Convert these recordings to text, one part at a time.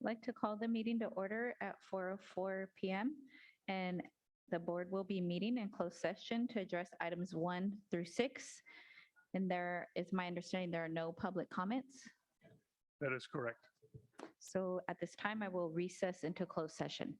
Like to call the meeting to order at 4:04 p.m. And the board will be meeting in closed session to address items 1 through 6. And there is my understanding there are no public comments. That is correct. So at this time, I will recess into closed session.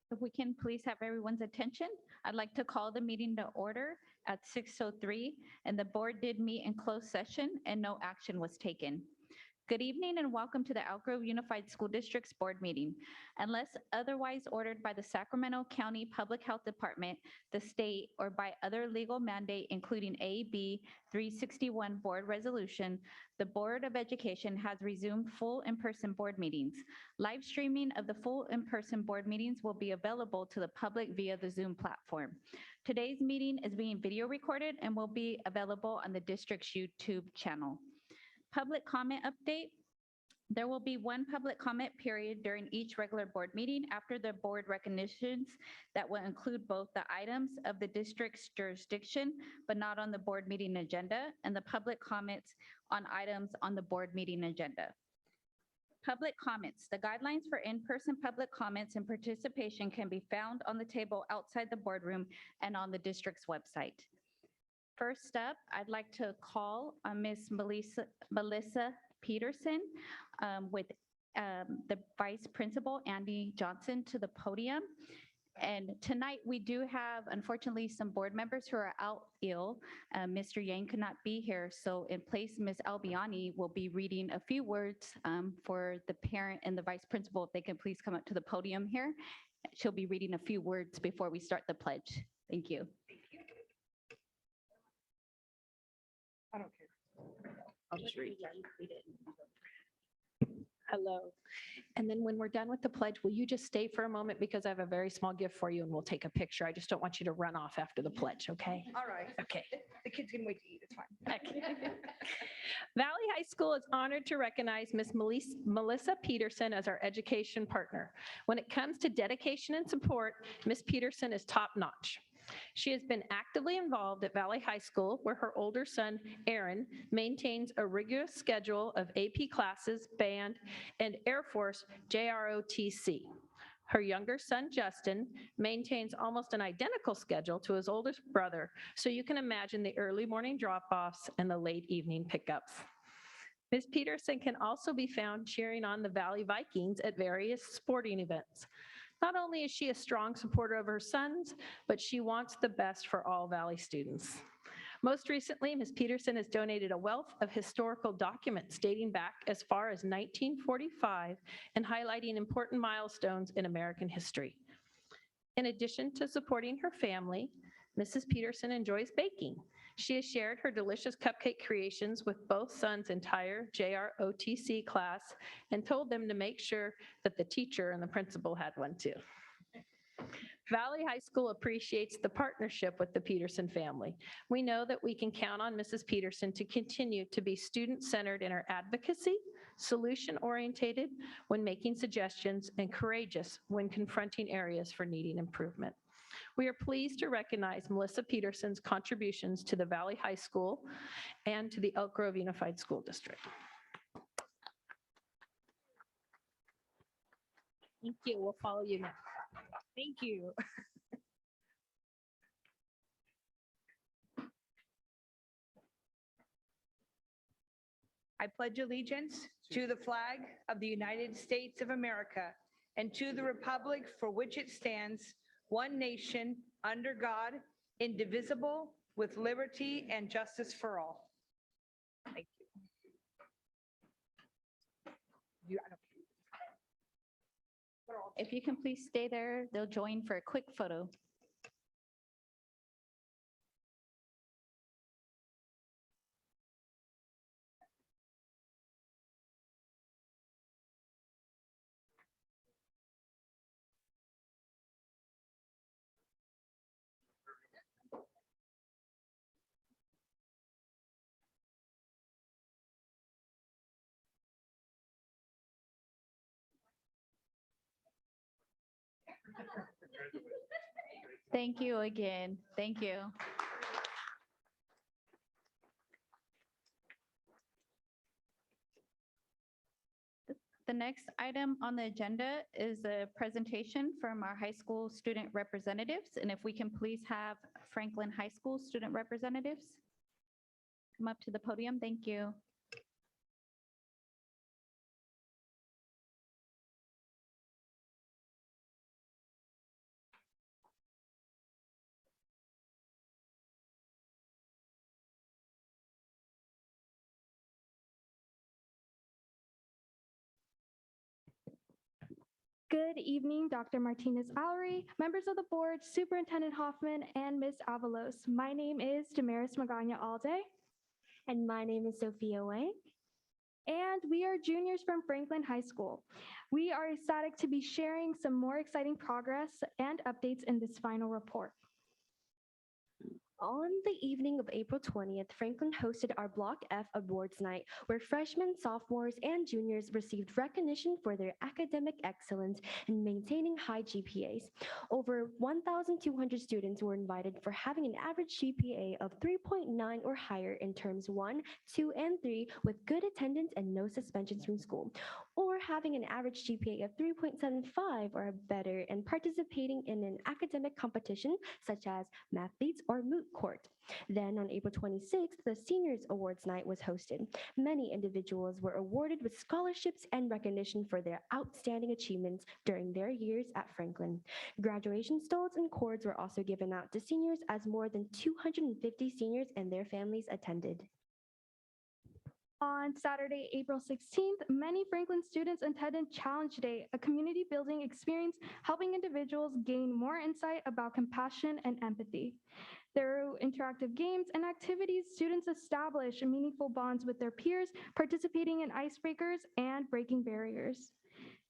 If we can please have everyone's attention, I'd like to call the meeting to order at 6:03, and the board did meet in closed session and no action was taken. Good evening and welcome to the Elk Grove Unified School District's board meeting. Unless otherwise ordered by the Sacramento County Public Health Department, the state, or by other legal mandate, including AB 361 board resolution, the Board of Education has resumed full in-person board meetings. Live streaming of the full in-person board meetings will be available to the public via the Zoom platform. Today's meeting is being video recorded and will be available on the district's YouTube channel. Public comment update. There will be one public comment period during each regular board meeting after the board recognitions that will include both the items of the district's jurisdiction, but not on the board meeting agenda, and the public comments on items on the board meeting agenda. Public comments. The guidelines for in-person public comments and participation can be found on the table outside the boardroom and on the district's website. First up, I'd like to call on Ms. Melissa Peterson with the Vice Principal, Andy Johnson, to the podium. And tonight we do have, unfortunately, some board members who are out ill. Mr. Yang could not be here, so in place, Ms. Albiani will be reading a few words for the parent and the Vice Principal. If they can please come up to the podium here. She'll be reading a few words before we start the pledge. Thank you. I don't care. I'll just read it. Hello. And then when we're done with the pledge, will you just stay for a moment because I have a very small gift for you and we'll take a picture. I just don't want you to run off after the pledge, okay? All right. Okay. The kids can wait to eat. It's fine. Okay. Valley High School is honored to recognize Ms. Melissa Peterson as our education partner. When it comes to dedication and support, Ms. Peterson is top notch. She has been actively involved at Valley High School, where her older son, Aaron, maintains a rigorous schedule of AP classes, band, and Air Force JROTC. Her younger son, Justin, maintains almost an identical schedule to his oldest brother, so you can imagine the early morning drop-offs and the late evening pickups. Ms. Peterson can also be found cheering on the Valley Vikings at various sporting events. Not only is she a strong supporter of her sons, but she wants the best for all Valley students. Most recently, Ms. Peterson has donated a wealth of historical documents dating back as far as 1945 and highlighting important milestones in American history. In addition to supporting her family, Mrs. Peterson enjoys baking. She has shared her delicious cupcake creations with both sons' entire JROTC class and told them to make sure that the teacher and the principal had one too. Valley High School appreciates the partnership with the Peterson family. We know that we can count on Mrs. Peterson to continue to be student-centered in her advocacy, solution-oriented when making suggestions, and courageous when confronting areas for needing improvement. We are pleased to recognize Melissa Peterson's contributions to the Valley High School and to the Elk Grove Unified School District. Thank you. We'll follow you now. Thank you. I pledge allegiance to the flag of the United States of America and to the republic for which it stands, one nation, under God, indivisible, with liberty and justice for all. Thank you. If you can please stay there, they'll join for a quick photo. Thank you again. Thank you. The next item on the agenda is a presentation from our high school student representatives. And if we can please have Franklin High School student representatives come up to the podium. Thank you. Good evening, Dr. Martinez-Allery, members of the board, Superintendent Hoffman, and Ms. Avalos. My name is Damaris Magana Alde. And my name is Sophia Wang. And we are juniors from Franklin High School. We are ecstatic to be sharing some more exciting progress and updates in this final report. On the evening of April 20th, Franklin hosted our Block F Awards Night, where freshmen, sophomores, and juniors received recognition for their academic excellence in maintaining high GPAs. Over 1,200 students were invited for having an average GPA of 3.9 or higher in terms 1, 2, and 3 with good attendance and no suspensions from school, or having an average GPA of 3.75 or better and participating in an academic competition such as Mathletes or Moot Court. Then on April 26th, the Seniors Awards Night was hosted. Many individuals were awarded with scholarships and recognition for their outstanding achievements during their years at Franklin. Graduation stolds and cords were also given out to seniors as more than 250 seniors and their families attended. On Saturday, April 16th, many Franklin students attended Challenge Day, a community building experience helping individuals gain more insight about compassion and empathy. Through interactive games and activities, students establish meaningful bonds with their peers, participating in icebreakers and breaking barriers.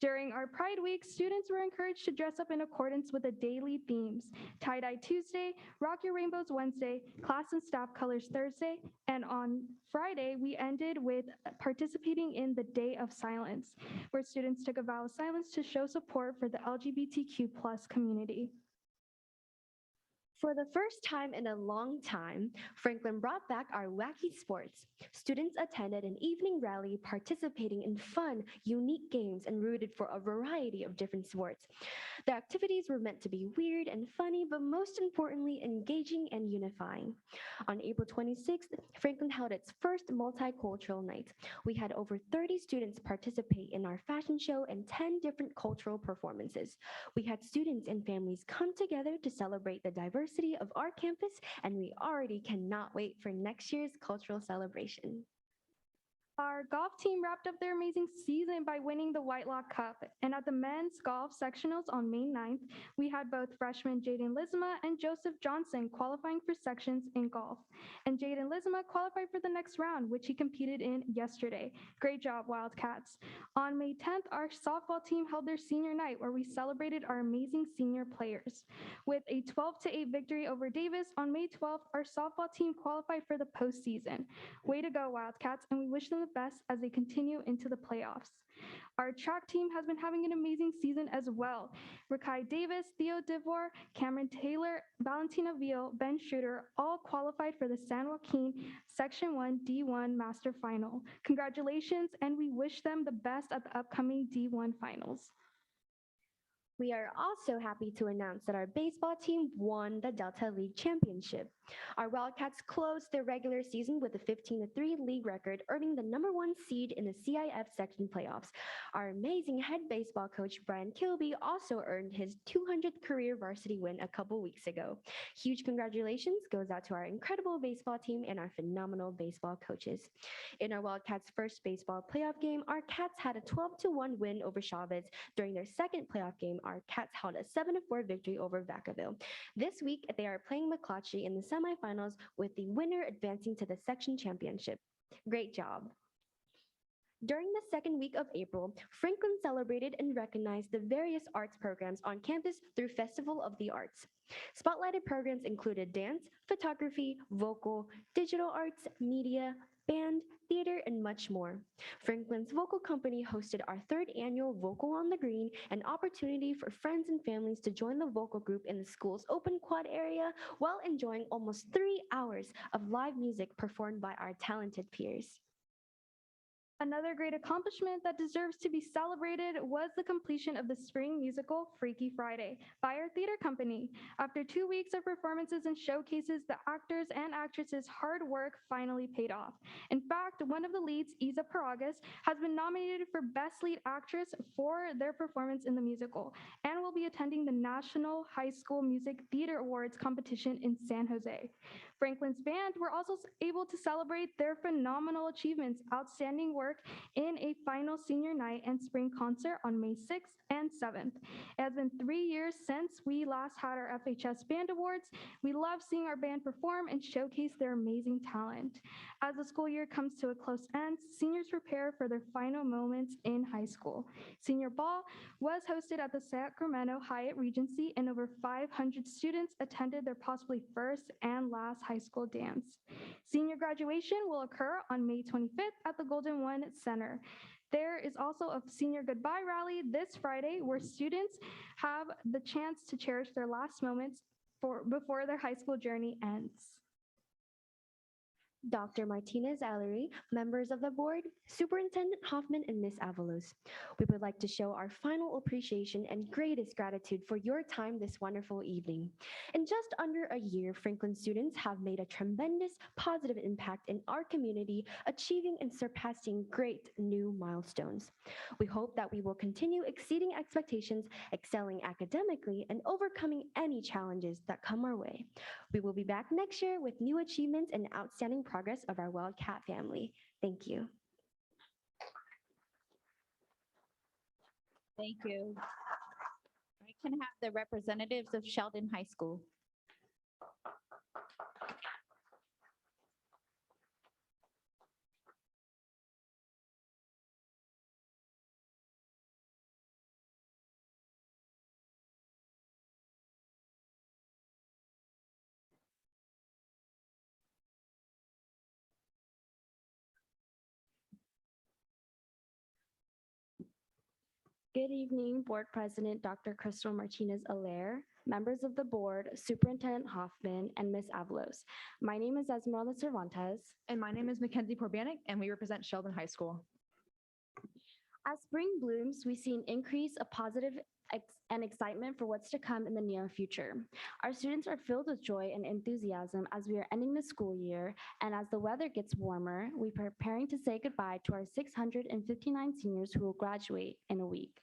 During our Pride Week, students were encouraged to dress up in accordance with the daily themes: Tie-Dye Tuesday, Rock Your Rainbows Wednesday, Class and Staff Colors Thursday, and on Friday, we ended with participating in the Day of Silence, where students took a vow of silence to show support for the LGBTQ+ community. For the first time in a long time, Franklin brought back our wacky sports. Students attended an evening rally participating in fun, unique games and rooted for a variety of different sports. The activities were meant to be weird and funny, but most importantly, engaging and unifying. On April 26th, Franklin held its first multicultural night. We had over 30 students participate in our fashion show and 10 different cultural performances. We had students and families come together to celebrate the diversity of our campus, and we already cannot wait for next year's cultural celebration. Our golf team wrapped up their amazing season by winning the Whitelock Cup. And at the men's golf sectionals on May 9th, we had both freshmen Jaden Lizma and Joseph Johnson qualifying for sections in golf. And Jaden Lizma qualified for the next round, which he competed in yesterday. Great job, Wildcats. On May 10th, our softball team held their senior night where we celebrated our amazing senior players. With a 12-8 victory over Davis on May 12th, our softball team qualified for the postseason. Way to go, Wildcats, and we wish them the best as they continue into the playoffs. Our track team has been having an amazing season as well. Rakai Davis, Theo Divor, Cameron Taylor, Valentina Veal, Ben Schroeder all qualified for the San Joaquin Section 1 D1 Master Final. Congratulations, and we wish them the best at the upcoming D1 Finals. We are also happy to announce that our baseball team won the Delta League Championship. Our Wildcats closed their regular season with a 15-3 league record, earning the #1 seed in the CIF section playoffs. Our amazing head baseball coach, Brian Kilby, also earned his 200th career varsity win a couple weeks ago. Huge congratulations goes out to our incredible baseball team and our phenomenal baseball coaches. In our Wildcats' first baseball playoff game, our Cats had a 12-1 win over Chavez. During their second playoff game, our Cats held a 7-4 victory over Vacaville. This week, they are playing McClatchy in the semifinals, with the winner advancing to the section championship. Great job. During the second week of April, Franklin celebrated and recognized the various arts programs on campus through Festival of the Arts. Spotlighted programs included dance, photography, vocal, digital arts, media, band, theater, and much more. Franklin's vocal company hosted our 3rd annual Vocal on the Green, an opportunity for friends and families to join the vocal group in the school's open quad area while enjoying almost 3 hours of live music performed by our talented peers. Another great accomplishment that deserves to be celebrated was the completion of the spring musical Freaky Friday by our theater company. After 2 weeks of performances and showcases, the actors and actresses' hard work finally paid off. In fact, one of the leads, Isa Paragas, has been nominated for Best Lead Actress for their performance in the musical and will be attending the National High School Music Theater Awards competition in San Jose. Franklin's band were also able to celebrate their phenomenal achievements, outstanding work in a final senior night and spring concert on May 6th and 7th. It has been 3 years since we last had our FHS Band Awards. We love seeing our band perform and showcase their amazing talent. As the school year comes to a close end, seniors prepare for their final moments in high school. Senior Ball was hosted at the Sacramento Hyatt Regency, and over 500 students attended their possibly first and last high school dance. Senior graduation will occur on May 25th at the Golden One Center. There is also a senior goodbye rally this Friday where students have the chance to cherish their last moments before their high school journey ends. Dr. Martinez-Allery, members of the board, Superintendent Hoffman, and Ms. Avalos. We would like to show our final appreciation and greatest gratitude for your time this wonderful evening. In just under a year, Franklin students have made a tremendous positive impact in our community, achieving and surpassing great new milestones. We hope that we will continue exceeding expectations, excelling academically, and overcoming any challenges that come our way. We will be back next year with new achievements and outstanding progress of our Wildcat family. Thank you. Thank you. I can have the representatives of Sheldon High School. Good evening, Board President Dr. Crystal Martinez-Allaire, members of the board, Superintendent Hoffman, and Ms. Avalos. My name is Esmeralda Cervantes. And my name is Mackenzie Porbanik, and we represent Sheldon High School. As spring blooms, we see an increase of positive and excitement for what's to come in the near future. Our students are filled with joy and enthusiasm as we are ending the school year, and as the weather gets warmer, we're preparing to say goodbye to our 659 seniors who will graduate in a week.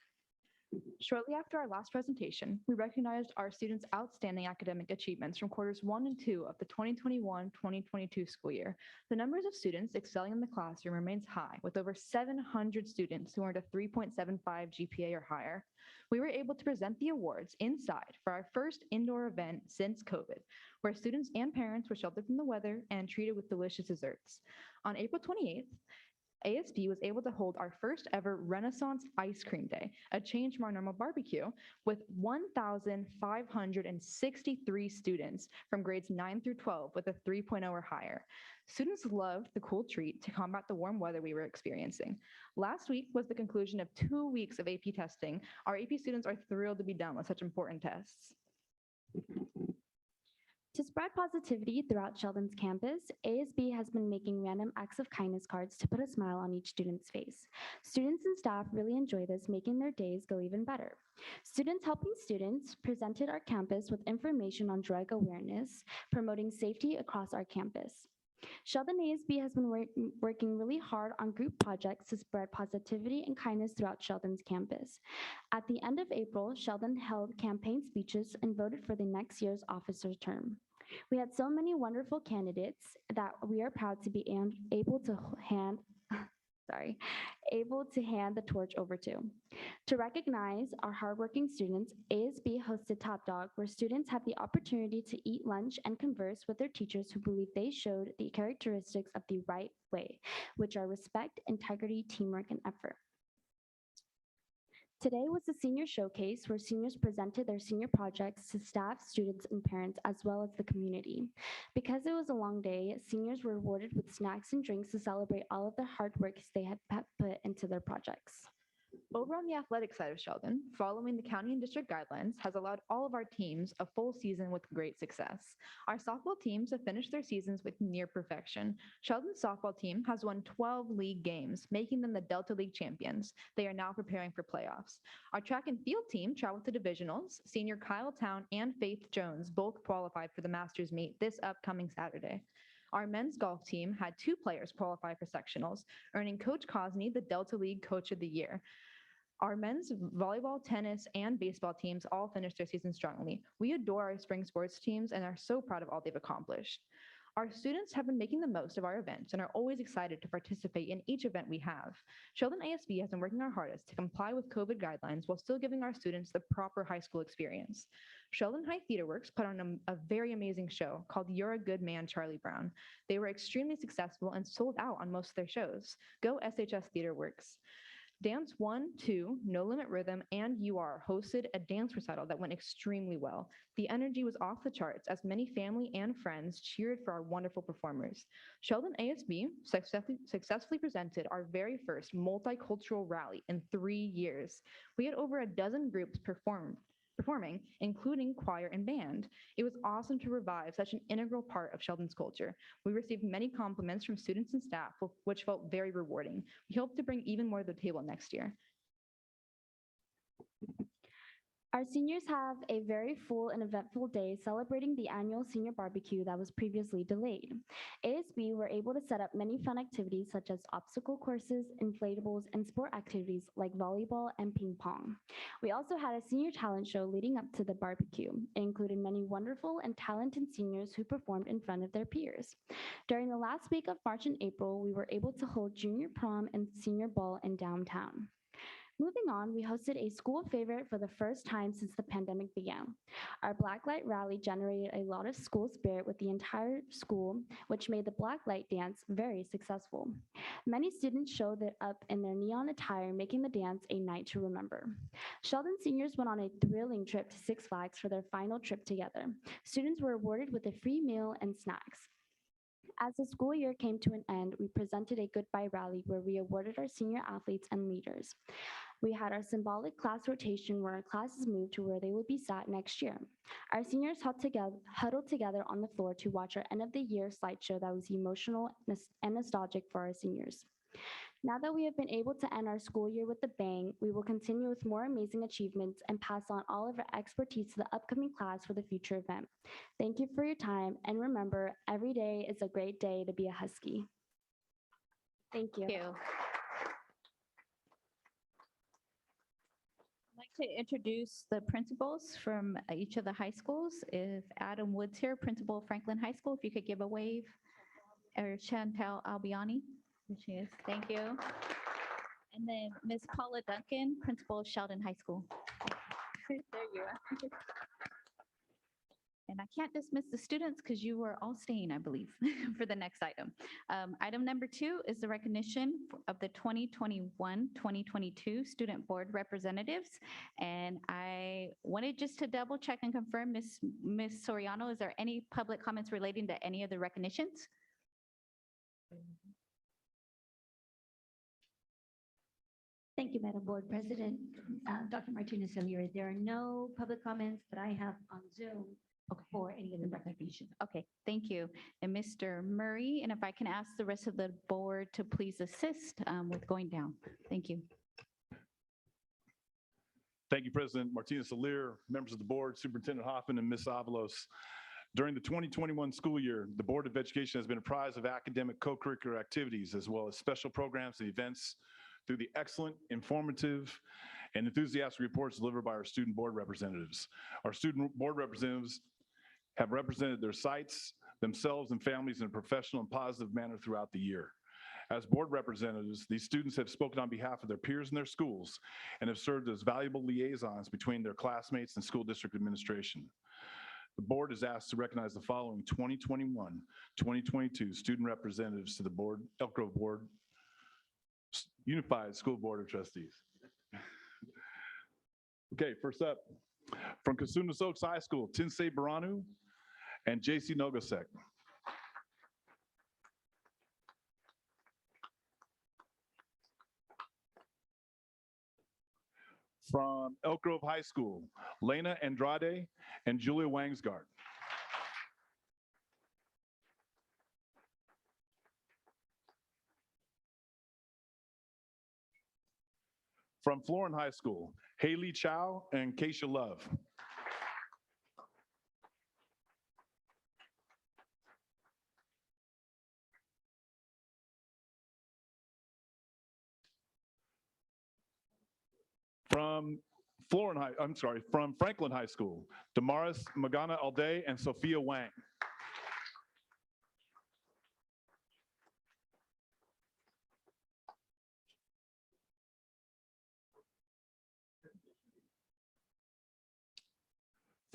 Shortly after our last presentation, we recognized our students' outstanding academic achievements from quarters 1 and 2 of the 2021-2022 school year. The numbers of students excelling in the classroom remains high, with over 700 students who earned a 3.75 GPA or higher. We were able to present the awards inside for our first indoor event since COVID, where students and parents were sheltered from the weather and treated with delicious desserts. On April 28th, ASB was able to hold our first ever Renaissance Ice Cream Day, a change from our normal barbecue, with 1,563 students from grades 9 through 12 with a 3.0 or higher. Students loved the cool treat to combat the warm weather we were experiencing. Last week was the conclusion of 2 weeks of AP testing. Our AP students are thrilled to be done with such important tests. To spread positivity throughout Sheldon's campus, ASB has been making random acts of kindness cards to put a smile on each student's face. Students and staff really enjoy this, making their days go even better. Students Helping Students presented our campus with information on drug awareness, promoting safety across our campus. Sheldon ASB has been working really hard on group projects to spread positivity and kindness throughout Sheldon's campus. At the end of April, Sheldon held campaign speeches and voted for the next year's officer term. We had so many wonderful candidates that we are proud to be able to hand the torch over to. To recognize our hardworking students, ASB hosted Top Dog, where students had the opportunity to eat lunch and converse with their teachers who believe they showed the characteristics of the right way, which are respect, integrity, teamwork, and effort. Today was the senior showcase where seniors presented their senior projects to staff, students, and parents, as well as the community. Because it was a long day, seniors were rewarded with snacks and drinks to celebrate all of the hard work they had put into their projects. Over on the athletic side of Sheldon, following the county and district guidelines has allowed all of our teams a full season with great success. Our softball teams have finished their seasons with near perfection. Sheldon's softball team has won 12 league games, making them the Delta League champions. They are now preparing for playoffs. Our track and field team traveled to divisionals. Senior Kyle Town and Faith Jones both qualified for the Masters meet this upcoming Saturday. Our men's golf team had 2 players qualify for sectionals, earning Coach Cosney the Delta League Coach of the Year. Our men's volleyball, tennis, and baseball teams all finished their season strongly. We adore our spring sports teams and are so proud of all they've accomplished. Our students have been making the most of our events and are always excited to participate in each event we have. Sheldon ASB has been working our hardest to comply with COVID guidelines while still giving our students the proper high school experience. Sheldon High Theater Works put on a very amazing show called You're a Good Man, Charlie Brown. They were extremely successful and sold out on most of their shows. Go SHS Theater Works. Dance 1, 2, No Limit Rhythm, and You Are hosted a dance recital that went extremely well. The energy was off the charts as many family and friends cheered for our wonderful performers. Sheldon ASB successfully presented our very first multicultural rally in 3 years. We had over a dozen groups performing, including choir and band. It was awesome to revive such an integral part of Sheldon's culture. We received many compliments from students and staff, which felt very rewarding. We hope to bring even more to the table next year. Our seniors have a very full and eventful day celebrating the annual senior barbecue that was previously delayed. ASB were able to set up many fun activities such as obstacle courses, inflatables, and sport activities like volleyball and ping pong. We also had a senior talent show leading up to the barbecue. It included many wonderful and talented seniors who performed in front of their peers. During the last week of March and April, we were able to hold junior prom and senior ball in downtown. Moving on, we hosted a school favorite for the first time since the pandemic began. Our Blacklight rally generated a lot of school spirit with the entire school, which made the Blacklight dance very successful. Many students showed up in their neon attire, making the dance a night to remember. Sheldon seniors went on a thrilling trip to Six Flags for their final trip together. Students were awarded with a free meal and snacks. As the school year came to an end, we presented a goodbye rally where we awarded our senior athletes and leaders. We had our symbolic class rotation where our classes moved to where they would be sat next year. Our seniors huddled together on the floor to watch our end of the year slideshow that was emotional and nostalgic for our seniors. Now that we have been able to end our school year with a bang, we will continue with more amazing achievements and pass on all of our expertise to the upcoming class for the future event. Thank you for your time, and remember, every day is a great day to be a Husky. Thank you. Thank you. I'd like to introduce the principals from each of the high schools. If Adam Woods here, Principal Franklin High School, if you could give a wave. Or Chantel Albiani, there she is, thank you. And then Miss Paula Duncan, Principal of Sheldon High School. There you are. And I can't dismiss the students because you were all staying, I believe, for the next item. Item number 2 is the recognition of the 2021-2022 Student Board Representatives. And I wanted just to double check and confirm, Ms. Soriano, is there any public comments relating to any of the recognitions? Thank you, Madam Board President. Dr. Martinez-Alira, there are no public comments that I have on Zoom for any of the recognition. Okay, thank you. And Mr. Murray, and if I can ask the rest of the board to please assist with going down. Thank you. Thank you, President Martinez-Alira, members of the board, Superintendent Hoffman, and Ms. Avalos. During the 2021 school year, the Board of Education has been apprised of academic co-curricular activities as well as special programs and events through the excellent, informative, and enthusiastic reports delivered by our student board representatives. Our student board representatives have represented their sites, themselves, and families in a professional and positive manner throughout the year. As board representatives, these students have spoken on behalf of their peers in their schools and have served as valuable liaisons between their classmates and school district administration. The board is asked to recognize the following 2021-2022 student representatives to the Elk Grove Board Unified School Board of Trustees. Okay, first up, from Cosumnes Oaks High School, Tinsei Baranu and JC Nogosek. From Elk Grove High School, Lena Andrade and Julia Wangsgard. From Florin High School, Haley Chow and Keisha Love. From Franklin High School, Damaris Magana Alday and Sophia Wang.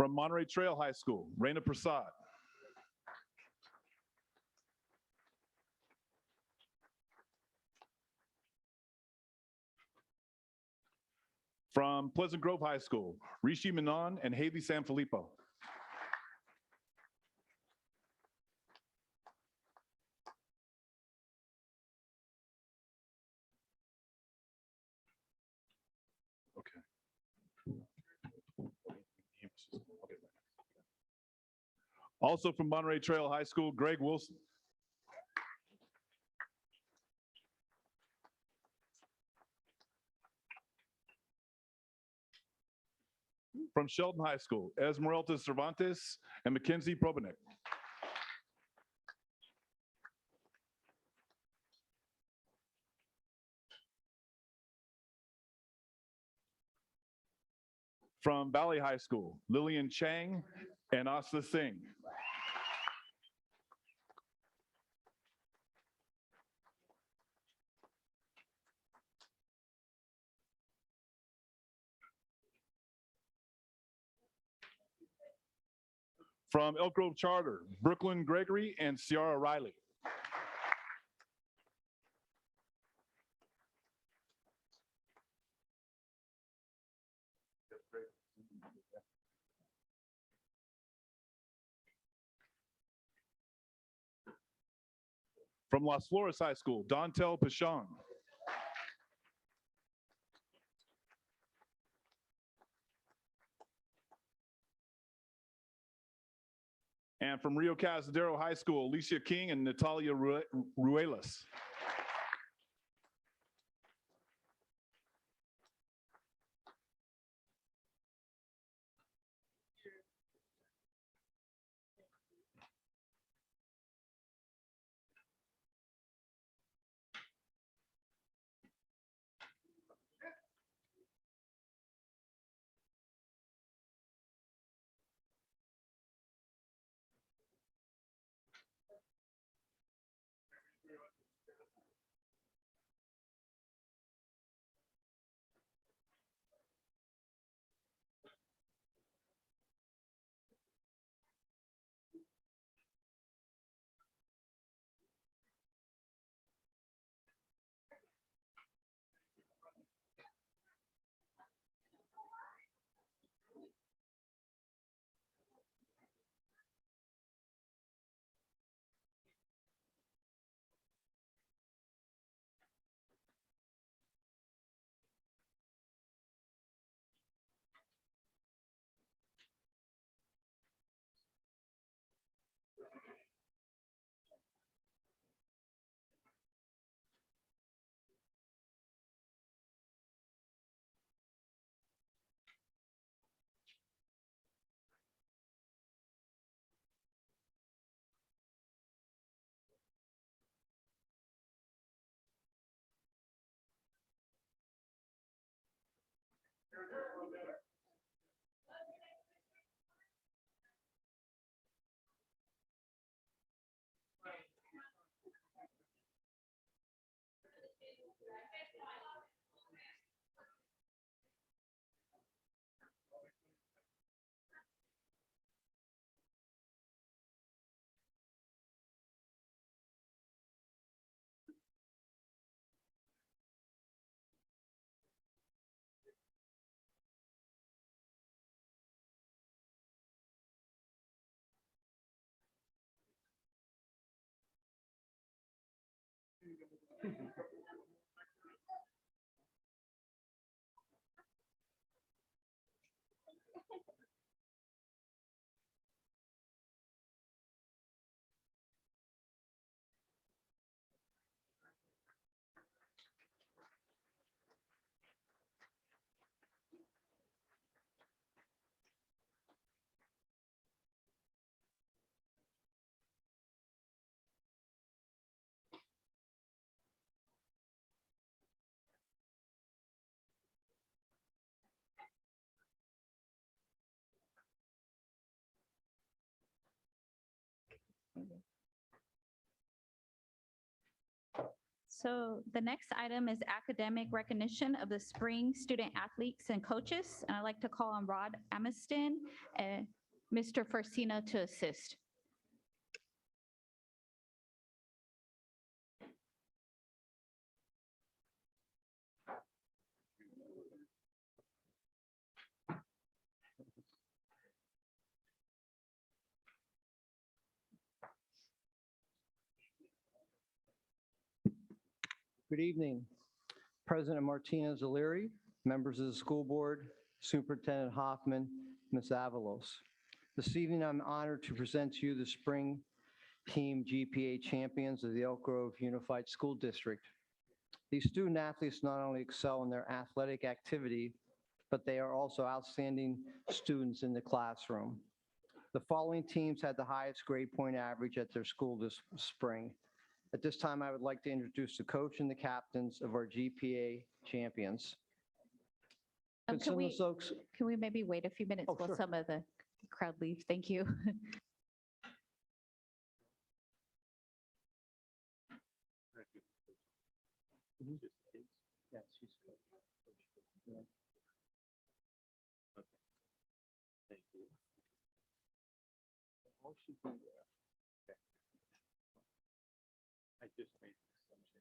From Monterey Trail High School, Reina Prasad. From Pleasant Grove High School, Rishi Menon and Haley Sanfilippo. Okay. Also from Monterey Trail High School, Greg Wilson. From Sheldon High School, Esmeralda Cervantes and Mackenzie Probanek. From Valley High School, Lillian Chang and Asta Singh. From Elk Grove Charter, Brooklyn Gregory and Ciara Riley. From Las Flores High School, Dontel Pichon. And from Rio Cazadero High School, Alicia King and Natalia Ruelas. So the next item is academic recognition of the spring student athletes and coaches. And I'd like to call on Rod Amiston and Mr. Farsina to assist. Good evening, President Martinez O'Leary, members of the school board, Superintendent Hoffman, Ms. Avalos. This evening, I'm honored to present to you the spring team GPA champions of the Elk Grove Unified School District. These student athletes not only excel in their athletic activity, but they are also outstanding students in the classroom. The following teams had the highest grade point average at their school this spring. At this time, I would like to introduce the coach and the captains of our GPA champions. Can Consumnes Oaks, we maybe wait a few minutes Oh, while sure. some of the crowd leaves? Thank you. yeah, she's good. Yeah. Thank you. All should be there. I just made this assumption.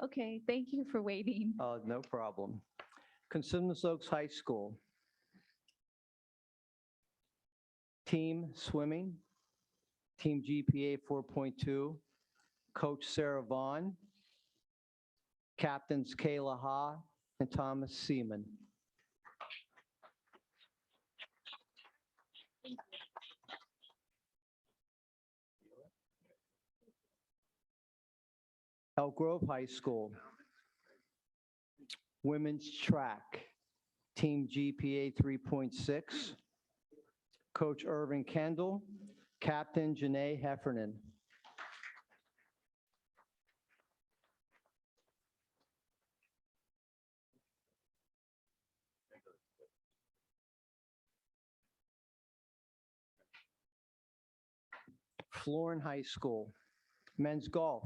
Okay, thank you for waiting. No problem. Consumnes Oaks High School. Team swimming, team GPA 4.2, Coach Sarah Vaughn, captains Kayla Ha and Thomas Seaman. Elk Grove High School. Women's track, team GPA 3.6, Coach Irvin Kendall, captain Janae Heffernan. Florin High School. Men's golf,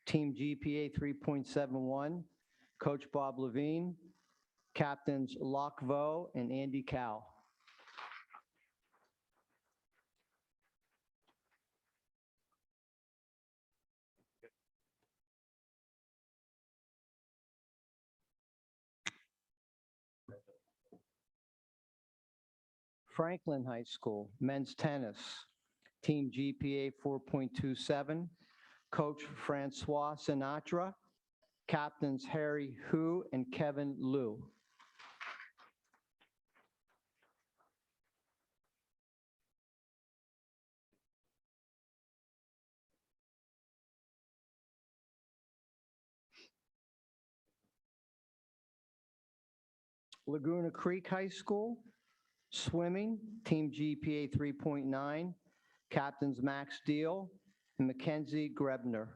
team GPA 3.71, Coach Bob Levine, captains Locke Vo and Andy Cow. Franklin High School, men's tennis, team GPA 4.27, Coach Francois Sinatra, captains Harry Hu and Kevin Liu. Laguna Creek High School, swimming, team GPA 3.9, captains Max Deal and Mackenzie Grebner.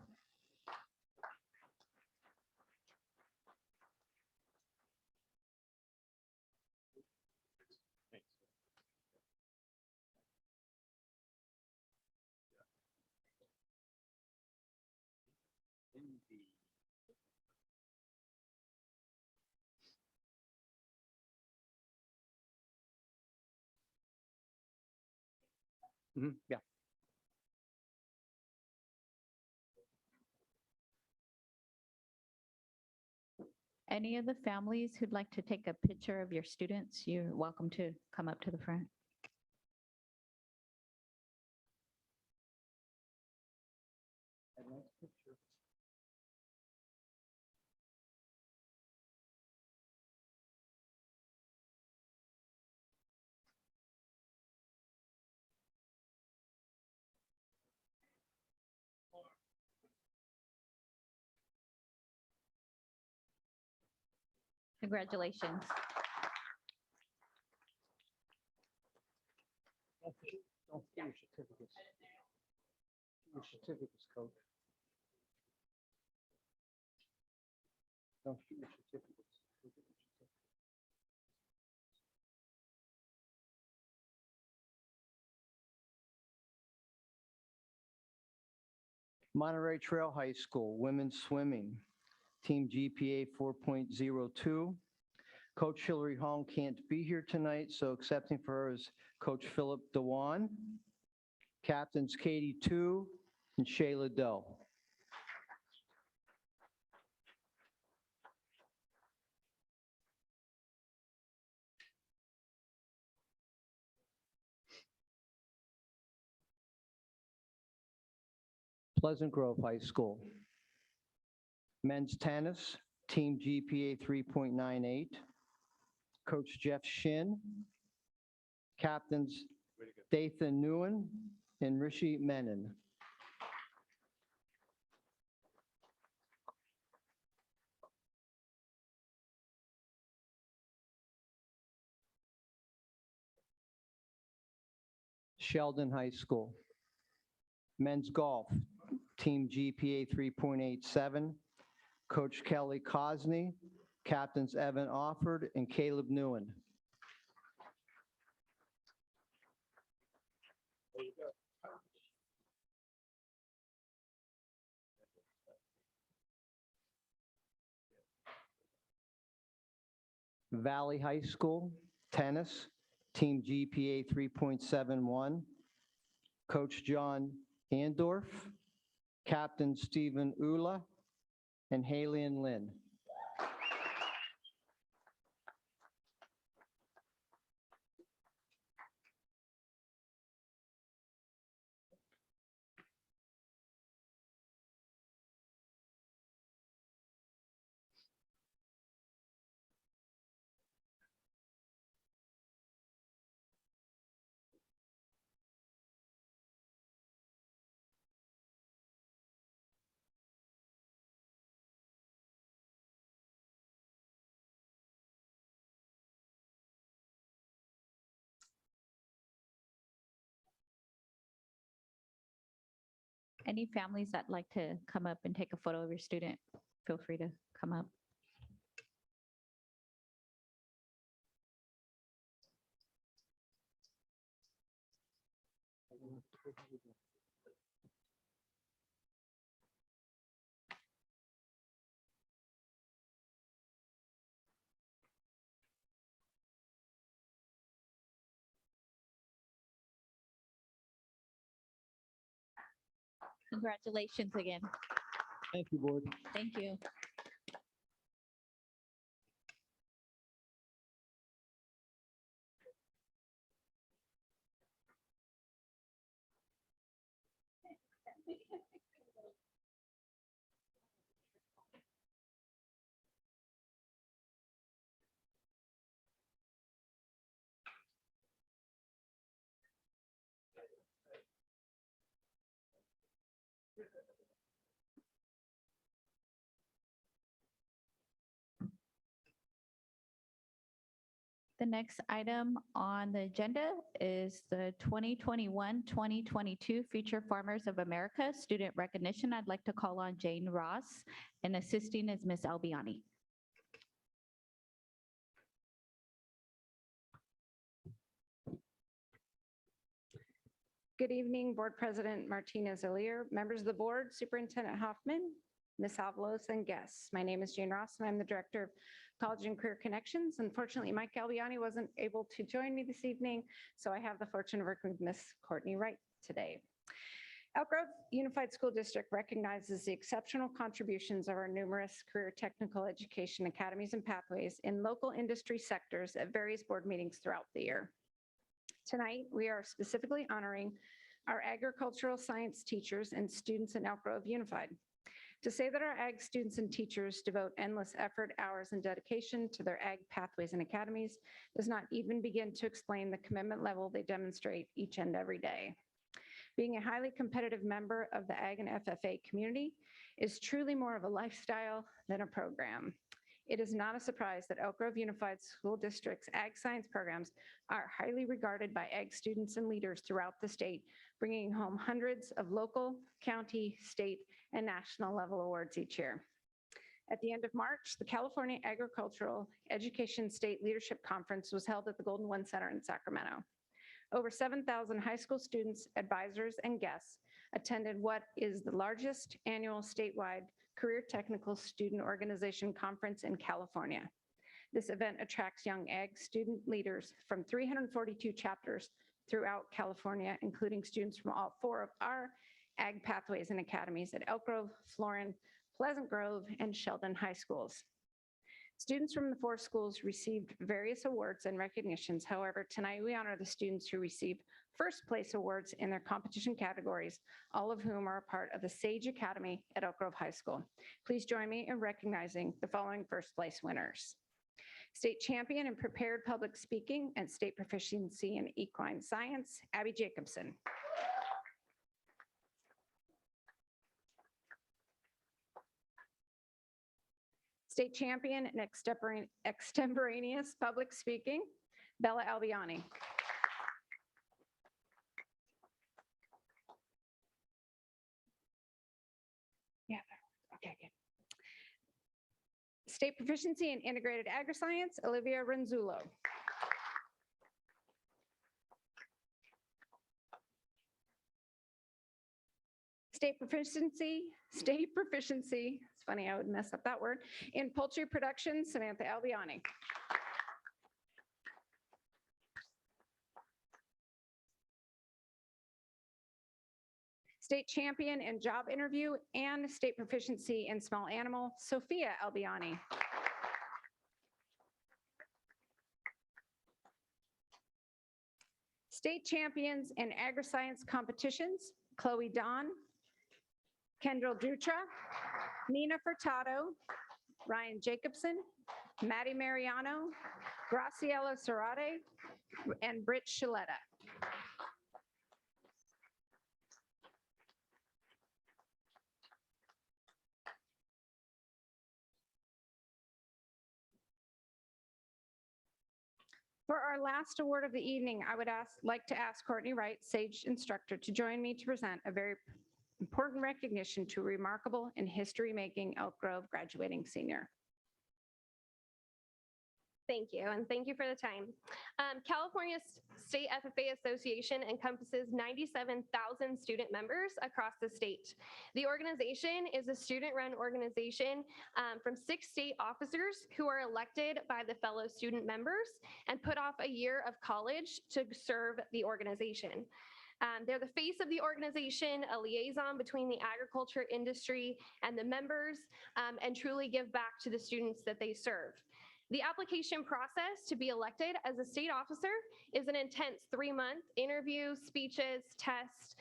Yeah. Any of the families who'd like to take a picture of your students, you're welcome to come up to the front. Congratulations. Don't forget your certificates. Your certificates, Coach. Don't forget your certificates. Monterey Trail High School, women's swimming, team GPA 4.02. Coach Hillary Hong can't be here tonight, so accepting for her is Coach Philip Dewan, captains Katie Tu and Shayla Doe. Pleasant Grove High School. Men's tennis, team GPA 3.98. Coach Jeff Shin. Captains Dathan Nguyen and Rishi Menon. Sheldon High School. Men's golf, team GPA 3.87. Coach Kelly Cosney, captains Evan Offord and Caleb Nguyen. Valley High School, tennis, team GPA 3.71. Coach John Andorf, captain Stephen Ula, and Haley and Lynn. Any families that like to come up and take a photo of your student, feel free to come up. Congratulations again. Thank you, board. Thank you. The next item on the agenda is the 2021-2022 Future Farmers of America Student Recognition. I'd like to call on Jane Ross, and assisting is Ms. Albiani. Good evening, Board President Martinez-Alier, members of the board, Superintendent Hoffman, Ms. Avalos, and guests. My name is Jane Ross, and I'm the Director of College and Career Connections. Unfortunately, Mike Albiani wasn't able to join me this evening, so I have the fortune of working with Ms. Courtney Wright today. Elk Grove Unified School District recognizes the exceptional contributions of our numerous career technical education academies and pathways in local industry sectors at various board meetings throughout the year. Tonight, we are specifically honoring our agricultural science teachers and students in Elk Grove Unified. To say that our ag students and teachers devote endless effort, hours, and dedication to their ag pathways and academies does not even begin to explain the commitment level they demonstrate each and every day. Being a highly competitive member of the ag and FFA community is truly more of a lifestyle than a program. It is not a surprise that Elk Grove Unified School District's ag science programs are highly regarded by ag students and leaders throughout the state, bringing home hundreds of local, county, state, and national level awards each year. At the end of March, the California Agricultural Education State Leadership Conference was held at the Golden One Center in Sacramento. Over 7,000 high school students, advisors, and guests attended what is the largest annual statewide career technical student organization conference in California. This event attracts young ag student leaders from 342 chapters throughout California, including students from all 4 of our ag pathways and academies at Elk Grove, Florin, Pleasant Grove, and Sheldon high schools. Students from the 4 schools received various awards and recognitions. However, tonight we honor the students who received first place awards in their competition categories, all of whom are a part of the Sage Academy at Elk Grove High School. Please join me in recognizing the following first place winners. State champion in prepared public speaking and state proficiency in equine science, Abby Jacobson. State champion in extemporaneous public speaking, Bella Albiani. Yeah, okay, good. State proficiency in integrated agri-science, Olivia Renzullo. State proficiency, it's funny, I would mess up that word, in poultry production, Samantha Albiani. State champion in job interview and state proficiency in small animal, Sophia Albiani. State champions in agri-science competitions, Chloe Don, Kendall Dutra, Nina Furtado, Ryan Jacobson, Maddie Mariano, Graciela Serrate, and Britt Shaletta. For our last award of the evening, I would like to ask Courtney Wright, Sage Instructor, to join me to present a very important recognition to a remarkable and history-making Elk Grove graduating senior. Thank you, and thank you for the time. California State FFA Association encompasses 97,000 student members across the state. The organization is a student-run organization from 6 state officers who are elected by the fellow student members and put off a year of college to serve the organization. They're the face of the organization, a liaison between the agriculture industry and the members, and truly give back to the students that they serve. The application process to be elected as a state officer is an intense 3-month interview, speeches, test,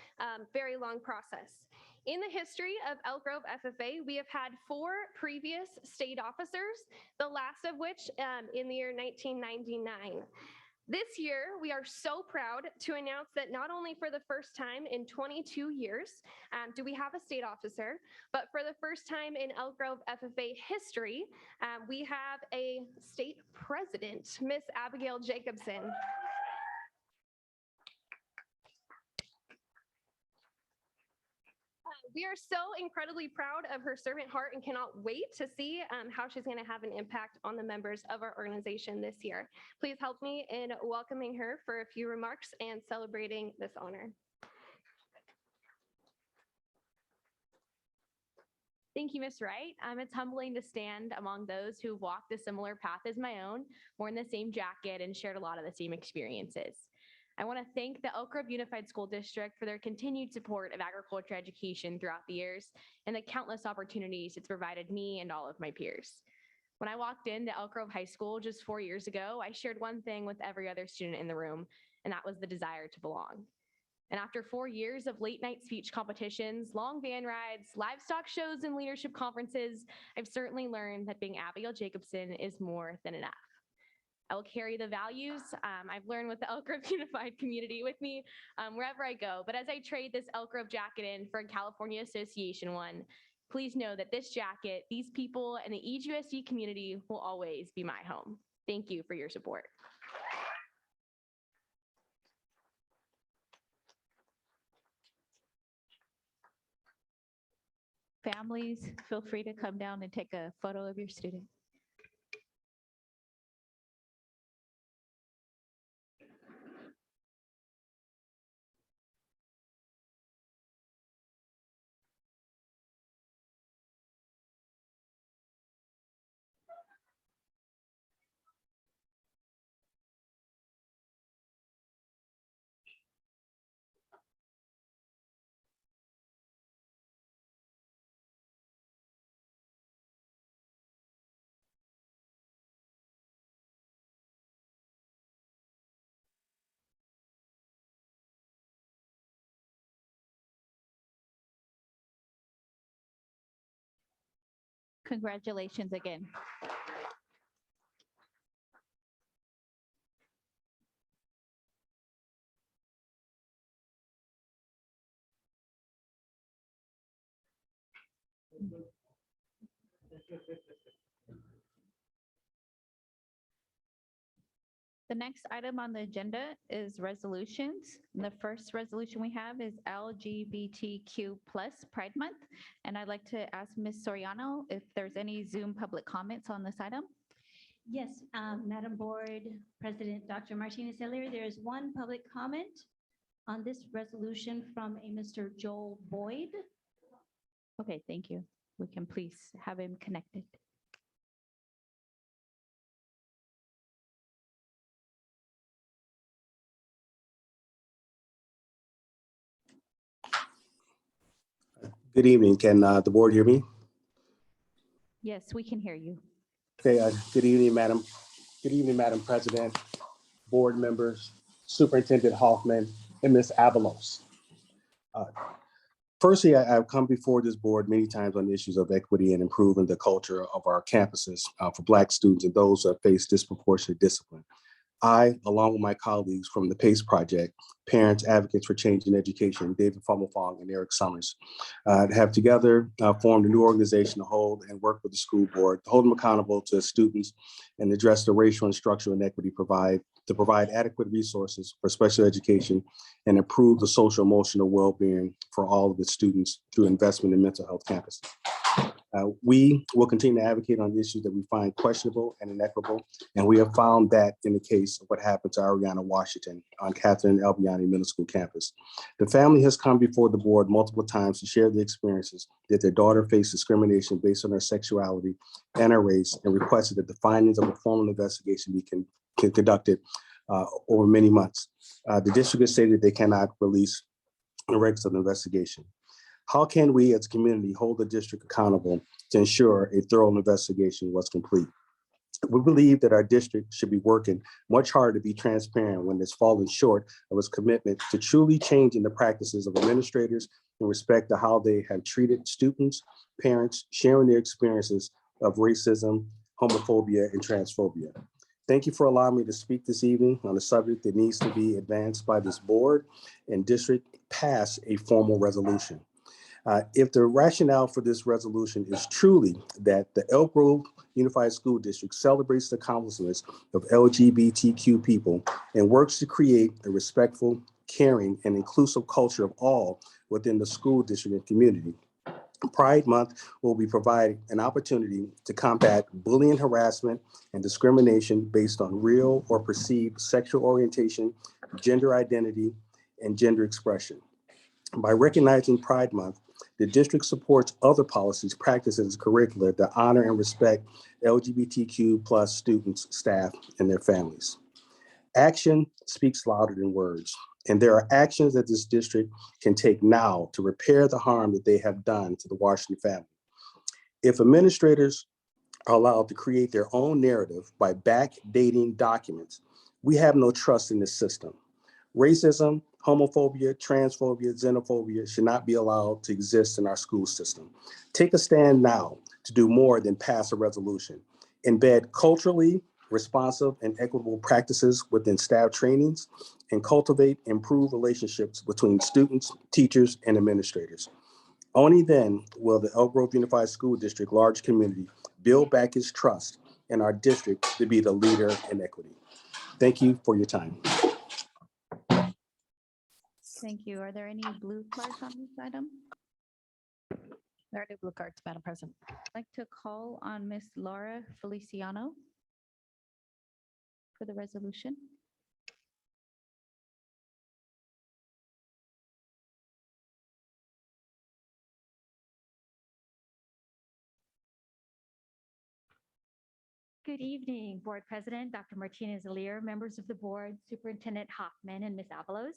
very long process. In the history of Elk Grove FFA, we have had 4 previous state officers, the last of which in the year 1999. This year, we are so proud to announce that not only for the first time in 22 years do we have a state officer, but for the first time in Elk Grove FFA history, we have a state president, Miss Abigail Jacobson. We are so incredibly proud of her servant heart and cannot wait to see how she's going to have an impact on the members of our organization this year. Please help me in welcoming her for a few remarks and celebrating this honor. Thank you, Ms. Wright. It's humbling to stand among those who walked a similar path as my own, worn the same jacket, and shared a lot of the same experiences. I want to thank the Elk Grove Unified School District for their continued support of agriculture education throughout the years and the countless opportunities it's provided me and all of my peers. When I walked into Elk Grove High School just 4 years ago, I shared one thing with every other student in the room, and that was the desire to belong. And after 4 years of late night speech competitions, long van rides, livestock shows, and leadership conferences, I've certainly learned that being Abigail Jacobson is more than enough. I will carry the values I've learned with the Elk Grove Unified community with me wherever I go. But as I trade this Elk Grove jacket in for a California Association one, please know that this jacket, these people, and the EGUSD community will always be my home. Thank you for your support. Families, feel free to come down and take a photo of your student. Congratulations again. The next item on the agenda is resolutions. The first resolution we have is LGBTQ+ Pride Month. And I'd like to ask Ms. Soriano if there's any Zoom public comments on this item. Yes, Madam Board President, Dr. Martinez-Elier, there is one public comment on this resolution from a Mr. Joel Boyd. Okay, thank you. We can please have him connected. Good evening. Can the board hear me? Yes, we can hear you. Okay. Good evening, Madam. Good evening, Madam President, board members, Superintendent Hoffman, and Ms. Avalos. Firstly, I've come before this board many times on issues of equity and improving the culture of our campuses for Black students and those that face disproportionate discipline. I, along with my colleagues from the PACE Project, Parents Advocates for Change in Education, David Fummelfong and Eric Summers, have together formed a new organization to hold and work with the school board to hold them accountable to students and address the racial and structural inequity to provide adequate resources for special education and improve the social emotional well-being for all of its students through investment in mental health campuses. We will continue to advocate on issues that we find questionable and inequitable, and we have found that in the case of what happened to Ariana Washington on Catherine Albiani Middle School campus. The family has come before the board multiple times to share the experiences that their daughter faced discrimination based on her sexuality and her race, and requested that the findings of a formal investigation be conducted over many months. The district has stated they cannot release the records of the investigation. How can we as a community hold the district accountable to ensure a thorough investigation was complete? We believe that our district should be working much harder to be transparent when it's fallen short of its commitment to truly changing the practices of administrators in respect to how they have treated students, parents, sharing their experiences of racism, homophobia, and transphobia. Thank you for allowing me to speak this evening on a subject that needs to be advanced by this board and district pass a formal resolution. If the rationale for this resolution is truly that the Elk Grove Unified School District celebrates the accomplishments of LGBTQ people and works to create a respectful, caring, and inclusive culture of all within the school district and community, Pride Month will be providing an opportunity to combat bullying, harassment, and discrimination based on real or perceived sexual orientation, gender identity, and gender expression. By recognizing Pride Month, the district supports other policies, practices, and curricula that honor and respect LGBTQ+ students, staff, and their families. Action speaks louder than words, and there are actions that this district can take now to repair the harm that they have done to the Washington family. If administrators are allowed to create their own narrative by backdating documents, we have no trust in this system. Racism, homophobia, transphobia, xenophobia should not be allowed to exist in our school system. Take a stand now to do more than pass a resolution. Embed culturally responsive and equitable practices within staff trainings, and cultivate improved relationships between students, teachers, and administrators. Only then will the Elk Grove Unified School District large community build back its trust in our district to be the leader in equity. Thank you for your time. Thank you. Are there any blue cards on this item? There are no blue cards, Madam President. I'd like to call on Miss Laura Feliciano for the resolution. Good evening, Board President, Dr. Martinez-Alier, members of the board, Superintendent Hoffman, and Ms. Avalos.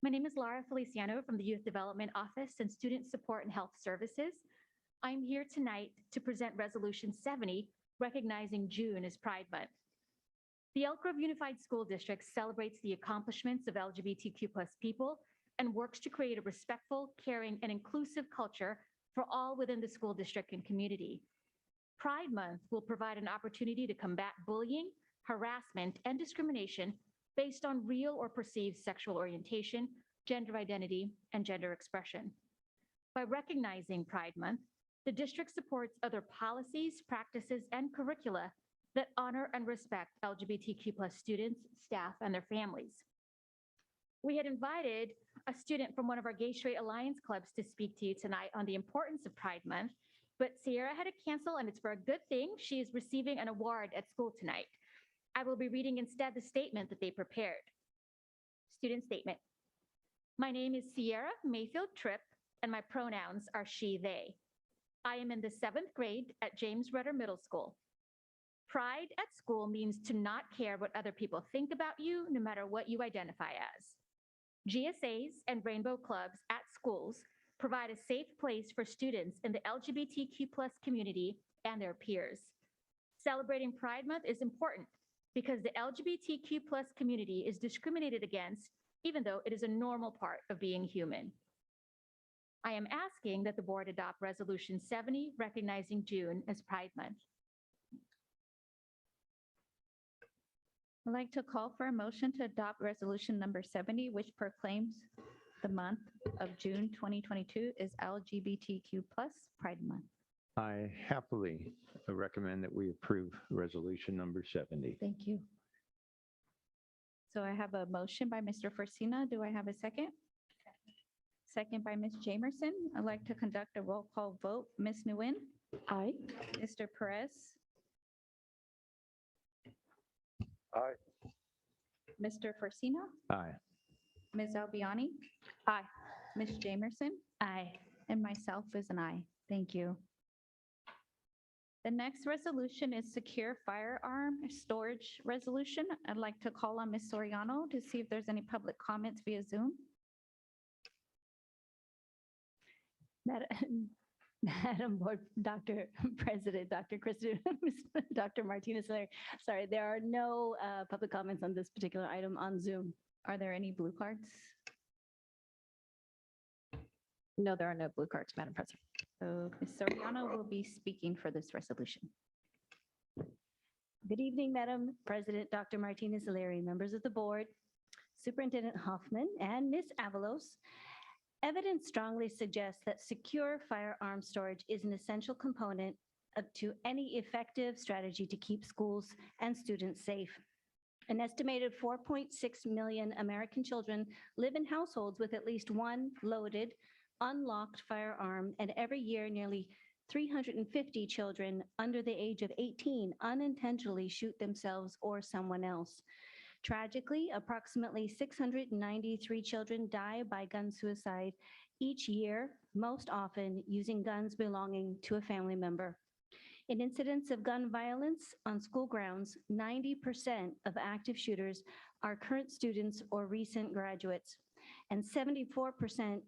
My name is Laura Feliciano from the Youth Development Office and Student Support and Health Services. I'm here tonight to present Resolution 70, recognizing June as Pride Month. The Elk Grove Unified School District celebrates the accomplishments of LGBTQ+ people and works to create a respectful, caring, and inclusive culture for all within the school district and community. Pride Month will provide an opportunity to combat bullying, harassment, and discrimination based on real or perceived sexual orientation, gender identity, and gender expression. By recognizing Pride Month, the district supports other policies, practices, and curricula that honor and respect LGBTQ+ students, staff, and their families. We had invited a student from one of our Gay Straight Alliance clubs to speak to you tonight on the importance of Pride Month, but Sierra had to cancel, and it's for a good thing. She is receiving an award at school tonight. I will be reading instead the statement that they prepared. Student statement. My name is Sierra Mayfield Tripp, and my pronouns are she, they. I am in the 7th grade at James Rudder Middle School. Pride at school means to not care what other people think about you, no matter what you identify as. GSAs and rainbow clubs at schools provide a safe place for students in the LGBTQ+ community and their peers. Celebrating Pride Month is important because the LGBTQ+ community is discriminated against, even though it is a normal part of being human. I am asking that the board adopt Resolution 70, recognizing June as Pride Month. I'd like to call for a motion to adopt resolution number 70, which proclaims the month of June 2022 is LGBTQ+ Pride Month. I happily recommend that we approve resolution number 70. Thank you. So I have a motion by Mr. Forcina. Do I have a second? Second by Ms. Jamerson. I'd like to conduct a roll call vote. Ms. Nguyen? Aye. Mr. Perez? Aye. Mr. Forcina? Aye. Ms. Albiani? Aye. Ms. Jamerson? Aye. And myself is an aye. Thank you. The next resolution is secure firearm storage resolution. I'd like to call on Ms. Soriano to see if there's any public comments via Zoom. Madam Board, Dr. President, Dr. Kristen, Dr. Martinez, sorry, there are no public comments on this particular item on Zoom. Are there any blue cards? No, there are no blue cards, Madam President. So Ms. Soriano will be speaking for this resolution. Good evening, Madam President, Dr. Martinez-Alier, members of the board, Superintendent Hoffman, and Ms. Avalos. Evidence strongly suggests that secure firearm storage is an essential component to any effective strategy to keep schools and students safe. An estimated 4.6 million American children live in households with at least one loaded, unlocked firearm, and every year nearly 350 children under the age of 18 unintentionally shoot themselves or someone else. Tragically, approximately 693 children die by gun suicide each year, most often using guns belonging to a family member. In incidents of gun violence on school grounds, 90% of active shooters are current students or recent graduates, and 74%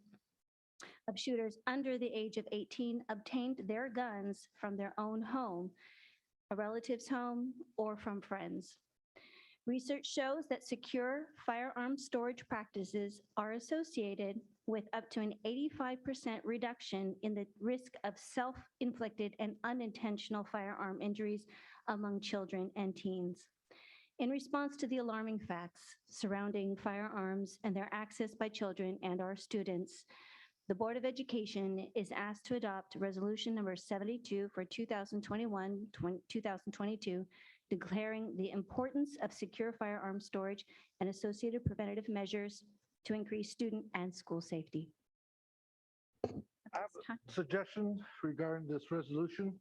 of shooters under the age of 18 obtained their guns from their own home, a relative's home, or from friends. Research shows that secure firearm storage practices are associated with up to an 85% reduction in the risk of self-inflicted and unintentional firearm injuries among children and teens. In response to the alarming facts surrounding firearms and their access by children and our students, The Board of Education is asked to adopt Resolution Number 72 for 2021-2022, declaring the importance of secure firearm storage and associated preventative measures to increase student and school safety. I have a suggestion regarding this resolution.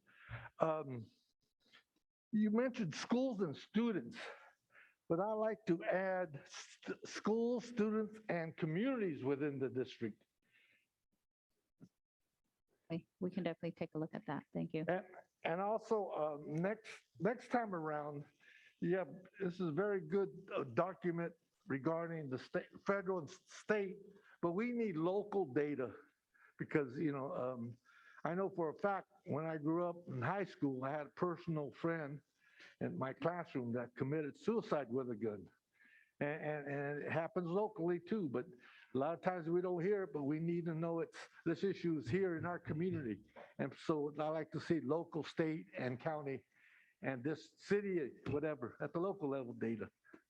You mentioned schools and students, but I like to add schools, students, and communities within the district. We can definitely take a look at that. Thank you. And also, next time around, this is a very good document regarding the state, federal and state, but we need local data because, I know for a fact, when I grew up in high school, I had a personal friend in my classroom that committed suicide with a gun. And it happens locally too, but a lot of times we don't hear it, but we need to know this issue is here in our community. And so I like to see local, state, and county, and this city, whatever, at the local level data.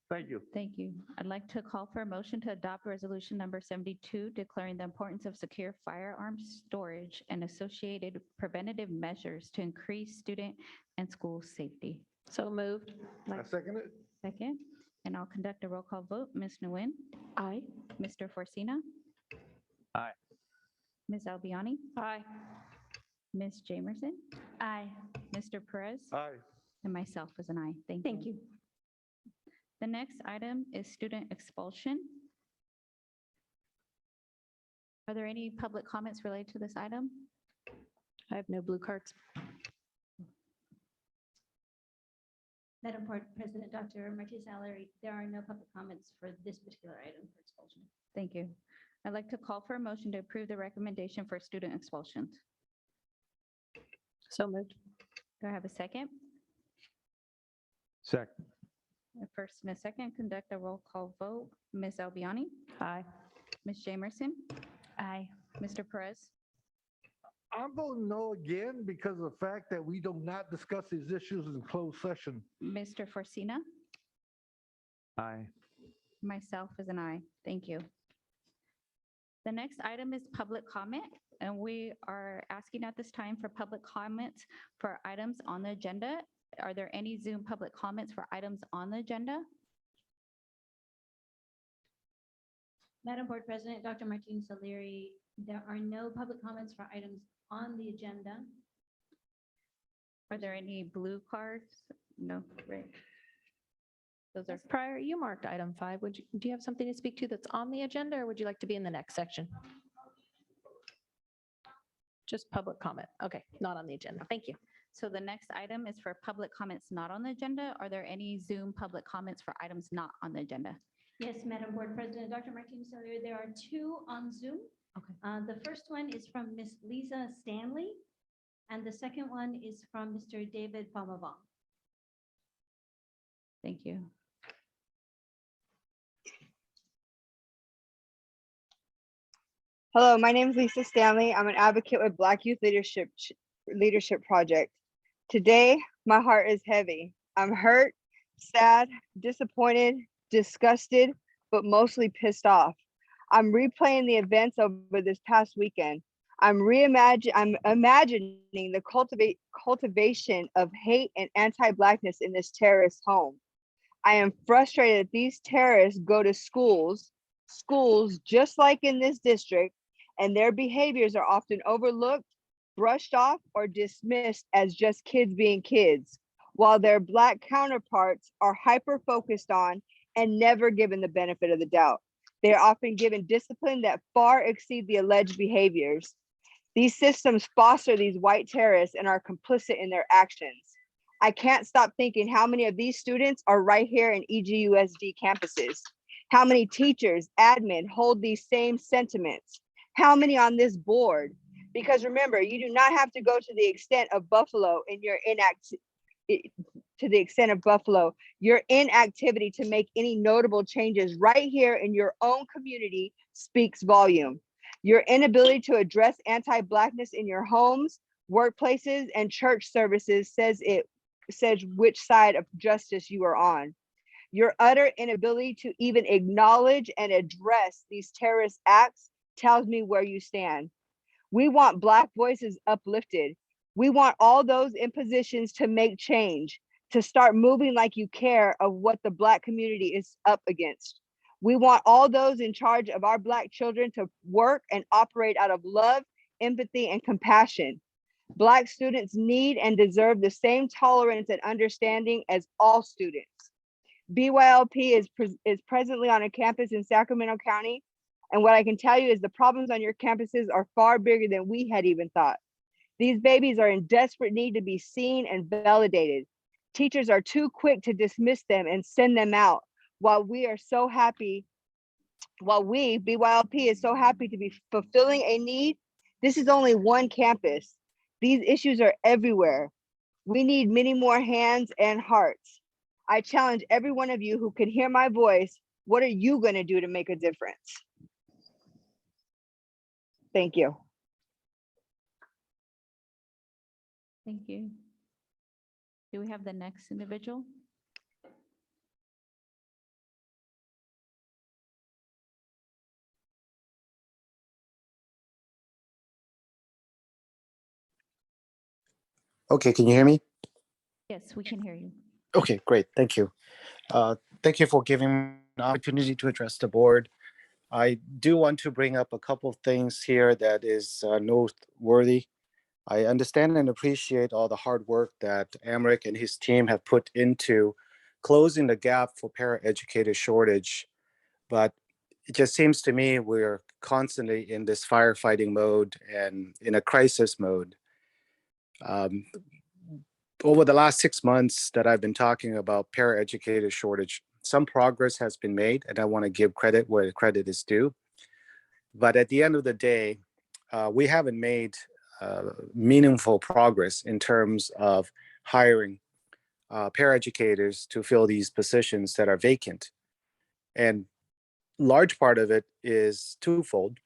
Thank you. Thank you. I'd like to call for a motion to adopt resolution number 72, declaring the importance of secure firearms storage and associated preventative measures to increase student and school safety. So moved. I second it. Second, and I'll conduct a roll call vote. Ms. Nguyen? Aye. Mr. Forcina? Aye. Ms. Albiani? Aye. Ms. Jamerson? Aye. Mr. Perez? Aye. And myself is an aye. Thank you. Thank you. The next item is student expulsion. Are there any public comments related to this item? I have no blue cards. Madam Board President, Dr. Martinez-Valerie, there are no public comments for this particular item for expulsion. Thank you. I'd like to call for a motion to approve the recommendation for student expulsions. So moved. Do I have a second? Second. A first and a second, conduct a roll call vote. Ms. Albiani? Aye. Ms. Jamerson? Aye. Mr. Perez? I'm voting no again because of the fact that we do not discuss these issues in closed session. Mr. Forcina? Aye. Myself is an aye. Thank you. The next item is public comment, and we are asking at this time for public comments for items on the agenda. Are there any Zoom public comments for items on the agenda? Madam Board President, Dr. Martinez-Valerie, there are no public comments for items on the agenda. Are there any blue cards? No, right. Those are, Ms. Pryor, you marked item 5. Do you have something to speak to that's on the agenda, or would you like to be in the next section? Just public comment. Okay, not on the agenda. Thank you. so the next item is for public comments not on the agenda. Are there any Zoom public comments for items not on the agenda? Yes, Madam Board President, Dr. Martinez-Valerie, there are 2 on Zoom. Okay. The first one is from Ms. Lisa Stanley, and the second one is from Mr. David Palmavong. Thank you. Hello, my name is Lisa Stanley. I'm an advocate with Black Youth Leadership Project. Today, my heart is heavy. I'm hurt, sad, disappointed, disgusted, but mostly pissed off. I'm replaying the events over this past weekend. I'm imagining the cultivation of hate and anti-Blackness in this terrorist home. I am frustrated that these terrorists go to schools just like in this district, and their behaviors are often overlooked, brushed off, or dismissed as just kids being kids, while their Black counterparts are hyper-focused on and never given the benefit of the doubt. They are often given discipline that far exceed the alleged behaviors. These systems foster these white terrorists and are complicit in their actions. I can't stop thinking how many of these students are right here in EGUSD campuses. How many teachers, admin hold these same sentiments? How many on this board? Because remember, you do not have to go to the extent of Buffalo in your your inactivity to make any notable changes right here in your own community speaks volume. Your inability to address anti-Blackness in your homes, workplaces, and church services says which side of justice you are on. Your utter inability to even acknowledge and address these terrorist acts tells me where you stand. We want Black voices uplifted. We want all those in positions to make change, to start moving like you care of what the Black community is up against. We want all those in charge of our Black children to work and operate out of love, empathy, and compassion. Black students need and deserve the same tolerance and understanding as all students. BYLP is presently on a campus in Sacramento County, and what I can tell you is the problems on your campuses are far bigger than we had even thought. These babies are in desperate need to be seen and validated. Teachers are too quick to dismiss them and send them out, while we, BYLP, is so happy to be fulfilling a need. This is only one campus. These issues are everywhere. We need many more hands and hearts. I challenge every one of you who can hear my voice. What are you going to do to make a difference? Thank you. Thank you. Do we have the next individual? Okay, can you hear me? Yes, we can hear you. Okay, great. Thank you. Thank you for giving me an opportunity to address the board. I do want to bring up a couple of things here that is noteworthy. I understand and appreciate all the hard work that Amric and his team have put into closing the gap for paraeducator shortage, but it just seems to me we're constantly in this firefighting mode and in a crisis mode. Over the last 6 months that I've been talking about paraeducator shortage, some progress has been made, and I want to give credit where credit is due. But at the end of the day, we haven't made meaningful progress in terms of hiring paraeducators to fill these positions that are vacant. And large part of it is twofold.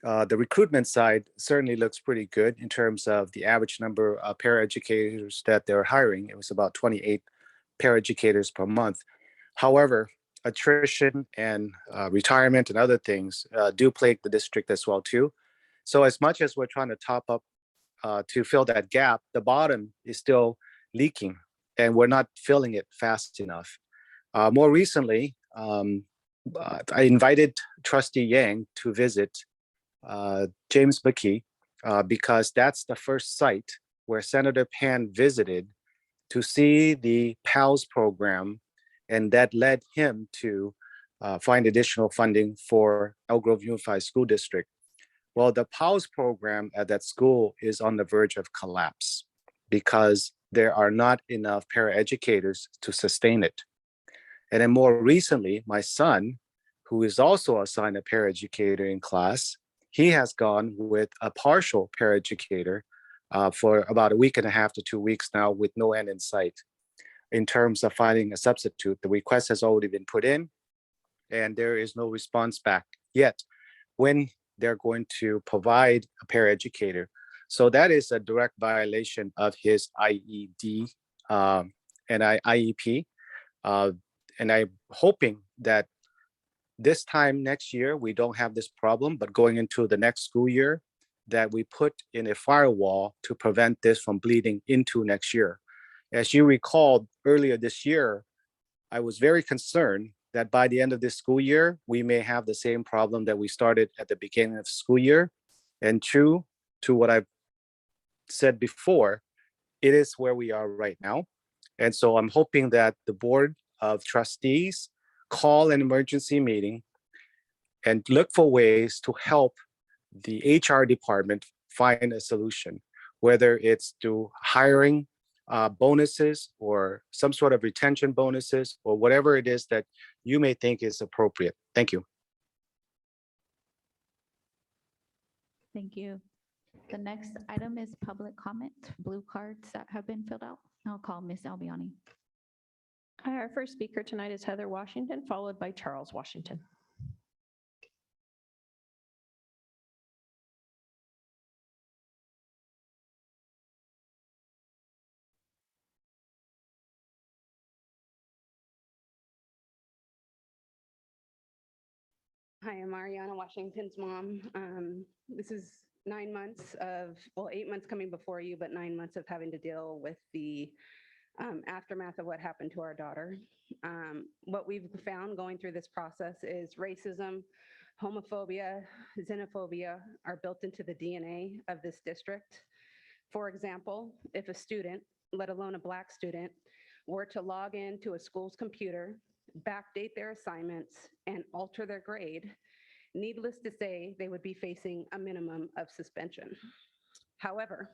The recruitment side certainly looks pretty good in terms of the average number of paraeducators that they're hiring. It was about 28 paraeducators per month. However, attrition and retirement and other things do plague the district as well too. So as much as we're trying to top up to fill that gap, the bottom is still leaking and we're not filling it fast enough. More recently, I invited Trustee Yang to visit James McKee because that's the first site where Senator Pan visited to see the PALS program, and that led him to find additional funding for Elk Grove Unified School District. Well, the PALS program at that school is on the verge of collapse because there are not enough paraeducators to sustain it. And then more recently, my son, who is also assigned a paraeducator in class, he has gone with a partial paraeducator for about a week and a half to 2 weeks now with no end in sight. In terms of finding a substitute, the request has already been put in and there is no response back yet when they're going to provide a paraeducator. So that is a direct violation of his IED and IEP. And I'm hoping that this time next year, we don't have this problem, but going into the next school year, that we put in a firewall to prevent this from bleeding into next year. As you recall, earlier this year, I was very concerned that by the end of this school year, we may have the same problem that we started at the beginning of the school year. And true to what I've said before, it is where we are right now. And so I'm hoping that the Board of Trustees call an emergency meeting and look for ways to help the HR department find a solution, whether it's through hiring bonuses or some sort of retention bonuses or whatever it is that you may think is appropriate. Thank you. Thank you. The next item is public comment, blue cards that have been filled out. I'll call Ms. Albiani. Our first speaker tonight is Heather Washington, followed by Charles Washington. Hi, I'm Ariana, Washington's mom. This is 9 months of, well, 8 months coming before you, but 9 months of having to deal with the aftermath of what happened to our daughter. What we've found going through this process is racism, homophobia, xenophobia are built into the DNA of this district. For example, if a student, let alone a Black student, were to log into a school's computer, backdate their assignments, and alter their grade, needless to say, they would be facing a minimum of suspension. However,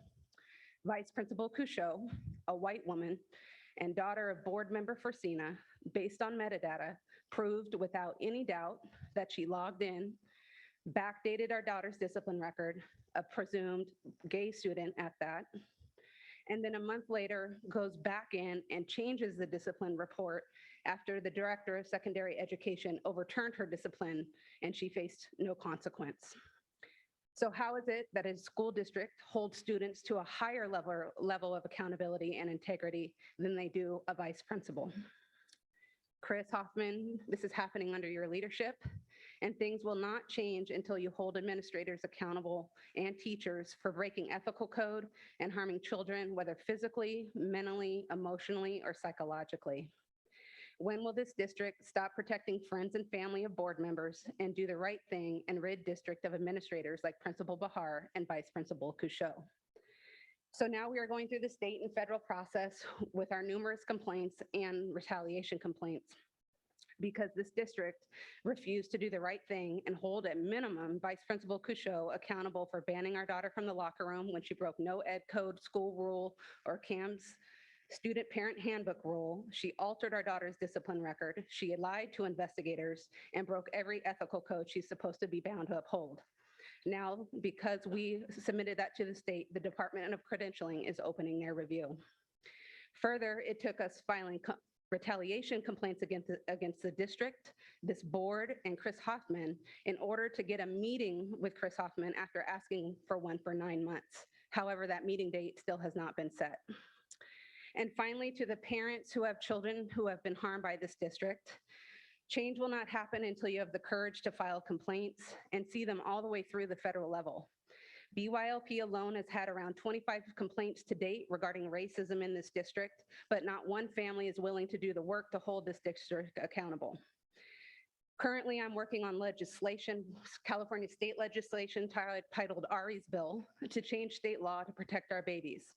Vice Principal Couchot, a white woman and daughter of board member Forsina, based on metadata, proved without any doubt that she logged in, backdated our daughter's discipline record, a presumed gay student at that, and then a month later goes back in and changes the discipline report after the director of secondary education overturned her discipline and she faced no consequence. So how is it that a school district holds students to a higher level of accountability and integrity than they do a vice principal? Chris Hoffman, this is happening under your leadership, and things will not change until you hold administrators accountable and teachers for breaking ethical code and harming children, whether physically, mentally, emotionally, or psychologically. When will this district stop protecting friends and family of board members and do the right thing and rid district of administrators like Principal Bahar and Vice Principal Couchot? So now we are going through the state and federal process with our numerous complaints and retaliation complaints because this district refused to do the right thing and hold at minimum Vice Principal Couchot accountable for banning our daughter from the locker room when she broke no ed code, school rule, or CAM's student parent handbook rule. She altered our daughter's discipline record. She lied to investigators and broke every ethical code she's supposed to be bound to uphold. Now, because we submitted that to the state, the Department of Credentialing is opening their review. Further, it took us filing retaliation complaints against the district, this board, and Chris Hoffman in order to get a meeting with Chris Hoffman after asking for one for 9 months. However, that meeting date still has not been set. And finally, to the parents who have children who have been harmed by this district, change will not happen until you have the courage to file complaints and see them all the way through the federal level. BYLP alone has had around 25 complaints to date regarding racism in this district, but not one family is willing to do the work to hold this district accountable. Currently, I'm working on legislation, California state legislation titled Ari's Bill, to change state law to protect our babies.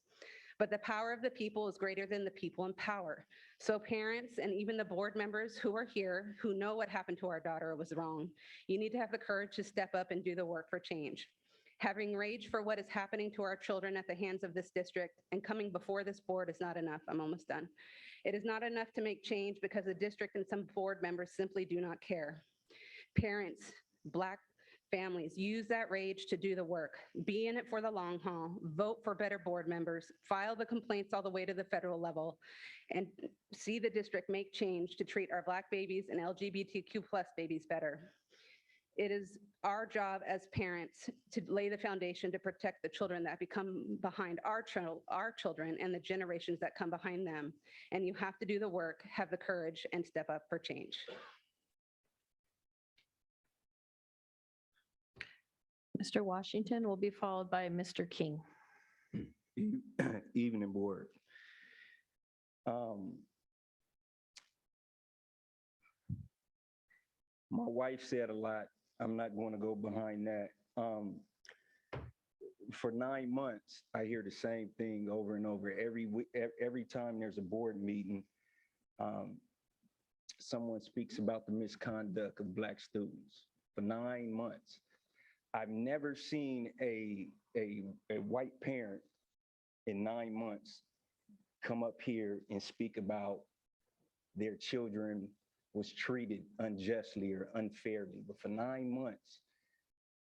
But the power of the people is greater than the people in power. So parents and even the board members who are here, who know what happened to our daughter was wrong, you need to have the courage to step up and do the work for change. Having rage for what is happening to our children at the hands of this district and coming before this board is not enough. I'm almost done. It is not enough to make change because the district and some board members simply do not care. Parents, Black families, use that rage to do the work. Be in it for the long haul, vote for better board members, file the complaints all the way to the federal level, and see the district make change to treat our Black babies and LGBTQ+ babies better. It is our job as parents to lay the foundation to protect the children that become behind our children and the generations that come behind them. And you have to do the work, have the courage, and step up for change. Mr. Washington will be followed by Mr. King. Evening, board. My wife said a lot. I'm not going to go behind that. For 9 months, I hear the same thing over and over. Every time there's a board meeting, someone speaks about the misconduct of Black students. For 9 months, I've never seen a white parent in 9 months come up here and speak about their children was treated unjustly or unfairly. But for 9 months,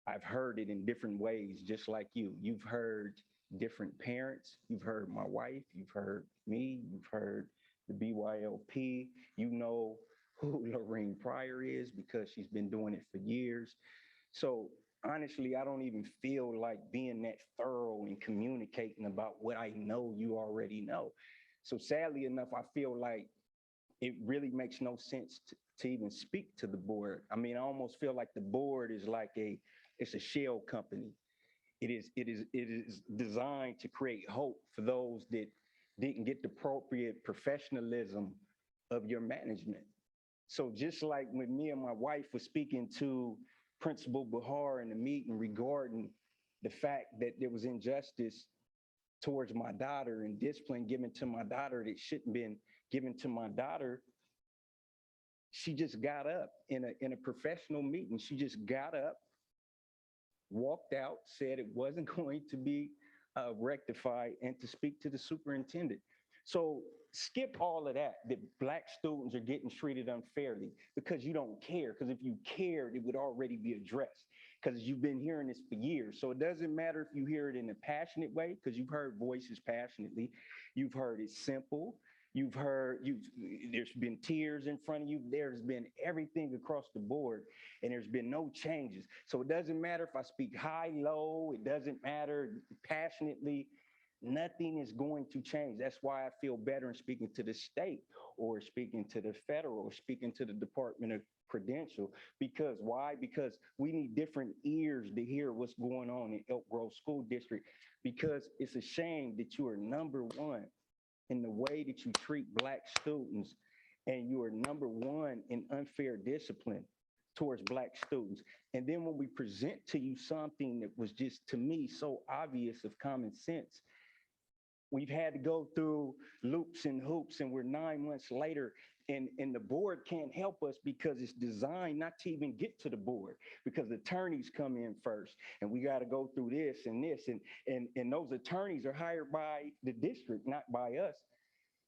I've heard it in different ways, just like you. You've heard different parents. You've heard my wife. You've heard me. You've heard the BYLP. You know who Lorraine Pryor is because she's been doing it for years. So honestly, I don't even feel like being that thorough and communicating about what I know you already know. So sadly enough, I feel like it really makes no sense to even speak to the board. I mean, I almost feel like the board is like it's a shell company. It is designed to create hope for those that didn't get the appropriate professionalism of your management. So just like when me and my wife were speaking to Principal Bahar in the meeting regarding the fact that there was injustice towards my daughter and discipline given to my daughter that shouldn't been given to my daughter, she just got up in a professional meeting. She just got up, walked out, said it wasn't going to be rectified, and to speak to the superintendent. So skip all of that Black students are getting treated unfairly, because you don't care. Because if you cared, it would already be addressed, because you've been hearing this for years. So it doesn't matter if you hear it in a passionate way, because you've heard voices passionately. You've heard it simple. There's been tears in front of you. There's been everything across the board, and there's been no changes. So it doesn't matter if I speak high, low, it doesn't matter passionately, nothing is going to change. That's why I feel better in speaking to the state or speaking to the federal or speaking to the Department of Credential. Because why? Because we need different ears to hear what's going on in Elk Grove School District, because it's a shame that you are number one in the way that you treat Black students, and you are number one in unfair discipline towards Black students. And then when we present to you something that was just, to me, so obvious of common sense, we've had to go through loops and hoops, and we're 9 months later, and the board can't help us because it's designed not to even get to the board, because the attorneys come in first, and we got to go through this, and those attorneys are hired by the district, not by us.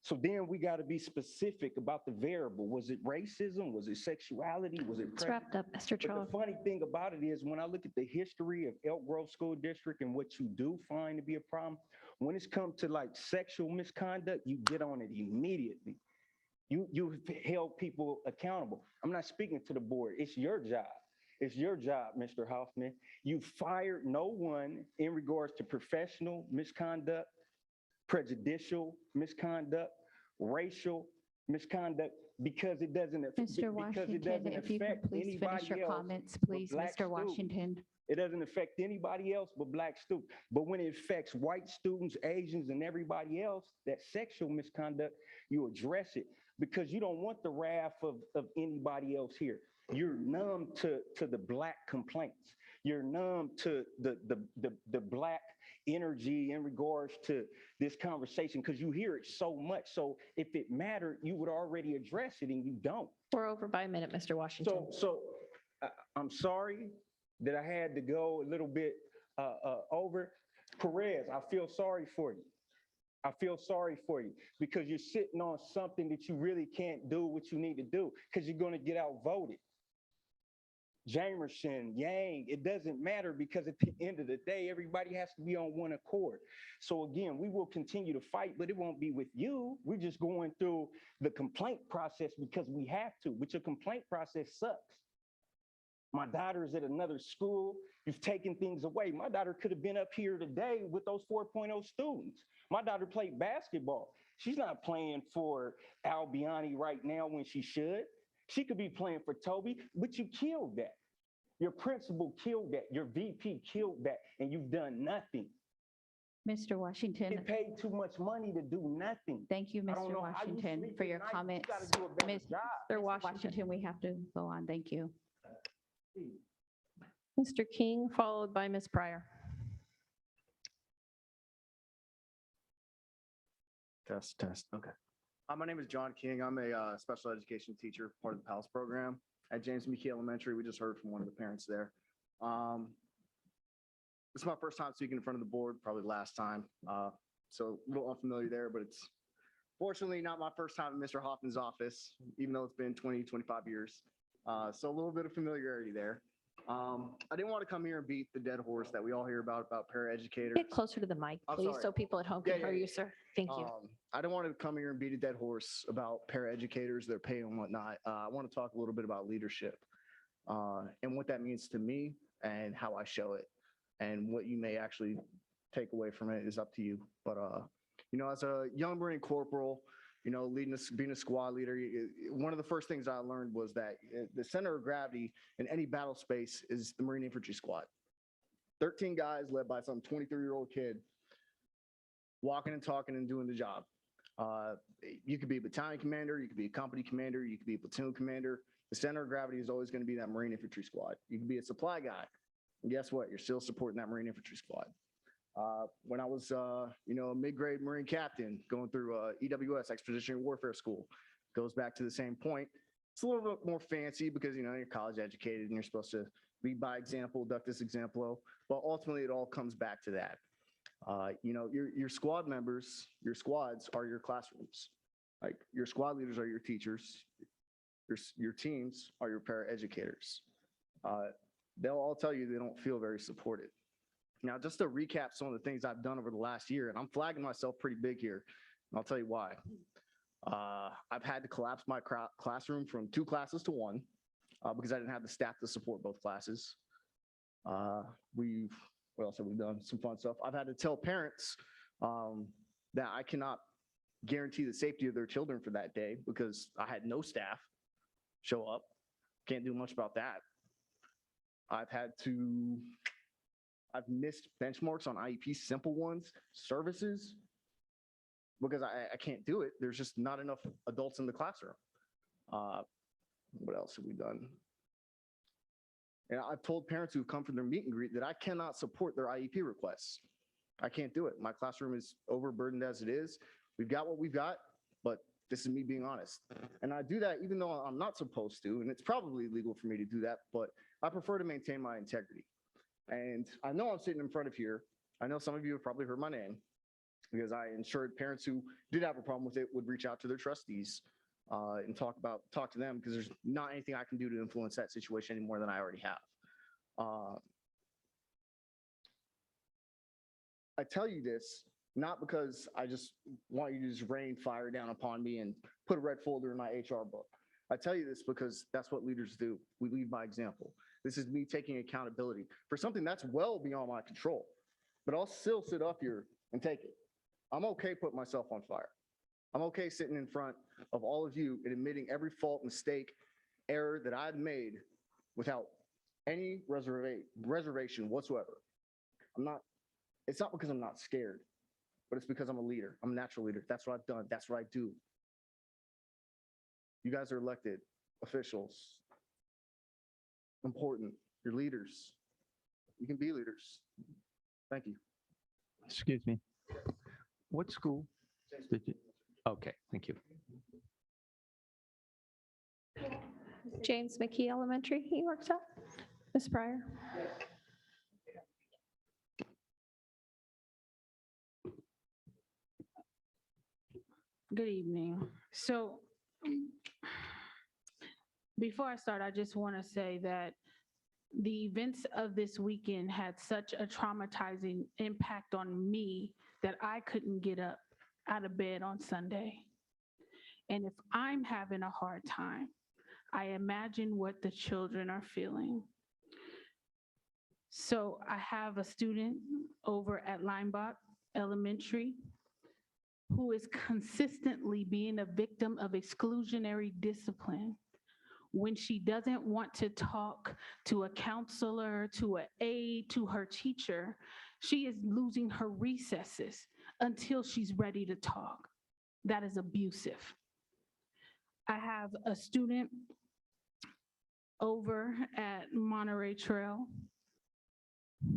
So then we got to be specific about the variable. Was it racism? Was it sexuality? Was it It's wrapped up, Mr. But Charles. the funny thing about it is, when I look at the history of Elk Grove School District and what you do find to be a problem, when it's come to like sexual misconduct, you get on it immediately. You held people accountable. I'm not speaking to the board. It's your job. It's your job, Mr. Hoffman. You fired no one in regards to professional misconduct, prejudicial misconduct, racial misconduct, because it doesn't Mr. Washington, if you could please finish your comments, please, Mr. Washington. It doesn't affect anybody else but Black students. But when it affects white students, Asians, and everybody else, that sexual misconduct, you address it, because you don't want the wrath of anybody else here. You're numb to the Black complaints. You're numb to the Black energy in regards to this conversation, because you hear it so much. So if it mattered, you would already address it, and you don't. We're over by a minute, Mr. Washington. So I'm sorry that I had to go a little bit over. Perez, I feel sorry for you. I feel sorry for you, because you're sitting on something that you really can't do what you need to do, because you're going to get outvoted. Jamerson, Yang, it doesn't matter, because at the end of the day, everybody has to be on one accord. So again, we will continue to fight, but it won't be with you. We're just going through the complaint process because we have to, but your complaint process sucks. My daughter is at another school. You've taken things away. My daughter could have been up here today with those 4.0 students. My daughter played basketball. She's not playing for Albiani right now when she should. She could be playing for Toby, but you killed that. Your principal killed that. Your VP killed that, and you've done nothing. Mr. Washington. You paid too much money to do nothing. Thank you, I don't Mr. know how you Washington, sleep for at your night. comments. You gotta do a better job. Mr. Washington, we have to go on. Thank you. Mr. King, followed by Ms. Pryor. Test. Okay. My name is John King. I'm a special education teacher, part of the PALS program at James McKee Elementary. We just heard from one of the parents there. This is my first time speaking in front of the board, probably last time. So a little unfamiliar there, but it's fortunately not my first time in Mr. Hoffman's office, even though it's been 20, 25 years. So a little bit of familiarity there. I didn't want to come here and beat the dead horse that we all hear about paraeducators. Get closer to the mic, I'm please, sorry. so people at home can hear you, sir. Thank you. I don't want to come here and beat a dead horse about paraeducators, their pay and whatnot. I want to talk a little bit about leadership and what that means to me and how I show it. And what you may actually take away from it is up to you. But, as a young Marine corporal, leading us, being a squad leader, one of the first things I learned was that the center of gravity in any battle space is the Marine Infantry Squad. 13 guys led by some 23-year-old kid walking and talking and doing the job. You could be a battalion commander, you could be a company commander, you could be a platoon commander. The center of gravity is always going to be that Marine Infantry Squad. You can be a supply guy, and guess what? You're still supporting that Marine Infantry Squad. When I was, a mid-grade Marine captain going through EWS, Expeditionary Warfare School, goes back to the same point. It's a little bit more fancy because, you're college educated and you're supposed to lead by example, ductus exemplo, but ultimately it all comes back to that. Your squad members, your squads are your classrooms. Like your squad leaders are your teachers. Your teams are your paraeducators. They'll all tell you they don't feel very supported. Now, just to recap some of the things I've done over the last year, and I'm flagging myself pretty big here, and I'll tell you why. I've had to collapse my classroom from 2 classes to 1 because I didn't have the staff to support both classes. What else have we done? Some fun stuff. I've had to tell parents that I cannot guarantee the safety of their children for that day because I had no staff show up. Can't do much about that. I've missed benchmarks on IEP, simple ones, services, because I can't do it. There's just not enough adults in the classroom. What else have we done? And I've told parents who've come for their meet and greet that I cannot support their IEP requests. I can't do it. My classroom is overburdened as it is. We've got what we've got, but this is me being honest. And I do that even though I'm not supposed to, and it's probably illegal for me to do that, but I prefer to maintain my integrity. And I know I'm sitting in front of here. I know some of you have probably heard my name because I ensured parents who did have a problem with it would reach out to their trustees and talk to them because there's not anything I can do to influence that situation any more than I already have. I tell you this not because I just want you to just rain fire down upon me and put a red folder in my HR book. I tell you this because that's what leaders do. We lead by example. This is me taking accountability for something that's well beyond my control, but I'll still sit up here and take it. I'm okay putting myself on fire. I'm okay sitting in front of all of you and admitting every fault, mistake, error that I've made without any reservation whatsoever. It's not because I'm not scared, but it's because I'm a leader. I'm a natural leader. That's what I've done. That's what I do. You guys are elected officials. Important. You're leaders. You can be leaders. Thank you. Excuse me. What school did you? Okay, thank you. James McKee Elementary, he works at. Ms. Pryor. Good evening. So before I start, I just want to say that the events of this weekend had such a traumatizing impact on me that I couldn't get up out of bed on Sunday. And if I'm having a hard time, I imagine what the children are feeling. So I have a student over at Linebach Elementary who is consistently being a victim of exclusionary discipline. When she doesn't want to talk to a counselor, to an aide, to her teacher, she is losing her recesses until she's ready to talk. That is abusive. I have a student over at Monterey Trail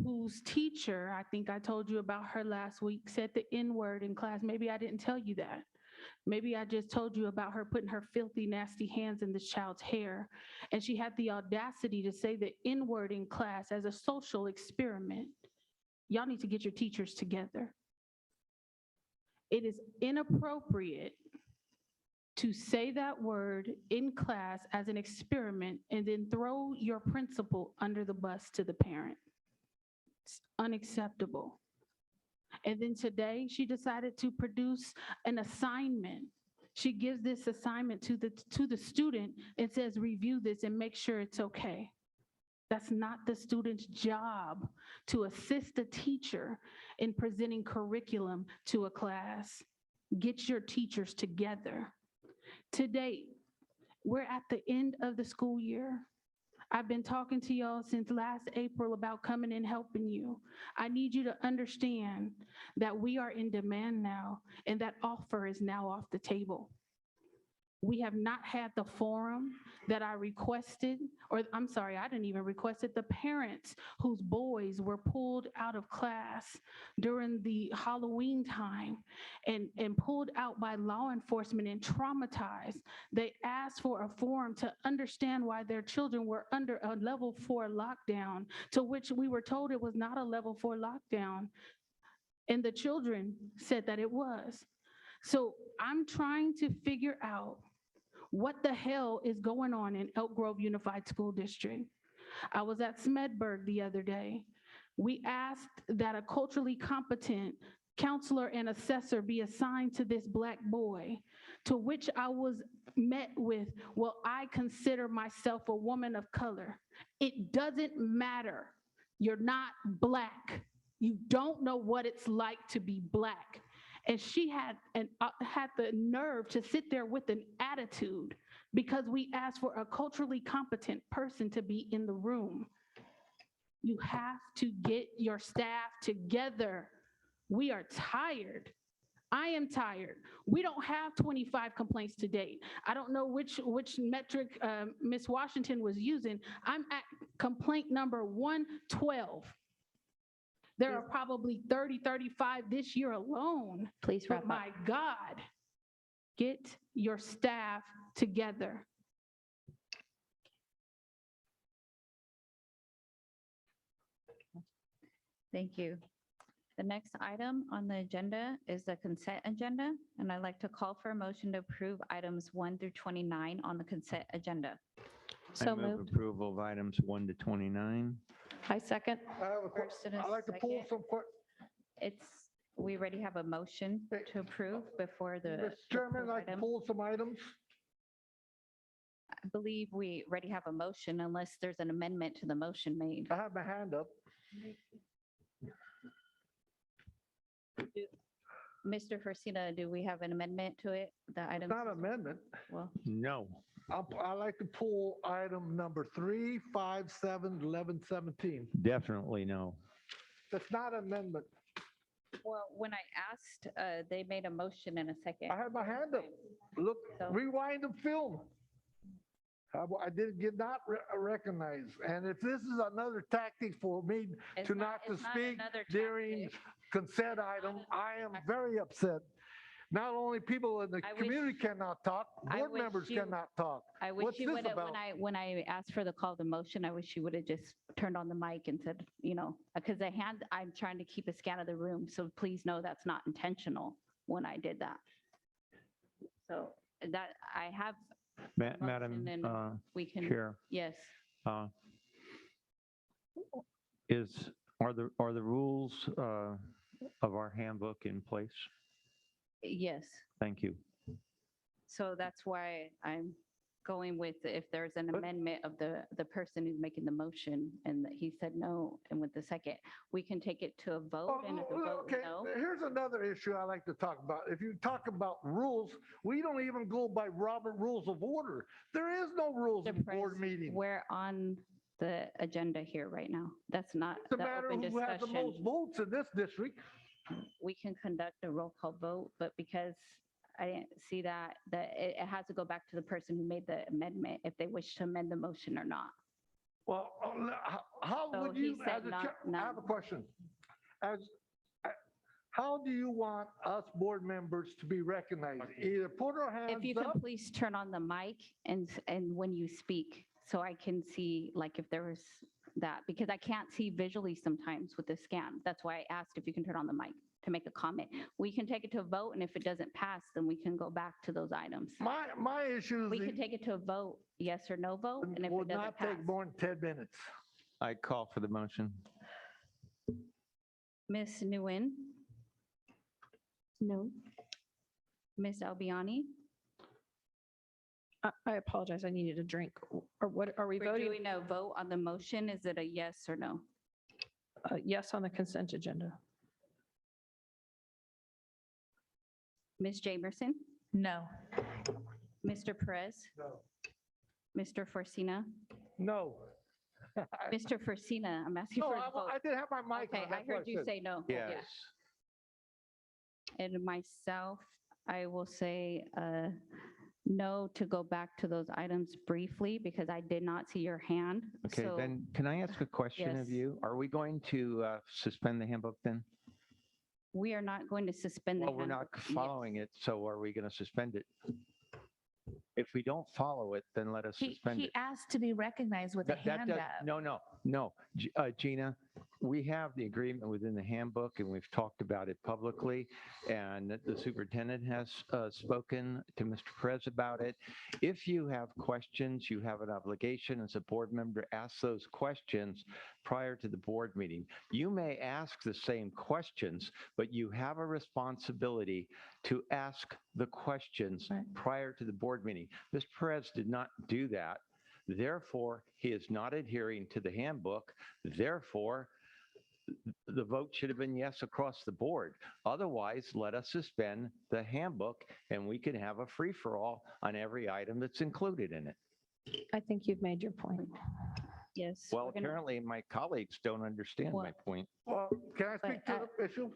whose teacher, I think I told you about her last week, said the N-word in class. Maybe I didn't tell you that. Maybe I just told you about her putting her filthy, nasty hands in this child's hair. And she had the audacity to say the N-word in class as a social experiment. Y'all need to get your teachers together. It is inappropriate to say that word in class as an experiment and then throw your principal under the bus to the parent. It's unacceptable. And then today she decided to produce an assignment. She gives this assignment to the student and says, review this and make sure it's okay. That's not the student's job to assist the teacher in presenting curriculum to a class. get your teachers together. To date, we're at the end of the school year. I've been talking to y'all since last April about coming and helping you. I need you to understand that we are in demand now, and that offer is now off the table. We have not had the forum that I requested, or I'm sorry, I didn't even request it. The parents whose boys were pulled out of class during the Halloween time and pulled out by law enforcement and traumatized. They asked for a forum to understand why their children were under a level 4 lockdown, to which we were told it was not a level 4 lockdown. And the children said that it was. So I'm trying to figure out what the hell is going on in Elk Grove Unified School District. I was at Smedberg the other day. We asked that a culturally competent counselor and assessor be assigned to this Black boy, to which I was met with, well, I consider myself a woman of color. It doesn't matter. You're not Black. You don't know what it's like to be Black. And she had the nerve to sit there with an attitude because we asked for a culturally competent person to be in the room. You have to get your staff together. We are tired. I am tired. We don't have 25 complaints to date. I don't know which metric Ms. Washington was using. I'm at complaint number 112. There are probably 30, 35 this year alone. Please wrap up. My God, get your staff together. Thank you. The next item on the agenda is the consent agenda, and I'd like to call for a motion to approve items 1 through 29 on the consent agenda. So I move moved. approval of items 1 to 29. I second. I have a First and a I'd like to pull second. some, We already have a motion to approve before the. Mr. Chairman, I'd like to item. pull some items. I believe we already have a motion unless there's an amendment to the motion made. I have my hand up. Mr. Forcina, do we have an amendment to it? The item? Not amendment. Well, No. I'd like to pull item number 3, 5, 7, 11, 17. Definitely no. That's not amendment. well, when I asked, they made a motion in a second. I had my hand up. Look, So- rewind the film. I did get not recognized. And if this is another tactic for me It's to not to it's speak another during tactic. consent item, I am very upset. Not only people in the I wish- community cannot talk, I board wish members you- cannot talk. I wish What's you this would have, about? when I asked for the call to motion, I wish you would have just turned on the mic and said, because I'm trying to keep a scan of the room, so please know that's not intentional when I did that. So that, I have. a Madam motion and we can. Chair, Yes, are the rules of our handbook in place? yes. Thank you. So that's why I'm going with if there's an amendment of the person who's making the motion and that he said no, and with the second, we can take it to a vote, and if the vote is Okay, no. here's another issue I like to talk about. If you talk about rules, we don't even go by Robert Rules of Order. There is no rules in board meeting. We're on the agenda here right now. That's not It's a the matter open of who has the most discussion. votes in this district. We can conduct a roll call vote, but because I didn't see that it has to go back to the person who made the amendment if they wish to amend the motion or not. Well, how So would he you, said as a not- chair, I none. have a question. How do you want us board members to be recognized? Either put our hands If you can up. please turn on the mic and when you speak, so I can see like if there was that, because I can't see visually sometimes with the scan. That's why I asked if you can turn on the mic to make a comment. We can take it to a vote, and if it doesn't pass, then we can go back to those items. My issue is. We can take it to a vote, yes or no vote, and if Will it doesn't not pass. take more than 10 minutes. I call for the motion. Ms. Nguyen? No. Ms. Albiani? I apologize, I needed a drink. Or what, are we We're voting? doing a vote on the motion. Is it a yes or no? Yes on the consent agenda. Ms. Jamerson? No. Mr. Perez? No. Mr. Forcina? No. Mr. Forcina, I'm asking No, for a vote. I didn't have my mic on. Okay, I that's why heard you said- say no. Yes. Yeah. And myself, I will say no to go back to those items briefly because I did not see your hand. Okay, So then can I ask a question of yes. you? Are we going to suspend the handbook then? we are not going to suspend the Well, we're not handbook. Yes. following it, so are we going to suspend it? If we don't follow it, then let us suspend it. He asked to be recognized with a That hand does- up. No. Gina, we have the agreement within the handbook and we've talked about it publicly. And the superintendent has spoken to Mr. Perez about it. If you have questions, you have an obligation as a board member to ask those questions prior to the board meeting. You may ask the same questions, but you have a responsibility to ask the questions prior to the board meeting. Mr. Perez did not do that. Therefore, he is not adhering to the handbook. Therefore, the vote should have been yes across the board. Otherwise, let us suspend the handbook and we can have a free-for-all on every item that's included in it. I think you've made your point. Yes. Well, we're gonna- apparently my colleagues don't understand my Well- point. Well, can I speak But, to the issue?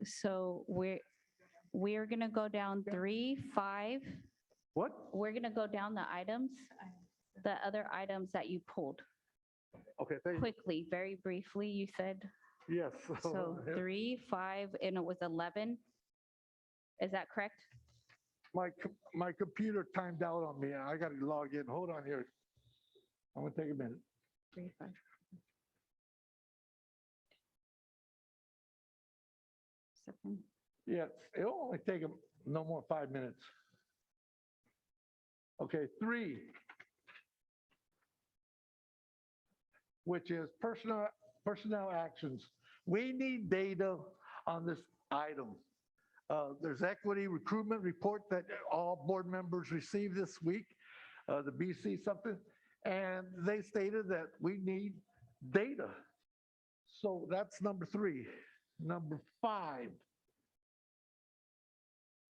So we're going to go down 3, 5. What? We're going to go down the items, the other items that you pulled. Okay, thank you. Quickly, very briefly, you said. Yes. So 3, 5, and it was 11. Is that correct? My computer timed out on me. I got to log in. Hold on here. I'm going to take a minute. 3, 5. Seven. Yes, it'll only take 'em no more 5 minutes. Okay, 3, which is personnel actions. We need data on this item. There's equity recruitment report that all board members received this week, the BC something, and they stated that we need data. So that's number 3. Number 5,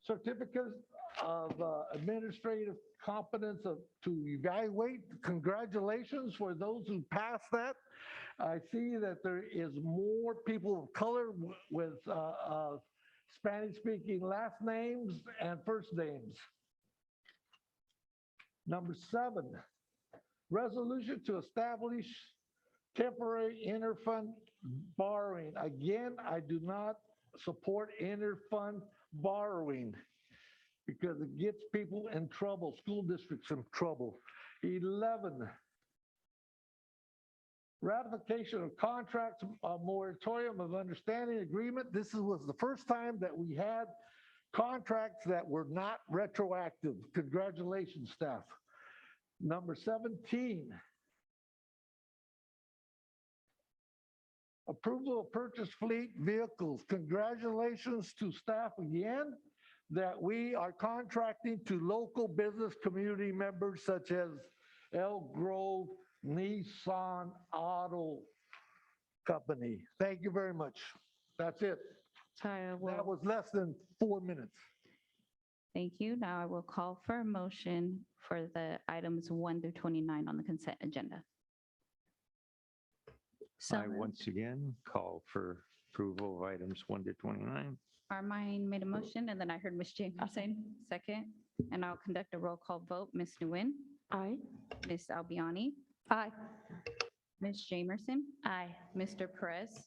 certificate of administrative competence to evaluate. Congratulations for those who passed that. I see that there is more people of color with Spanish-speaking last names and first names. Number 7, resolution to establish temporary interfund borrowing. Again, I do not support interfund borrowing because it gets people in trouble, school districts in trouble. 11, ratification of contracts, a moratorium of understanding agreement. This was the first time that we had contracts that were not retroactive. Congratulations, staff. Number 17, approval of purchase fleet vehicles. Congratulations to staff again that we are contracting to local business community members such as Elk Grove, Nissan Auto Company. Thank you very much. That's it. That was less than 4 minutes. Thank you. Now I will call for a motion for the items 1 through 29 on the consent agenda. I once again call for approval of items 1 to 29. Armine made a motion, and then I heard Ms. Jamerson second, and I'll conduct a roll call vote. Ms. Nguyen? Aye. Ms. Albiani? Aye. Ms. Jamerson? Aye. Mr. Perez?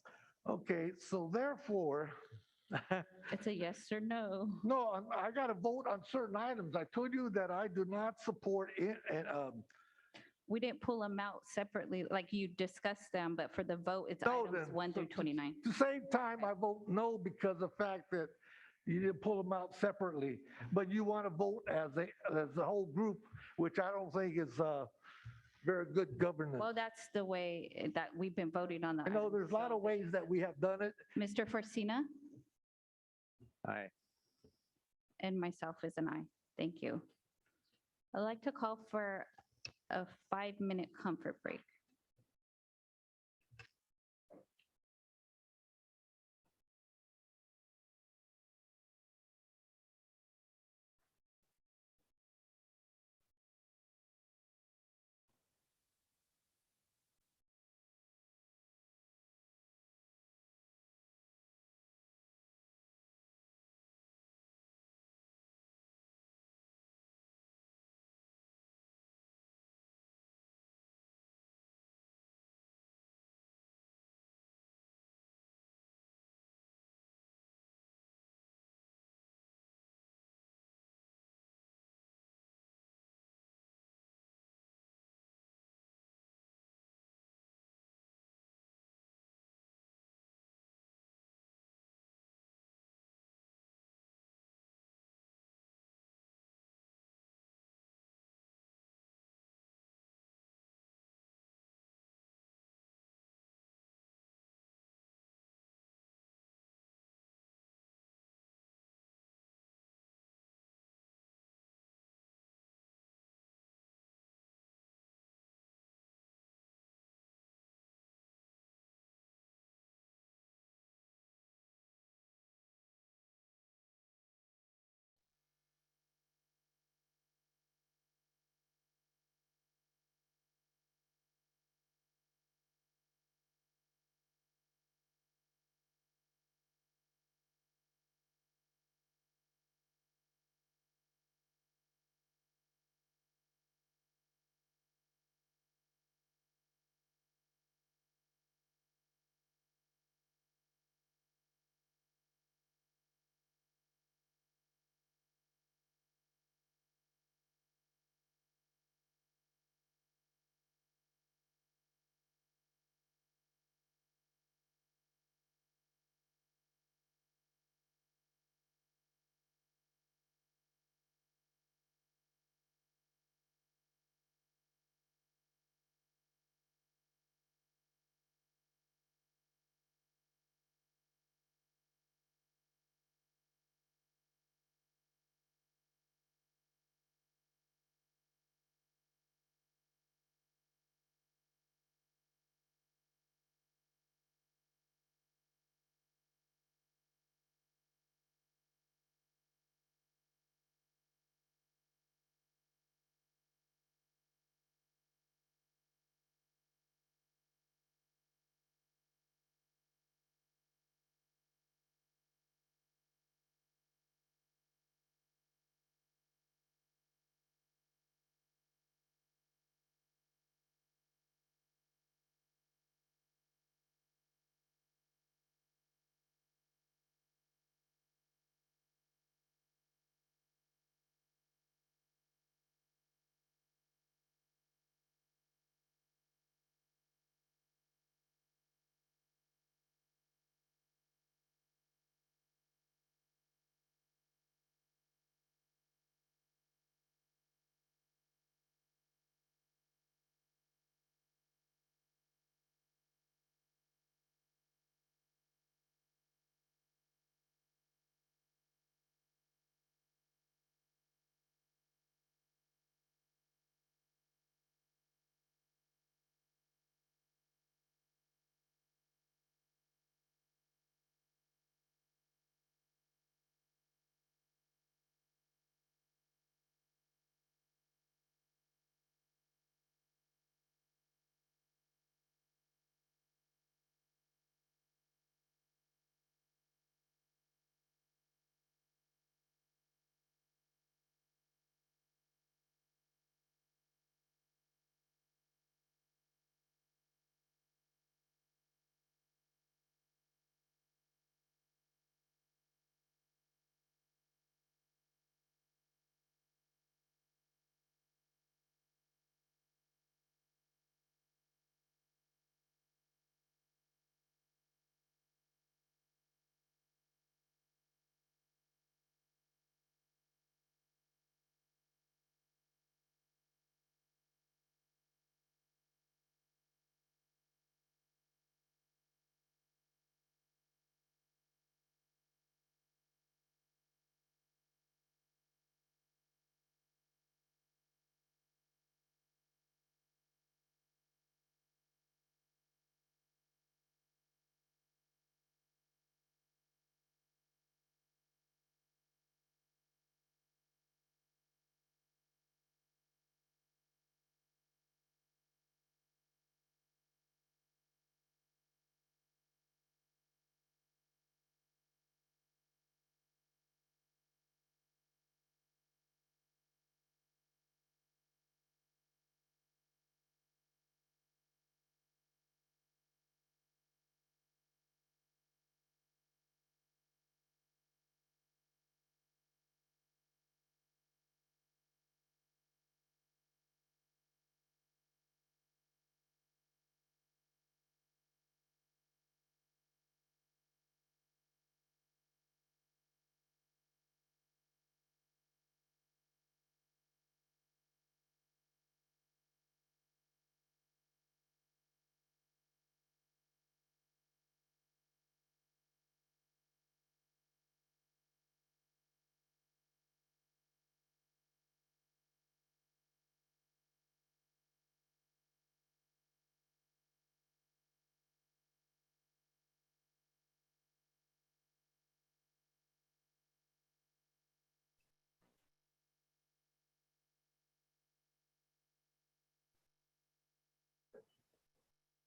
Okay, so therefore, It's a yes or no. no, I got to vote on certain items. I told you that I do not support it. And We didn't pull them out separately, like you discussed them, but for the vote, it's No, items then. 1 through 29. At the same time, I vote no because of the fact that you didn't pull them out separately, but you want to vote as a whole group, which I don't think is very good governance. Well, that's the way that we've been voting on the I know items, there's a lot so- of ways that we have done it. Mr. Forcina? Aye. And myself is an aye. Thank you. I'd like to call for a 5-minute comfort break.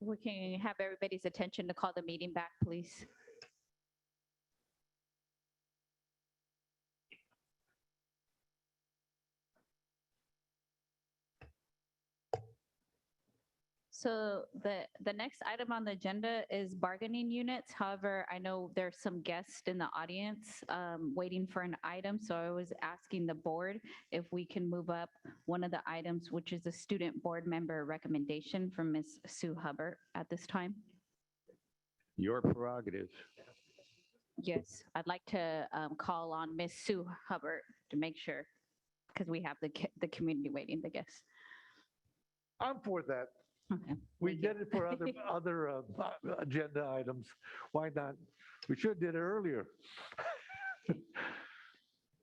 We can have everybody's attention to call the meeting back, please. So the next item on the agenda is bargaining units. However, I know there's some guests in the audience waiting for an item. So I was asking the board if we can move up one of the items, which is a student board member recommendation from Ms. Sue Hubbard at this time. Your prerogative. Yes, I'd like to call on Ms. Sue Hubbard to make sure, because we have the community waiting, the guests. I'm for that. Okay. We did it for other agenda items. Why not? We should have did it earlier. All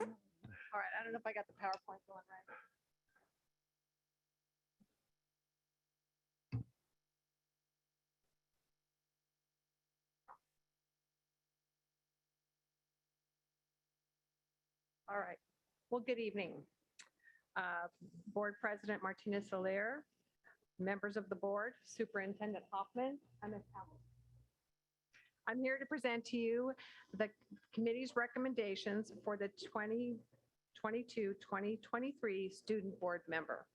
right, I don't know if I got the PowerPoint going right. All right. Well, good evening. Board President Martinez Soler, members of the board, Superintendent Hoffman, and Ms. Howell. I'm here to present to you the committee's recommendations for the 2022-2023 student board member.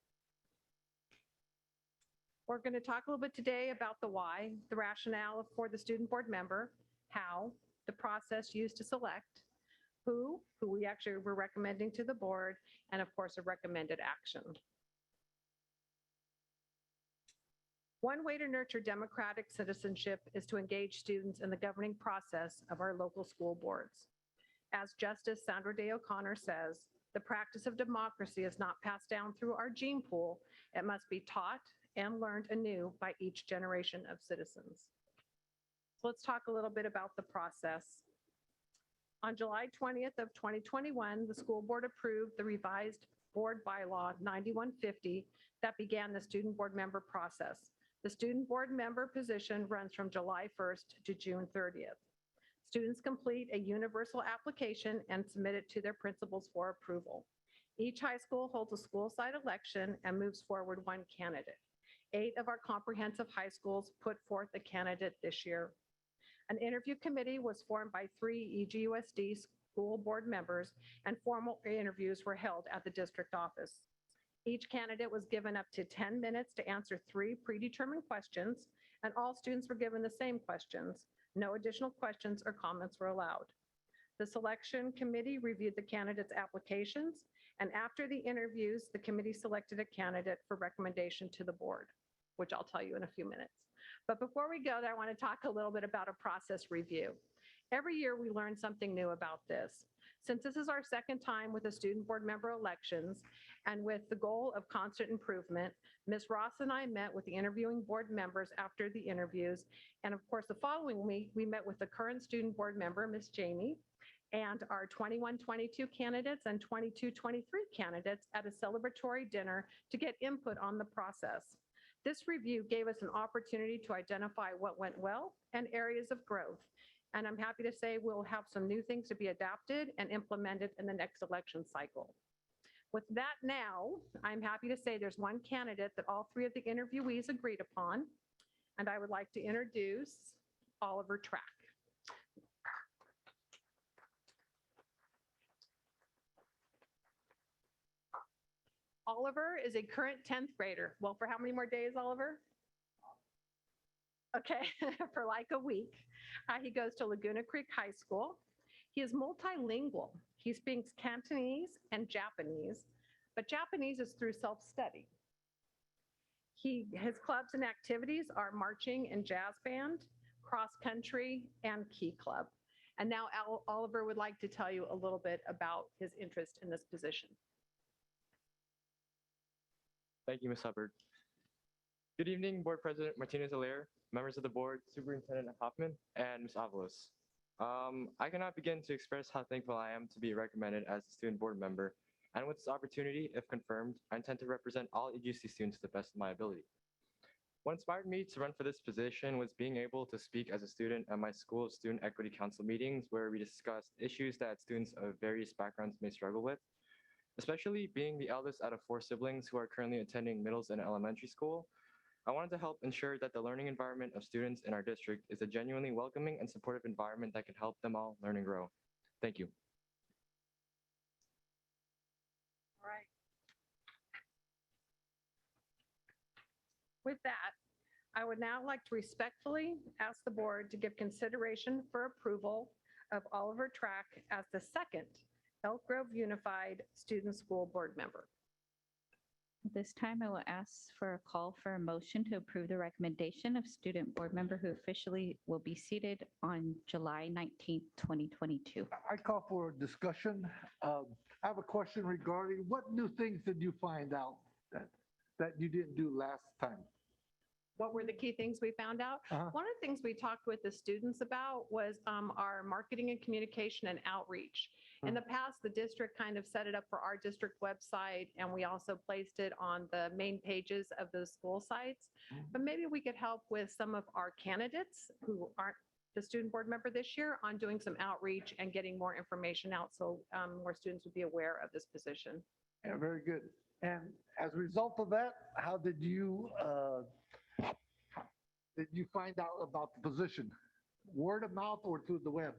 We're going to talk a little bit today about the why, the rationale for the student board member, how, the process used to select, who we actually were recommending to the board, and of course, a recommended action. One way to nurture democratic citizenship is to engage students in the governing process of our local school boards. As Justice Sandra Day O'Connor says, the practice of democracy is not passed down through our gene pool. It must be taught and learned anew by each generation of citizens. So let's talk a little bit about the process. On July 20th of 2021, the school board approved the revised board bylaw 9150 that began the student board member process. The student board member position runs from July 1st to June 30th. Students complete a universal application and submit it to their principals for approval. Each high school holds a school site election and moves forward one candidate. 8 of our comprehensive high schools put forth a candidate this year. An interview committee was formed by 3 EGUSD school board members, and formal interviews were held at the district office. Each candidate was given up to 10 minutes to answer 3 predetermined questions, and all students were given the same questions. No additional questions or comments were allowed. The selection committee reviewed the candidates' applications, and after the interviews, the committee selected a candidate for recommendation to the board, which I'll tell you in a few minutes. But before we go there, I want to talk a little bit about a process review. Every year we learn something new about this. Since this is our second time with the student board member elections, and with the goal of constant improvement, Ms. Ross and I met with the interviewing board members after the interviews. And of course, the following week, we met with the current student board member, Ms. Jamie, and our 21-22 candidates and 22-23 candidates at a celebratory dinner to get input on the process. This review gave us an opportunity to identify what went well and areas of growth. And I'm happy to say we'll have some new things to be adapted and implemented in the next election cycle. With that now, I'm happy to say there's one candidate that all 3 of the interviewees agreed upon, and I would like to introduce Oliver Track. Oliver is a current 10th grader. Well, for how many more days, Oliver? Okay, for like a week. He goes to Laguna Creek High School. He is multilingual. He speaks Cantonese and Japanese, but Japanese is through self-study. His clubs and activities are marching and jazz band, cross country, and key club. And now Oliver would like to tell you a little bit about his interest in this position. Thank you, Ms. Hubbard. Good evening, Board President Martinez-Alaire, members of the board, Superintendent Hoffman, and Ms. Avalos. I cannot begin to express how thankful I am to be recommended as a student board member. And with this opportunity, if confirmed, I intend to represent all EGUSD students to the best of my ability. What inspired me to run for this position was being able to speak as a student at my school's Student Equity Council meetings, where we discussed issues that students of various backgrounds may struggle with. Especially being the eldest out of 4 siblings who are currently attending middle and elementary school, I wanted to help ensure that the learning environment of students in our district is a genuinely welcoming and supportive environment that can help them all learn and grow. Thank you. All right. With that, I would now like to respectfully ask the board to give consideration for approval of Oliver Track as the second Elk Grove Unified Student School Board member. At this time, I will ask for a call for a motion to approve the recommendation of student board member who officially will be seated on July 19th, 2022. I call for a discussion. I have a question regarding what new things did you find out that you didn't do last time? What were the key things we found out? One of the things we talked with the students about was our marketing and communication and outreach. In the past, the district kind of set it up for our district website, and we also placed it on the main pages of those school sites. But maybe we could help with some of our candidates who aren't the student board member this year on doing some outreach and getting more information out so more students would be aware of this position. Yeah, very good. And as a result of that, how did you find out about the position? Word of mouth or through the web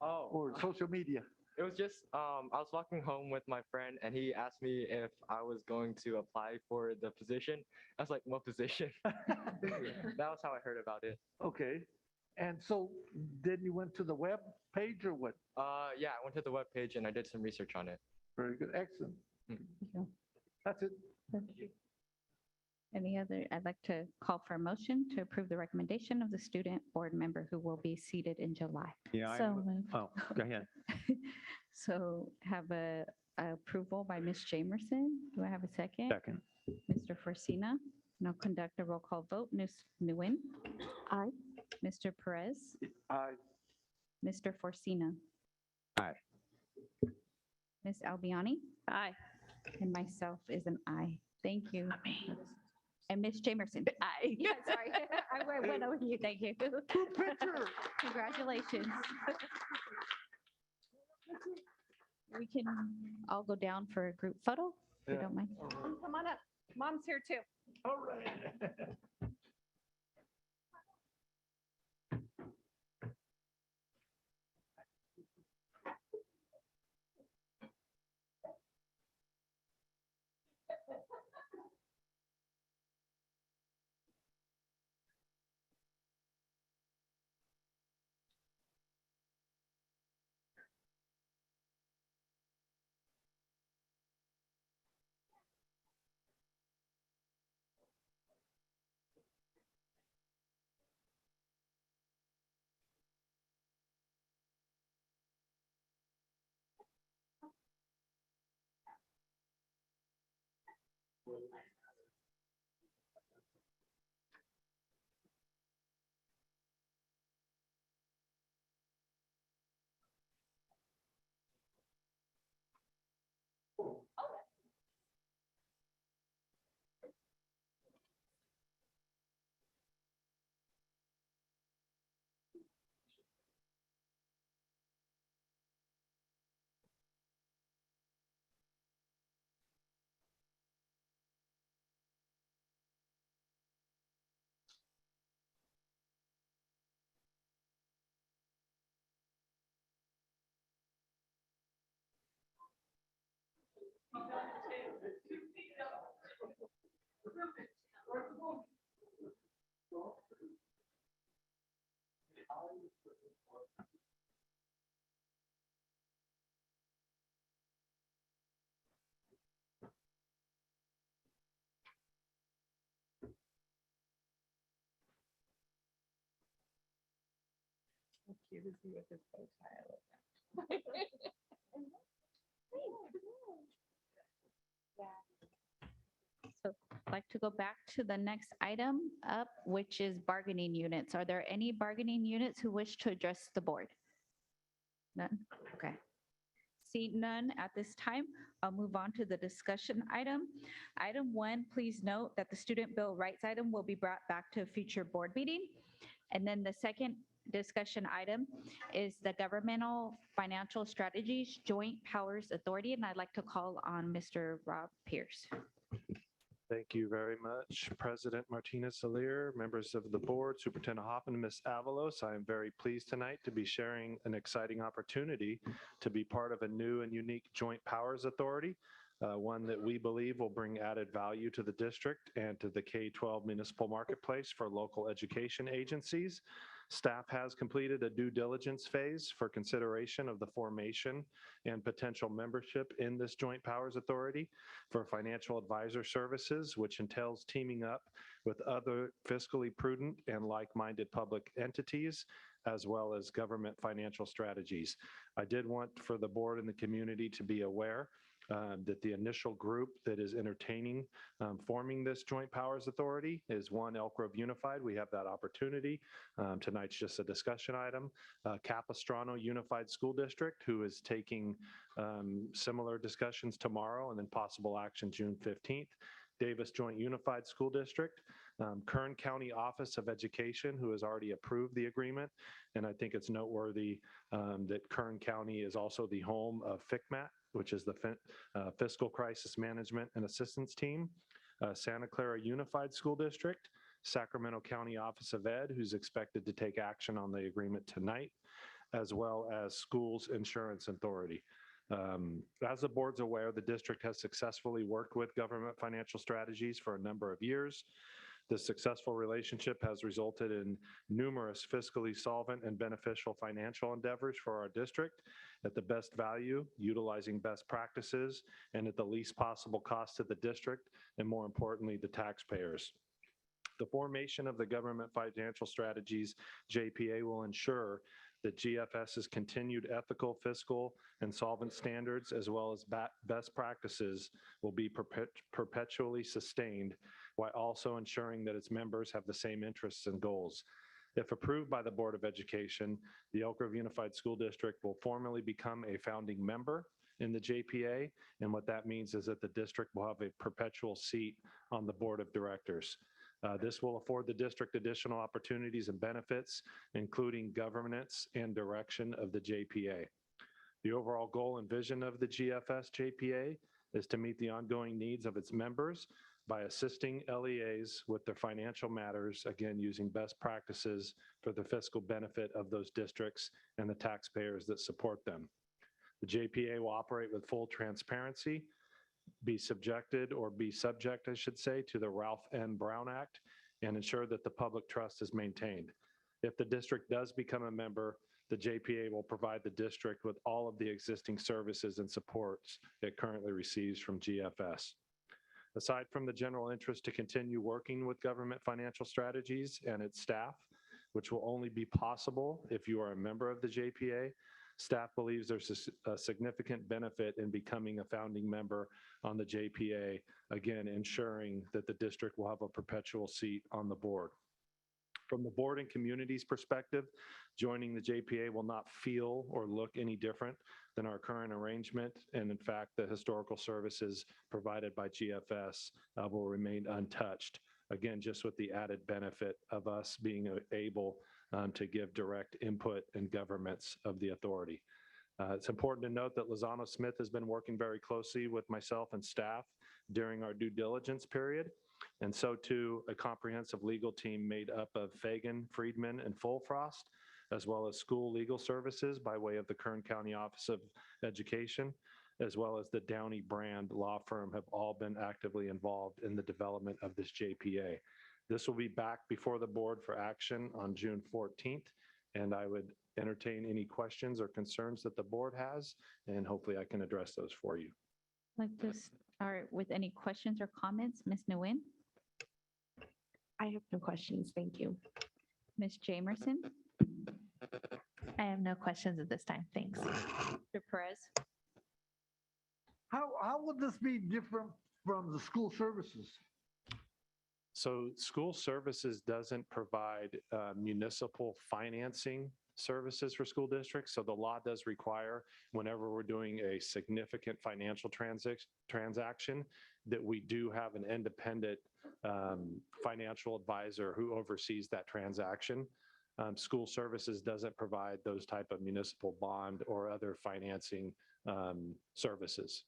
or social media? It was just, I was walking home with my friend and he asked me if I was going to apply for the position. I was like, what position? That was how I heard about it. Okay. And so then you went to the web page or what? Yeah, I went to the web page and I did some research on it. Very good. Excellent. That's it. Any other, I'd like to call for a motion to approve the recommendation of the student board member who will be seated in July. Yeah. So moved. Oh, go ahead. So have a approval by Ms. Jamerson. Do I have a second? Second. Mr. Forcina. And I'll conduct a roll call vote. Ms. Nguyen. Aye. Mr. Perez. Aye. Mr. Forcina. Aye. Ms. Albiani. Aye. And myself is an aye. Thank you. And Ms. Jamerson. Aye. Yeah, sorry. I went over you. Thank you. Picture. Congratulations. We can all go down for a group photo, if you don't mind. Come on up. Mom's here too. All right. Cute to see with his bow tie. So I'd like to go back to the next item up, which is bargaining units. Are there any bargaining units who wish to address the board? None? Okay. See none at this time. I'll move on to the discussion item. Item 1, please note that the student bill rights item will be brought back to a future board meeting. And then the second discussion item is the Governmental Financial Strategies Joint Powers Authority, and I'd like to call on Mr. Rob Pierce. Thank you very much, President Martinez-Alir, members of the board, Superintendent Hoffman, and Ms. Avalos. I am very pleased tonight to be sharing an exciting opportunity to be part of a new and unique Joint Powers Authority, one that we believe will bring added value to the district and to the K-12 municipal marketplace for local education agencies. Staff has completed a due diligence phase for consideration of the formation and potential membership in this Joint Powers Authority for financial advisor services, which entails teaming up with other fiscally prudent and like-minded public entities, as well as government financial strategies. I did want for the board and the community to be aware that the initial group that is entertaining forming this Joint Powers Authority is one, Elk Grove Unified. We have that opportunity. Tonight's just a discussion item. Capistrano Unified School District, who is taking similar discussions tomorrow and then possible action June 15th. Davis Joint Unified School District, Kern County Office of Education, who has already approved the agreement. And I think it's noteworthy that Kern County is also the home of FCMAT, which is the Fiscal Crisis Management and Assistance Team. Santa Clara Unified School District, Sacramento County Office of Ed, who's expected to take action on the agreement tonight, as well as Schools Insurance Authority. As the board's aware, the district has successfully worked with government financial strategies for a number of years. This successful relationship has resulted in numerous fiscally solvent and beneficial financial endeavors for our district at the best value, utilizing best practices, and at the least possible cost to the district, and more importantly, the taxpayers. The formation of the government financial strategies JPA will ensure that GFS's continued ethical, fiscal, and solvent standards, as well as best practices, will be perpetually sustained, while also ensuring that its members have the same interests and goals. If approved by the Board of Education, the Elk Grove Unified School District will formally become a founding member in the JPA, and what that means is that the district will have a perpetual seat on the Board of Directors. This will afford the district additional opportunities and benefits, including governance and direction of the JPA. The overall goal and vision of the GFS JPA is to meet the ongoing needs of its members by assisting LEAs with their financial matters, again, using best practices for the fiscal benefit of those districts and the taxpayers that support them. The JPA will operate with full transparency, be subject, I should say, to the Ralph N. Brown Act, and ensure that the public trust is maintained. If the district does become a member, the JPA will provide the district with all of the existing services and supports it currently receives from GFS. Aside from the general interest to continue working with government financial strategies and its staff, which will only be possible if you are a member of the JPA, staff believes there's a significant benefit in becoming a founding member on the JPA, again, ensuring that the district will have a perpetual seat on the board. From the board and community's perspective, joining the JPA will not feel or look any different than our current arrangement. And in fact, the historical services provided by GFS will remain untouched. Again, just with the added benefit of us being able to give direct input in governments of the authority. It's important to note that Lozano Smith has been working very closely with myself and staff during our due diligence period, and so too a comprehensive legal team made up of Fagan, Friedman, and Fullfrost, as well as school legal services by way of the Kern County Office of Education, as well as the Downey Brand law firm, have all been actively involved in the development of this JPA. This will be back before the board for action on June 14th, and I would entertain any questions or concerns that the board has, and hopefully I can address those for you. I'd like to start with any questions or comments. Ms. Nguyen? I have no questions. Thank you. Ms. Jamerson? I have no questions at this time. Thanks. Mr. Perez? How would this be different from the school services? So school services doesn't provide municipal financing services for school districts. So the law does require, whenever we're doing a significant financial transaction, that we do have an independent financial advisor who oversees that transaction. School services doesn't provide those type of municipal bond or other financing services.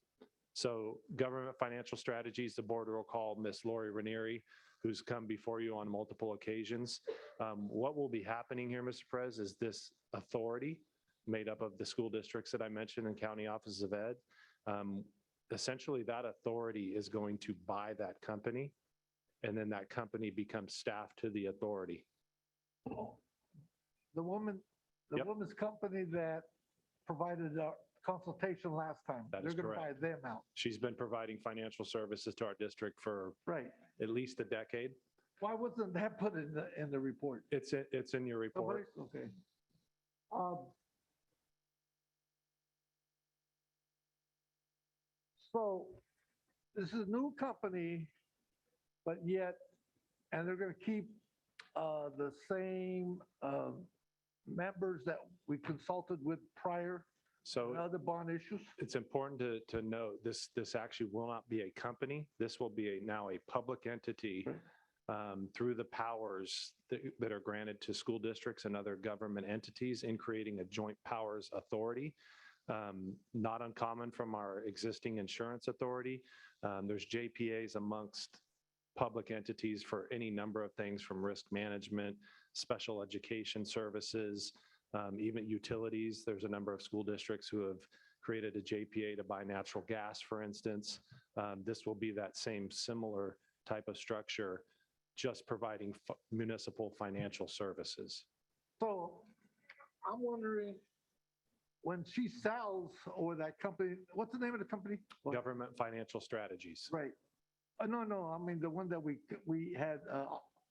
So government financial strategies, the board will call Ms. Lori Ranieri, who's come before you on multiple occasions. What will be happening here, Mr. Perez, is this authority made up of the school districts that I mentioned and county offices of ed. Essentially, that authority is going to buy that company, and then that company becomes staff to the authority. The woman's company that provided a consultation last time. That They're is going to buy correct. them out. She's been providing financial services to our district for Right. at least a decade. Why wasn't that put in the report? It's in your report. Okay. So this is a new company, but yet, and they're going to keep the same members that we consulted with prior So other bond issues? it's important to note this actually will not be a company. This will be now a public entity through the powers that are granted to school districts and other government entities in creating a joint powers authority. Not uncommon from our existing insurance authority. There's JPAs amongst public entities for any number of things from risk management, special education services, even utilities. There's a number of school districts who have created a JPA to buy natural gas, for instance. This will be that same similar type of structure, just providing municipal financial services. So I'm wondering, when she sells, or that company, what's the name of the company? Government financial strategies. Right. No, I mean, the one that we had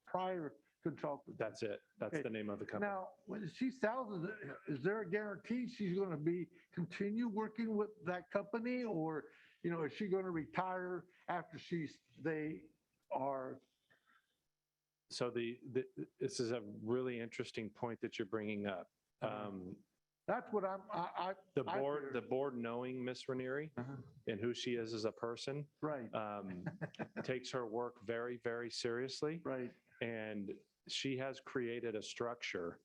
prior control. That's it. That's the name of the company. Now, when she sells, is there a guarantee she's going to continue working with that company, or, is she going to retire after they are? So this is a really interesting point that you're bringing up. That's what the board knowing Ms. Ranieri and who she is as a person, right, takes her work very, very seriously. Right. And she has created a structure,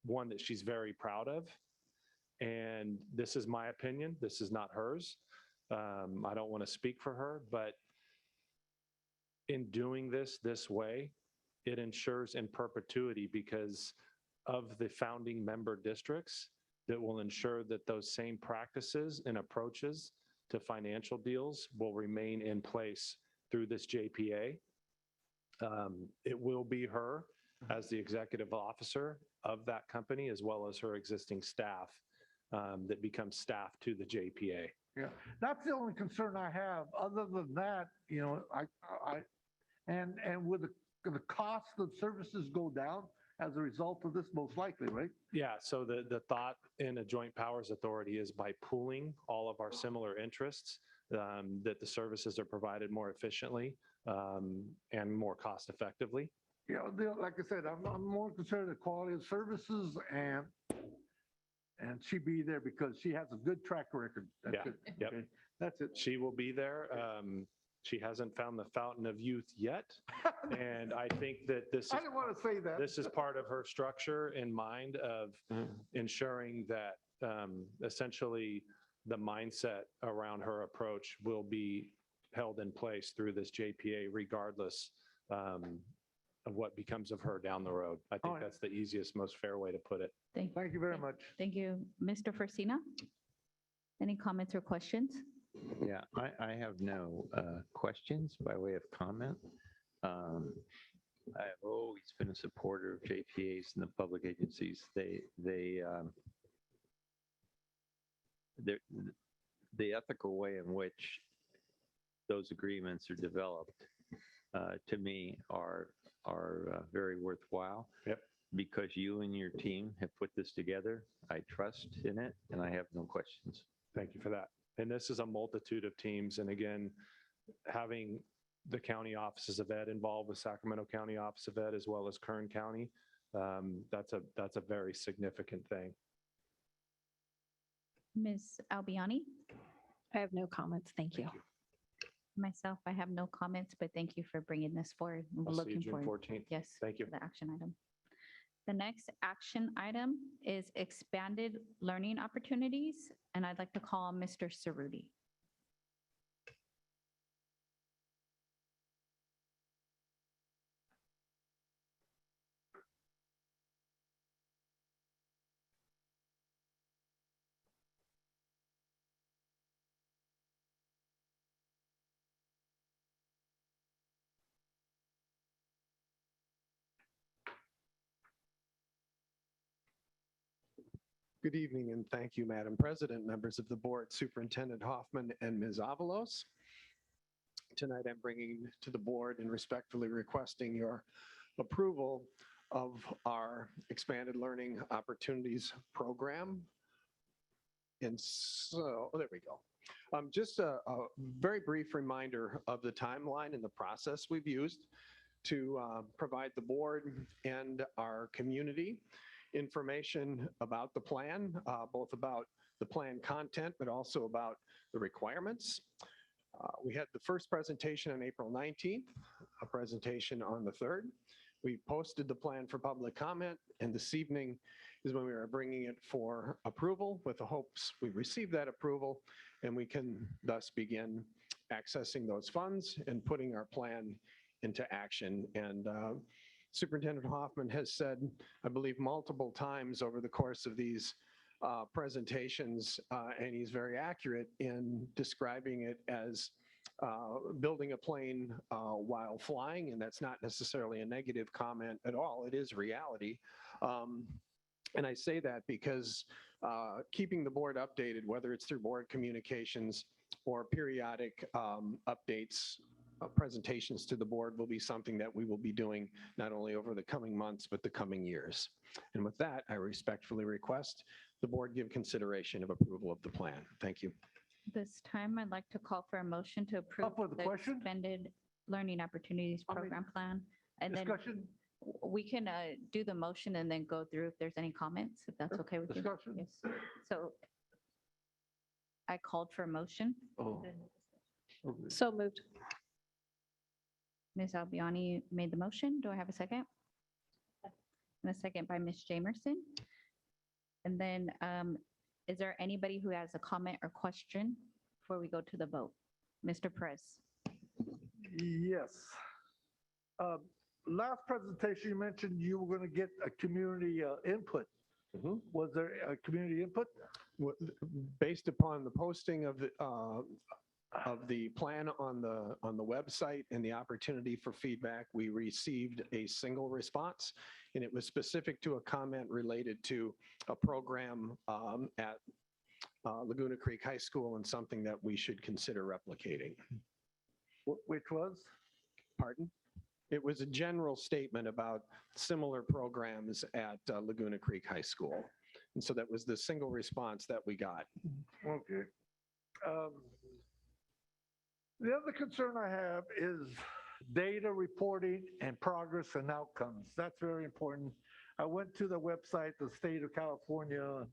one that she's very proud of. And this is my opinion. This is not hers. I don't want to speak for her, but in doing this way, it ensures in perpetuity because of the founding member districts that will ensure that those same practices and approaches to financial deals will remain in place through this JPA. It will be her as the executive officer of that company, as well as her existing staff that becomes staff to the JPA. Yeah, that's the only concern I have. Other than that, and would the cost of services go down as a result of this, most likely, right? Yeah, so the thought in a joint powers authority is by pooling all of our similar interests, that the services are provided more efficiently and more cost effectively. Yeah, like I said, I'm more concerned with the quality of services and she be there because she has a good track record. That's it. Yep. Okay. That's it. She will be there. She hasn't found the fountain of youth yet. And I think that this is, I didn't want to say that. This is part of her structure in mind of ensuring that essentially the mindset around her approach will be held in place through this JPA regardless of what becomes of her down the road. I think that's the easiest, most fair way to put it. Thank you very much. Thank you. Mr. Forcina, any comments or questions? Yeah, I have no questions by way of comment. I have always been a supporter of JPAs and the public agencies. The ethical way in which those agreements are developed, to me, are very worthwhile. Yep. Because you and your team have put this together. I trust in it, and I have no questions. Thank you for that. And this is a multitude of teams. And again, having the county offices of ed involved with Sacramento County Office of Ed, as well as Kern County, that's a very significant thing. Ms. Albiani? I have no comments. Thank you. Myself, I have no comments, but thank you for bringing this forward. We're I'll see you looking June forward. 14th. Yes. Thank you. For the action item. The next action item is expanded learning opportunities, and I'd like to call Mr. Cerruti. Good evening, and thank you, Madam President, members of the board, Superintendent Hoffman, and Ms. Avalos. Tonight, I'm bringing to the board and respectfully requesting your approval of our Expanded Learning Opportunities Program. And so, there we go. Just a very brief reminder of the timeline and the process we've used to provide the board and our community information about the plan, both about the plan content, but also about the requirements. We had the first presentation on April 19th, a presentation on the 3rd. We posted the plan for public comment, and this evening is when we are bringing it for approval with the hopes we receive that approval and we can thus begin accessing those funds and putting our plan into action. And Superintendent Hoffman has said, I believe, multiple times over the course of these presentations, and he's very accurate in describing it as building a plane while flying, and that's not necessarily a negative comment at all. It is reality. And I say that because keeping the board updated, whether it's through board communications or periodic updates, presentations to the board, will be something that we will be doing not only over the coming months, but the coming years. And with that, I respectfully request the board give consideration of approval of the plan. Thank you. This time, I'd like to call for a motion to approve for the question? Expanded Learning Opportunities Program Plan. And Discussion? then we can do the motion and then go through if there's any comments, if that's okay with you. Discussion? Yes. So I called for a motion. Oh. So moved. Ms. Albiani made the motion. Do I have a second? And a second by Ms. Jamerson. And then is there anybody who has a comment or question before we go to the vote? Mr. Perez. Yes. Last presentation, you mentioned you were going to get a community input. Was there a community input? Based upon the posting of the plan on the website and the opportunity for feedback, we received a single response, and it was specific to a comment related to a program at Laguna Creek High School and something that we should consider replicating. Which was? Pardon? It was a general statement about similar programs at Laguna Creek High School. And so that was the single response that we got. Okay. The other concern I have is data reporting and progress and outcomes. That's very important. I went to the website, the state of California,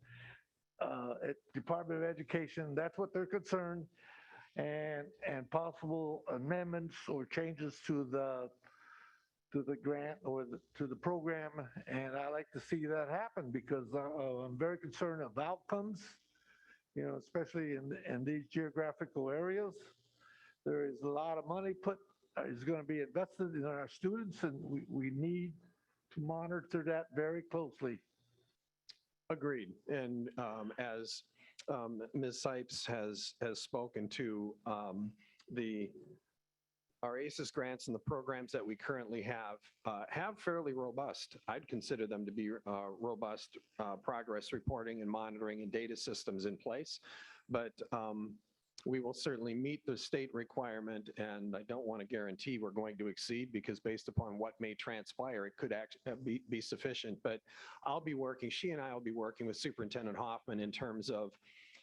Department of Education. That's what they're concerned, and possible amendments or changes to the grant or to the program. And I like to see that happen because I'm very concerned of outcomes, especially in these geographical areas. There is a lot of money is going to be invested in our students, and we need to monitor that very closely. Agreed. And as Ms. Sipes has spoken to, our ACES grants and the programs that we currently have fairly robust. I'd consider them to be robust progress reporting and monitoring and data systems in place. But we will certainly meet the state requirement, and I don't want to guarantee we're going to exceed because based upon what may transpire, it could actually be sufficient. But she and I will be working with Superintendent Hoffman in terms of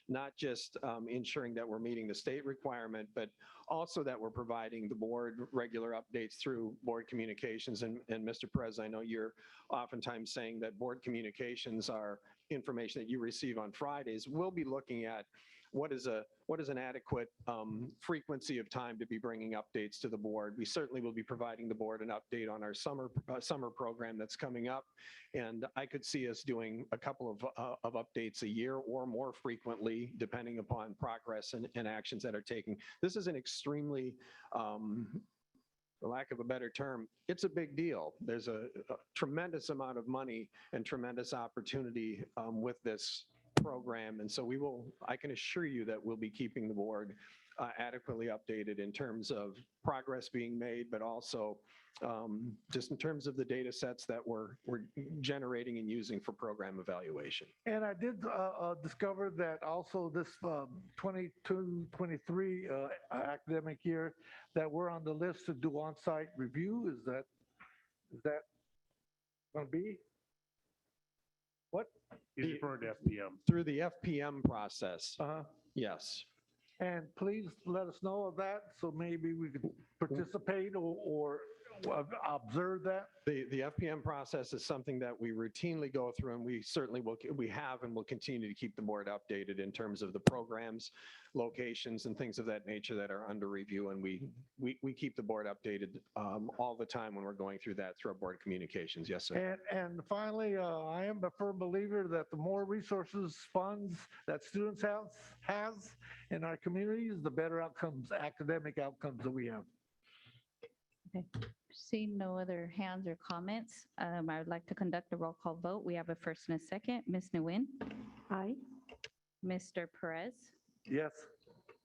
not just ensuring that we're meeting the state requirement, but also that we're providing the board regular updates through board communications. And Mr. Perez, I know you're oftentimes saying that board communications are information that you receive on Fridays. We'll be looking at what is an adequate frequency of time to be bringing updates to the board. We certainly will be providing the board an update on our summer program that's coming up. And I could see us doing a couple of updates a year or more frequently, depending upon progress and actions that are taken. This is an extremely, for lack of a better term, it's a big deal. There's a tremendous amount of money and tremendous opportunity with this program. And so I can assure you that we'll be keeping the board adequately updated in terms of progress being made, but also just in terms of the data sets that we're generating and using for program evaluation. And I did discover that also this 22-23 academic year that we're on the list to do on-site review. Is that going to be? What? For the FPM. Through the FPM process. Yes. And please let us know of that so maybe we could participate or observe that. The FPM process is something that we routinely go through, and we certainly we have and will continue to keep the board updated in terms of the programs, locations, and things of that nature that are under review. And we keep the board updated all the time when we're going through that through our board communications. Yes, sir. And finally, I am a firm believer that the more resources, funds that students has in our communities, the better outcomes, academic outcomes that we have. Okay. Seeing no other hands or comments, I would like to conduct a roll call vote. We have a first and a second. Ms. Nguyen? Aye. Mr. Perez? Yes.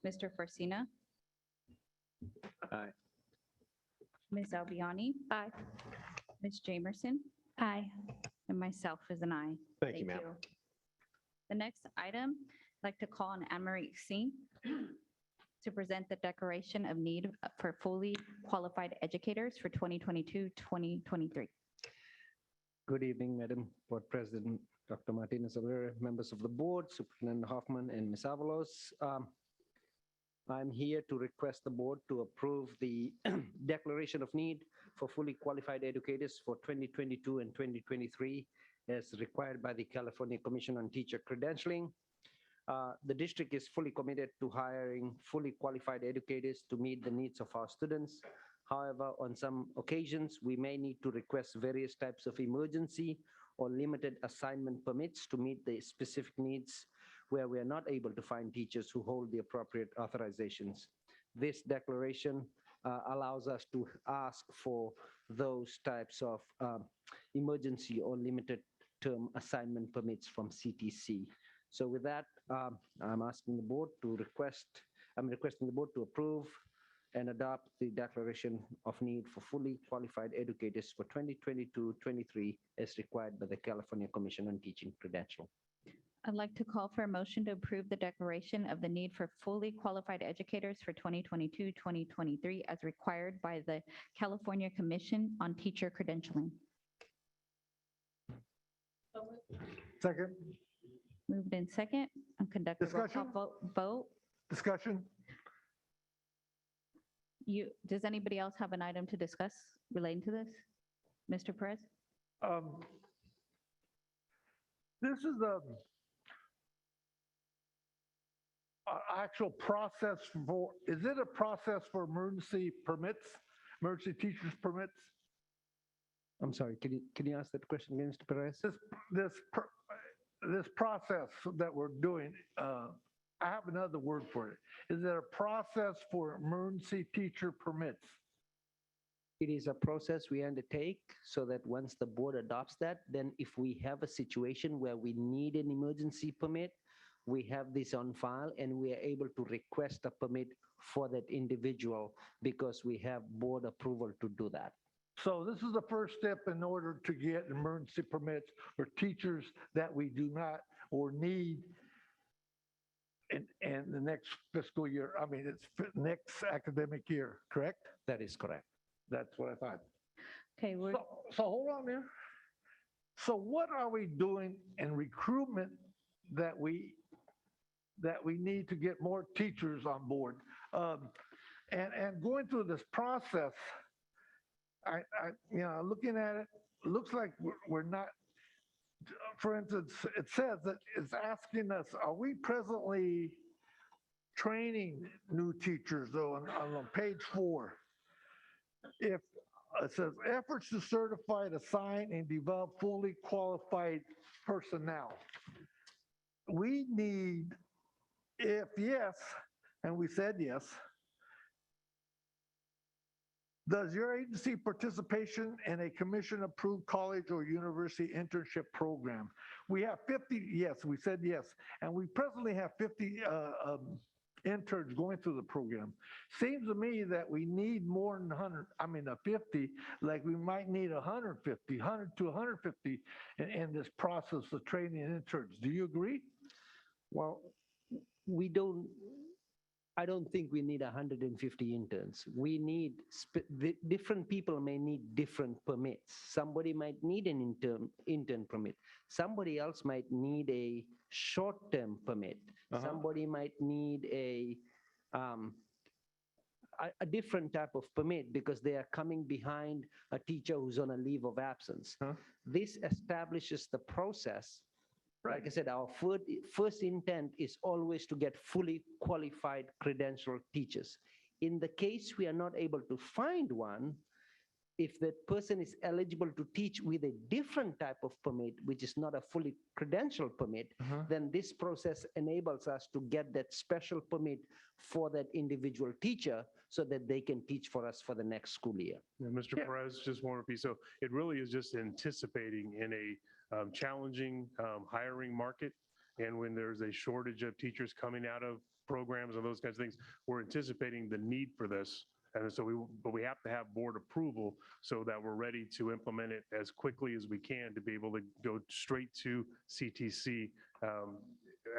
Mr. Forcina? Aye. Ms. Albiani? Aye. Ms. Jamerson? Aye. And myself is an aye. Thank you, ma'am. The next item, I'd like to call on Anne-Marie Xing to present the declaration of need for fully qualified educators for 2022-2023. Good evening, Madam Board President, Dr. Martinez-Alera, members of the board, Superintendent Hoffman, and Ms. Avalos. I'm here to request the board to approve the declaration of need for fully qualified educators for 2022 and 2023 as required by the California Commission on Teacher Credentialing. The district is fully committed to hiring fully qualified educators to meet the needs of our students. However, on some occasions, we may need to request various types of emergency or limited assignment permits to meet the specific needs where we are not able to find teachers who hold the appropriate authorizations. This declaration allows us to ask for those types of emergency or limited term assignment permits from CTC. So with that, I'm requesting the board to approve and adopt the declaration of need for fully qualified educators for 2022-23 as required by the California Commission on Teaching Credential. I'd like to call for a motion to approve the declaration of the need for fully qualified educators for 2022-2023 as required by the California Commission on Teacher Credentialing. Second. Moved in second. I'll conduct a roll call vote. Discussion. Does anybody else have an item to discuss relating to this? Mr. Perez? This is the actual process for, is it a process for emergency permits, emergency teachers permits? I'm sorry, can you ask that question again, Mr. Perez? This process that we're doing, I have another word for it. Is there a process for emergency teacher permits? It is a process we undertake so that once the board adopts that, then if we have a situation where we need an emergency permit, we have this on file and we are able to request a permit for that individual because we have board approval to do that. So this is the first step in order to get emergency permits for teachers that we do not or need in the next fiscal year. I mean, it's next academic year, correct? That is correct. That's what I thought. Okay, so hold on there. So what are we doing in recruitment that we need to get more teachers on board? And going through this process, looking at it, looks like we're not, for instance, it says that it's asking us, are we presently training new teachers though, on page 4. If it says efforts to certify, assign, and develop fully qualified personnel. We need, if yes, and we said yes, does your agency participation in a commission-approved college or university internship program? We have 50, yes, we said yes. And we presently have 50 interns going through the program. Seems to me that we need more than 50, like we might need 150, 100 to 150 in this process of training interns. Do you agree? Well, I don't think we need 150 interns. We need, different people may need different permits. Somebody might need an intern permit. Somebody else might need a short-term permit. Somebody might need a different type of permit because they are coming behind a teacher who's on a leave of absence. This establishes the process. Like I said, our first intent is always to get fully qualified credentialed teachers. In the case we are not able to find one, if that person is eligible to teach with a different type of permit, which is not a fully credentialed permit, then this process enables us to get that special permit for that individual teacher so that they can teach for us for the next school year. Yeah, Mr. Perez, just one piece. So it really is just anticipating in a challenging hiring market. And when there's a shortage of teachers coming out of programs and those kinds of things, we're anticipating the need for this. And so we have to have board approval so that we're ready to implement it as quickly as we can to be able to go straight to CTC.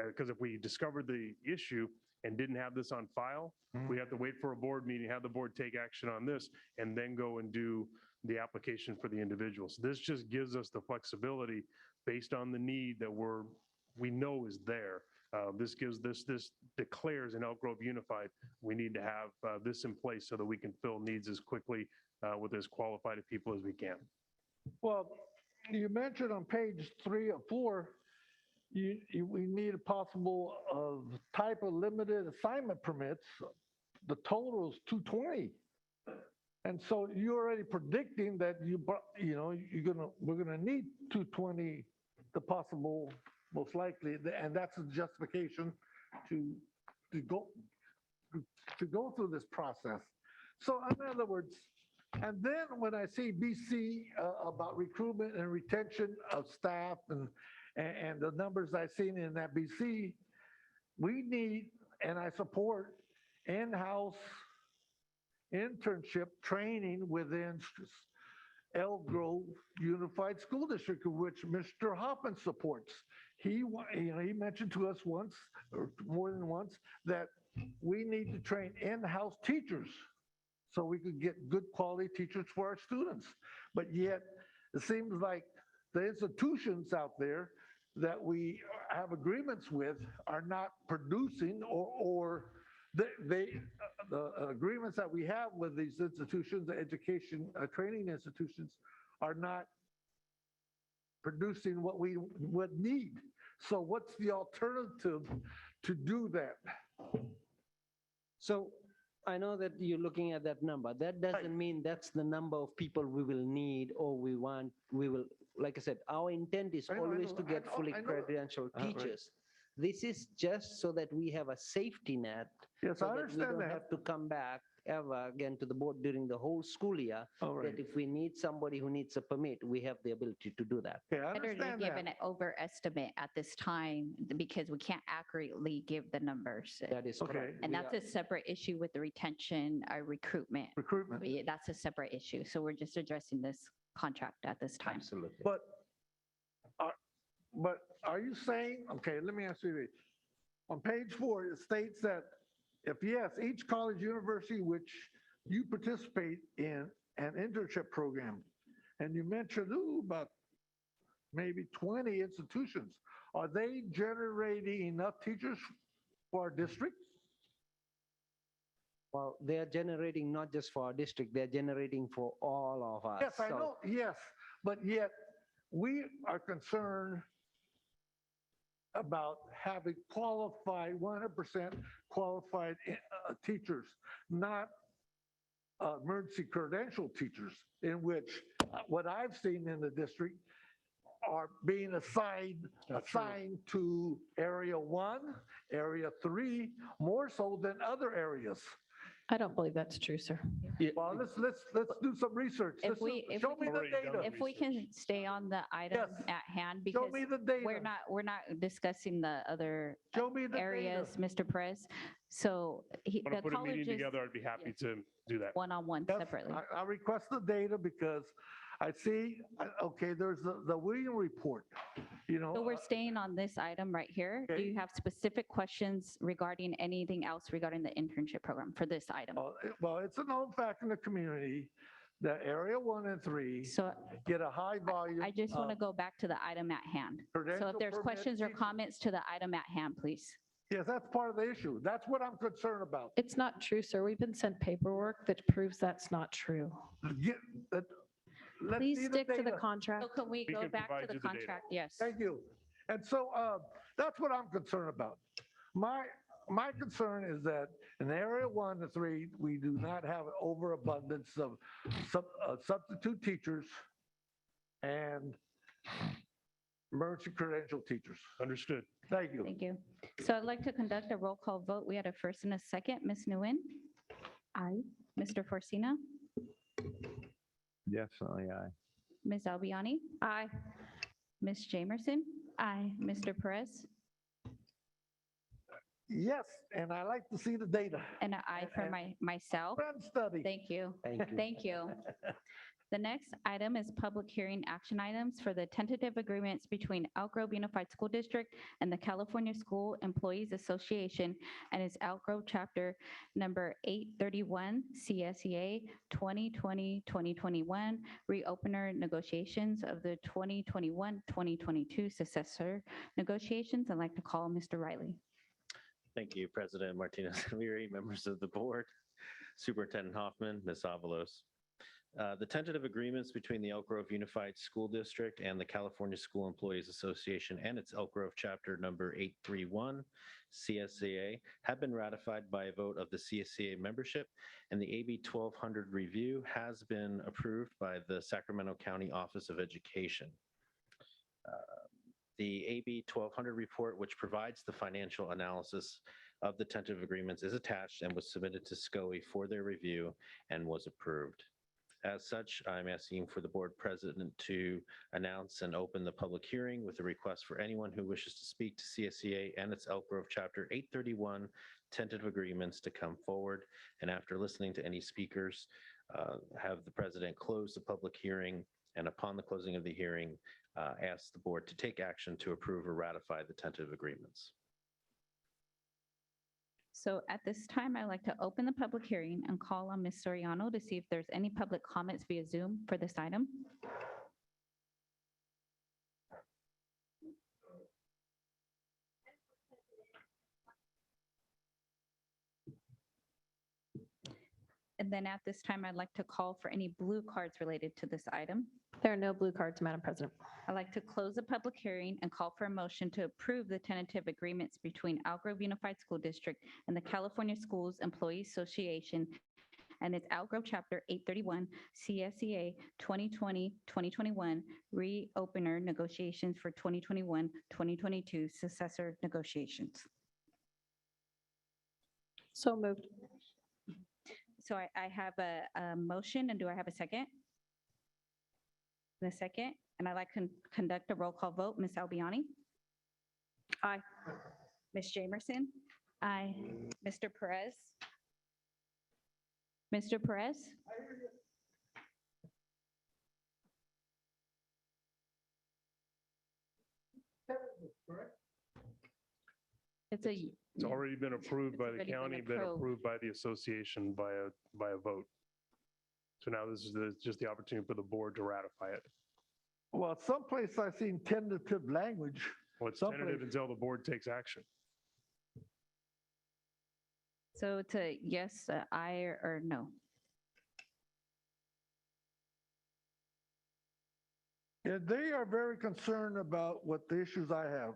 Because if we discovered the issue and didn't have this on file, we have to wait for a board meeting, have the board take action on this, and then go and do the application for the individuals. This just gives us the flexibility based on the need that we know is there. This declares in Elk Grove Unified, we need to have this in place so that we can fill needs as quickly with as qualified people as we can. Well, you mentioned on page 3 or 4, we need a possible type of limited assignment permits. The total is 220. And so you're already predicting that we're gonna need 220, the possible, most likely, and that's a justification to go through this process. So in other words, and then when I see BC about recruitment and retention of staff and the numbers I've seen in that BC, we need, and I support, in-house internship training within Elk Grove Unified School District, which Mr. Hoffman supports. He mentioned to us once, or more than once, that we need to train in-house teachers so we could get good quality teachers for our students. But yet, it seems like the institutions out there that we have agreements with are not producing, or the agreements that we have with these institutions, the education training institutions, are not producing what we would need. So what's the alternative to do that? So I know that you're looking at that number. That doesn't mean that's the number of people we will need or we will, like I said, our intent is always to get fully credentialed teachers. This is just so that we have a safety net. Yes, I understand that. We don't have to come back ever again to the board during the whole school year. That if we need somebody who needs a permit, we have the ability to do that. Better to give an overestimate at this time because we can't accurately give the numbers. That is correct. And that's a separate issue with the retention, recruitment. Yeah, that's a separate issue. So we're just addressing this contract at this time. Absolutely. But are you saying, okay, let me ask you this. On page 4, it states that if yes, each college, university which you participate in an internship program, and you mentioned about maybe 20 institutions, are they generating enough teachers for our district? Well, they're generating not just for our district, they're generating for all of us. Yes, I know, yes, but yet we are concerned about having qualified, 100% qualified teachers, not emergency credential teachers, in which what I've seen in the district are being assigned to area 1, area 3, more so than other areas. I don't believe that's true, sir. Well, let's do some research. If we Show me the data. if we can stay on the item Yes. at hand, Show because me the data. we're not discussing the other Show me the areas, data. Mr. Perez. So the Want to put a meeting colleges together, I'd be happy to do that. one-on-one Yes, separately. I request the data because I see, okay, there's the William report, you know. So we're staying on this item right here. Do you have specific questions regarding anything else regarding the internship program for this item? Well, it's a known fact in the community that area 1 and 3 So get a high volume. I just want to go back to the item at hand. So credential if there's permit questions or teachers. comments to the item at hand, please. Yes, that's part of the issue. That's what I'm concerned about. It's not true, sir. We've been sent paperwork that proves that's not true. Let's Please see stick to the data. contract. So can we We go can back provide to the you the data. contract? Yes. Thank you. And so that's what I'm concerned about. My concern is that in area 1 to 3, we do not have an overabundance of substitute teachers and emergency credential teachers. Understood. Thank you. Thank you. So I'd like to conduct a roll call vote. We had a first and a second. Ms. Nguyen? Aye. Mr. Forcina? Definitely aye. Ms. Albiani? Aye. Ms. Jamerson? Aye. Mr. Perez? Yes, and I like to see the data. And an aye for myself. Friend study. Thank you. Thank you. Thank you. The next item is public hearing action items for the tentative agreements between Elk Grove Unified School District and the California School Employees Association and its Elk Grove chapter number 831 CSEA 2020-2021 reopener negotiations of the 2021-2022 successor negotiations. I'd like to call Mr. Riley. Thank you, President Martinez-Leary, members of the board, Superintendent Hoffman, Ms. Avalos. The tentative agreements between the Elk Grove Unified School District and the California School Employees Association and its Elk Grove chapter number 831 CSEA have been ratified by a vote of the CSEA membership, and the AB 1200 review has been approved by the Sacramento County Office of Education. The AB 1200 report, which provides the financial analysis of the tentative agreements, is attached and was submitted to SCOE for their review and was approved. As such, I'm asking for the board president to announce and open the public hearing with a request for anyone who wishes to speak to CSEA and its Elk Grove chapter 831 tentative agreements to come forward. And after listening to any speakers, have the president close the public hearing, and upon the closing of the hearing, ask the board to take action to approve or ratify the tentative agreements. So at this time, I'd like to open the public hearing and call on Ms. Soriano to see if there's any public comments via Zoom for this item. And then at this time, I'd like to call for any blue cards related to this item. There are no blue cards, Madam President. I'd like to close the public hearing and call for a motion to approve the tentative agreements between Elk Grove Unified School District and the California Schools Employees Association and its Elk Grove Chapter 831 CSEA 2020-2021 reopener negotiations for 2021-2022 successor negotiations. So moved. So I have a motion, and do I have a second? The second, and I'd like to conduct a roll call vote. Ms. Albiani? Aye. Ms. Jamerson? Aye. Mr. Perez? Mr. Perez? It's already been approved by the already been county, been approved. approved by the association by a vote. So now this is just the opportunity for the board to ratify it. Well, someplace I've seen tentative language. Well, it's Someplace- tentative until the board takes action. So it's a yes, a aye, or no? Yeah, they are very concerned about what the issues I have.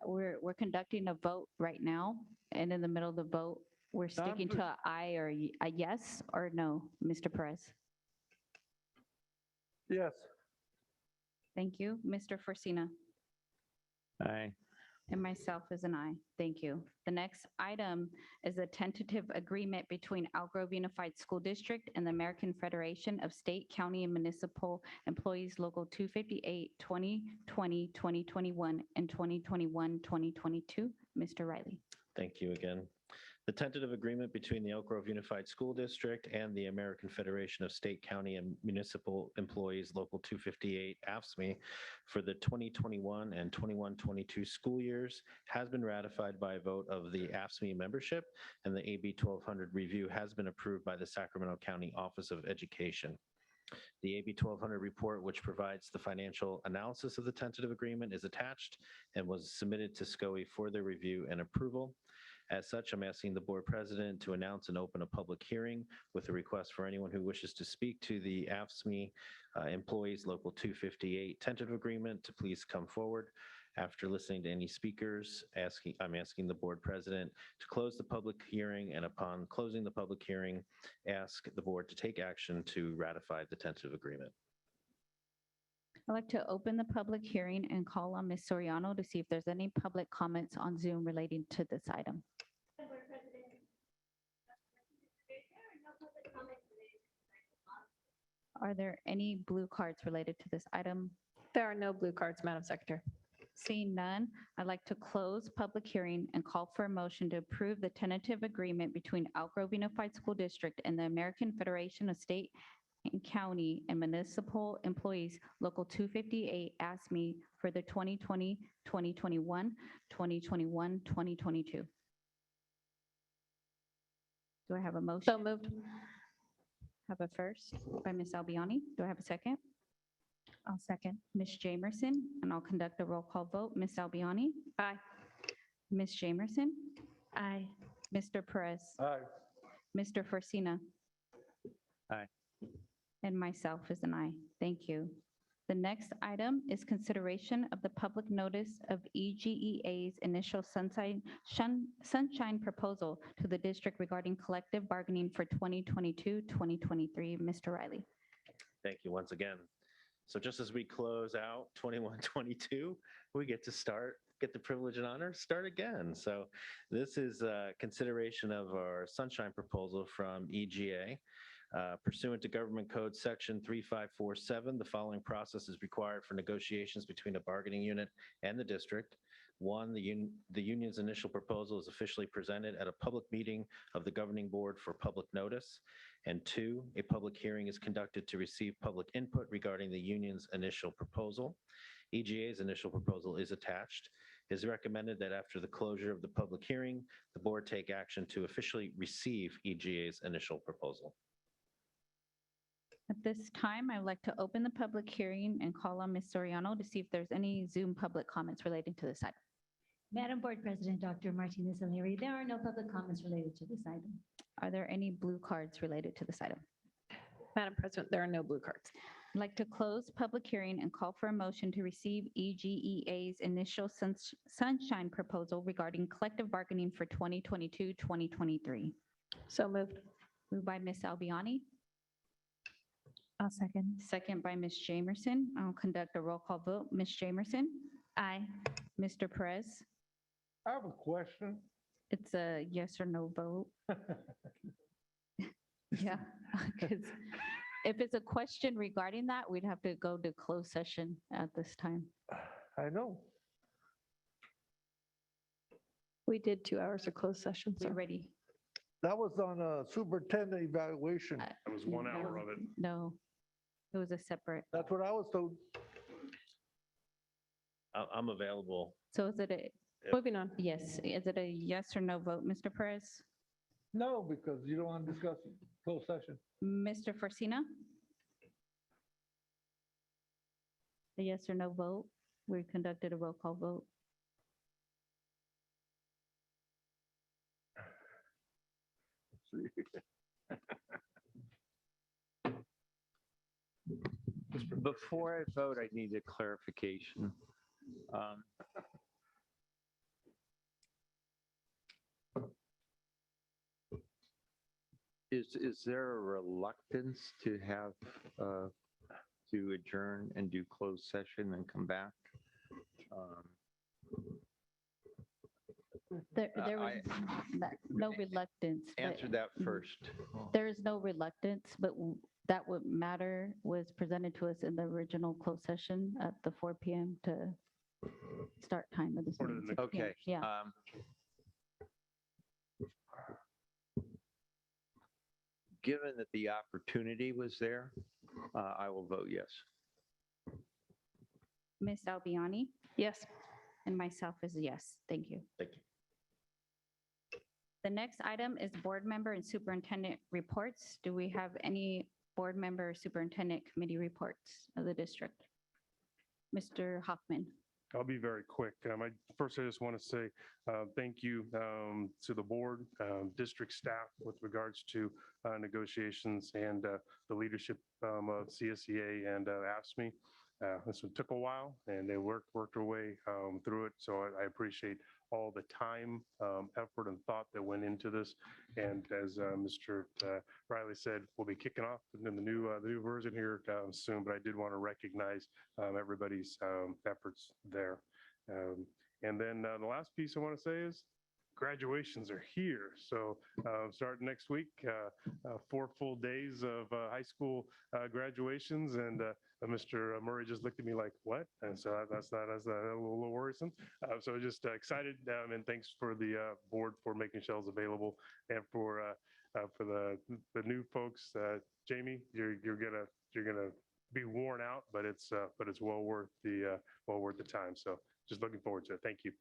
we're conducting a vote right now, and in the middle of the vote, we're sticking to a aye or a yes or no, Mr. Perez. Yes. Thank you. Mr. Forcina. Aye. And myself is an aye. Thank you. The next item is a tentative agreement between Elk Grove Unified School District and the American Federation of State, County, and Municipal Employees Local 258, 2020, 2021, and 2021, 2022. Mr. Riley. Thank you again. The tentative agreement between the Elk Grove Unified School District and the American Federation of State, County, and Municipal Employees Local 258, AFSCME, for the 2021 and 21-22 school years has been ratified by a vote of the AFSCME membership, and the AB 1200 review has been approved by the Sacramento County Office of Education. The AB 1200 report, which provides the financial analysis of the tentative agreement, is attached and was submitted to SCOE for their review and approval. As such, I'm asking the board president to announce and open a public hearing with a request for anyone who wishes to speak to the AFSCME Employees Local 258 tentative agreement to please come forward. After listening to any speakers, I'm asking the board president to close the public hearing, and upon closing the public hearing, ask the board to take action to ratify the tentative agreement. I'd like to open the public hearing and call on Ms. Soriano to see if there's any public comments on Zoom relating to this item. Are there any blue cards related to this item? There are no blue cards, Madam Secretary. Seeing none, I'd like to close public hearing and call for a motion to approve the tentative agreement between Elk Grove Unified School District and the American Federation of State and County and Municipal Employees Local 258 AFSCME for the 2020, 2021, 2021, 2022. Do I have a motion? So moved. Have a first by Ms. Albiani. Do I have a second? I'll second. Ms. Jamerson, and I'll conduct a roll call vote. Ms. Albiani? Aye. Ms. Jamerson? Aye. Mr. Perez? Aye. Mr. Forcina? Aye. And myself is an aye. Thank you. The next item is consideration of the public notice of EGEA's initial sunshine proposal to the district regarding collective bargaining for 2022-2023. Mr. Riley. Thank you once again. So just as we close out 21-22, we get the privilege and honor, start again. So this is consideration of our sunshine proposal from EGEA. Pursuant to Government Code Section 3547, the following process is required for negotiations between a bargaining unit and the district. One, the union's initial proposal is officially presented at a public meeting of the governing board for public notice. And two, a public hearing is conducted to receive public input regarding the union's initial proposal. EGEA's initial proposal is attached. It is recommended that after the closure of the public hearing, the board take action to officially receive EGEA's initial proposal. At this time, I would like to open the public hearing and call on Ms. Soriano to see if there's any Zoom public comments relating to this item. Madam Board President, Dr. Martinez O'Leary, there are no public comments related to this item. Are there any blue cards related to this item? Madam President, there are no blue cards. I'd like to close public hearing and call for a motion to receive EGEA's initial sunshine proposal regarding collective bargaining for 2022-2023. So moved. Moved by Ms. Albiani. I'll second. Second by Ms. Jamerson. I'll conduct a roll call vote. Ms. Jamerson? Aye. Mr. Perez? I have a question. It's a yes or no vote. Yeah, because if it's a question regarding that, we'd have to go to closed session at this time. I know. We did 2 hours of closed session. We're ready. That was on a superintendent evaluation. That was 1 hour of it. No, it was a separate. That's what I was told. I'm available. So is it a, Moving on. yes, is it a yes or no vote, Mr. Perez? No, because you don't want to discuss closed session. Mr. Forcina? A yes or no vote? We conducted a roll call vote. Before I vote, I need a clarification. Is there a reluctance to have, to adjourn and do closed session and come back? There was no reluctance. but Answer that first. There is no reluctance, but that what matter was presented to us in the original closed session at the 4 PM to start time of this meeting. 6 p.m. Okay. Yeah. Given that the opportunity was there, I will vote yes. Ms. Albiani? Yes. And myself is a yes. Thank you. Thank you. The next item is board member and superintendent reports. Do we have any board member or superintendent committee reports of the district? Mr. Hoffman? I'll be very quick. First, I just want to say thank you to the board, district staff with regards to negotiations and the leadership of CSEA and AFSCME. This one took a while and they worked their way through it. So I appreciate all the time, effort, and thought that went into this. And as Mr. Riley said, we'll be kicking off in the new version here soon. But I did want to recognize everybody's efforts there. And then the last piece I want to say is graduations are here. So starting next week, 4 full days of high school graduations, and Mr. Murray just looked at me like, what? And so that's a little worrisome. So just excited, and thanks for the board for making shells available, and for the new folks. Jamie, you're gonna be worn out, but it's well worth the time. So just looking forward to it. Thank you.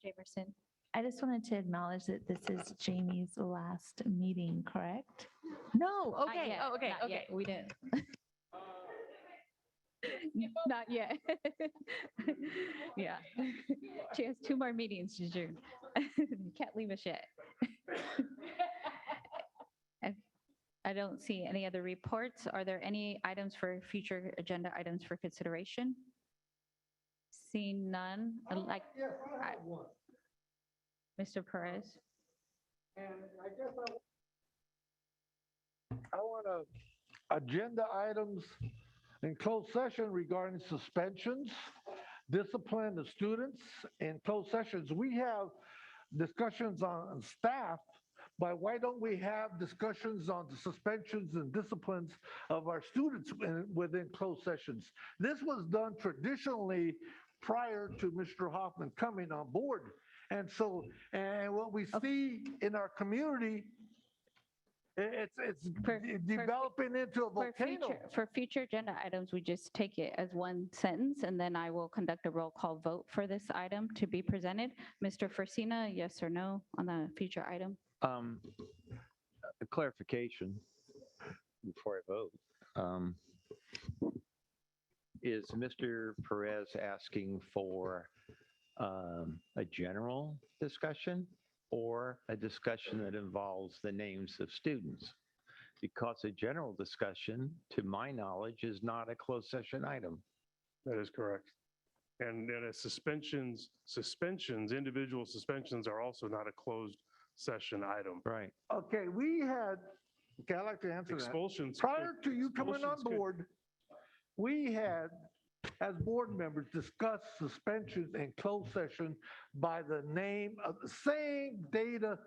Jamerson, I just wanted to acknowledge that this is Jamie's last meeting, correct? No, okay, yet, oh, okay, not okay. yet. We didn't. Not yet. Yeah. She has 2 more meetings to June. You can't leave us yet. I don't see any other reports. Are there any items for future agenda items for consideration? Seeing none, Mr. Perez. And I guess I want to agenda items in closed session regarding suspensions, discipline of students in closed sessions. We have discussions on staff, but why don't we have discussions on the suspensions and disciplines of our students within closed sessions? This was done traditionally prior to Mr. Hoffman coming on board. And so, and what we see in our community, it's developing into a volcano. For future agenda items, we just take it as one sentence, and then I will conduct a roll call vote for this item to be presented. Mr. Forcina, yes or no on the future item? A clarification before I vote. Is Mr. Perez asking for a general discussion or a discussion that involves the names of students? Because a general discussion, to my knowledge, is not a closed session item. That is correct. And suspensions, individual suspensions are also not a closed session item. Right. Okay, I'd like to answer that. Expulsions. Prior to you coming on board, we had, as board members, discussed suspensions in closed session by the name of the same data,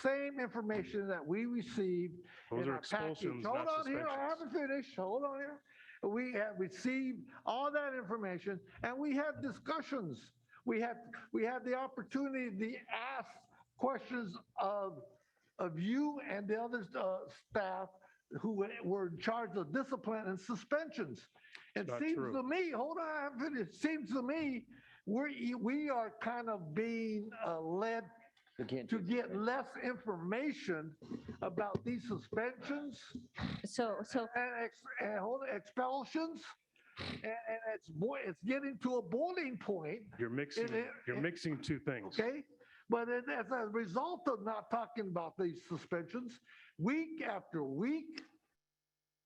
same information that we received Those in are our package. expulsions, Hold not on here, I haven't finished. Hold on here. We have received all that information, and we had discussions. We had the opportunity to ask questions of you and the other staff who were in charge of discipline and suspensions. It seems to me, hold on, I haven't finished. It seems to me we are kind of being led to get less information about these suspensions. And expulsions. And it's getting to a boiling point. You're mixing 2 things. Okay. But as a result of not talking about these suspensions, week after week,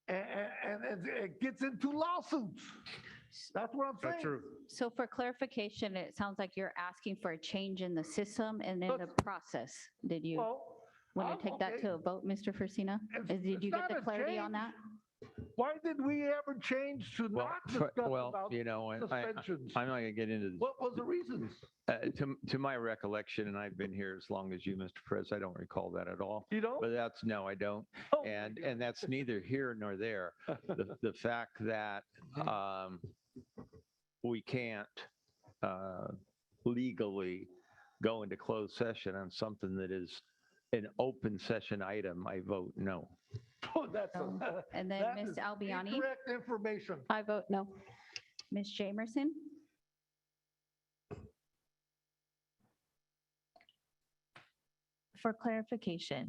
and it gets into lawsuits. That's what I'm saying. That's true. So for clarification, it sounds like you're asking for a change in the system and in the process. Did you? Well, Want Oh, to take that okay. to a vote, Mr. Fursina? It's- Did you it's get the not a clarity on change. that? Why did we ever change to Well, not discuss well, about you know, and suspensions? I'm not going to get into this. What was the reasons? To my recollection, and I've been here as long as you, Mr. Perez, I don't recall that at all. You don't? But that's, no, I don't. Oh, my And that's neither here nor there. The fact that we can't legally go into closed session on something that is an open session item, I vote no. Oh, that's And then that Ms. is Albiani? incorrect information. I vote no. Ms. Jamerson? For clarification,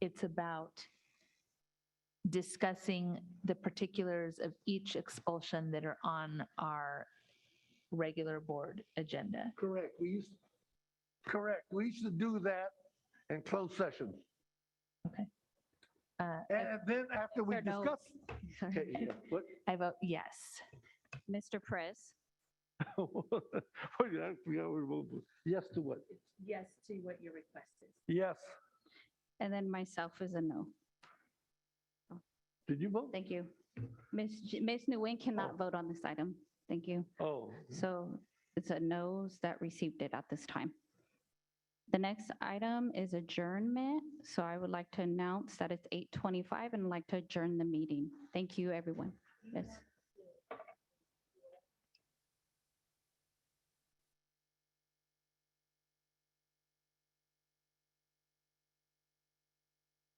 it's about discussing the particulars of each expulsion that are on our regular board agenda. Correct. We used to do that in closed session. And then after we Or no. discuss. Sorry. Okay, yeah, what? I vote yes. Mr. Perez? Yes to what? Yes to what your request is. Yes. And then myself is a no. Did you vote? Thank you. Ms. Nguyen cannot vote on this item. Thank you. Oh. So it's a no's that received it at this time. The next item is adjournment. So I would like to announce that it's 8:25 and I'd like to adjourn the meeting. Thank you, everyone. Yes.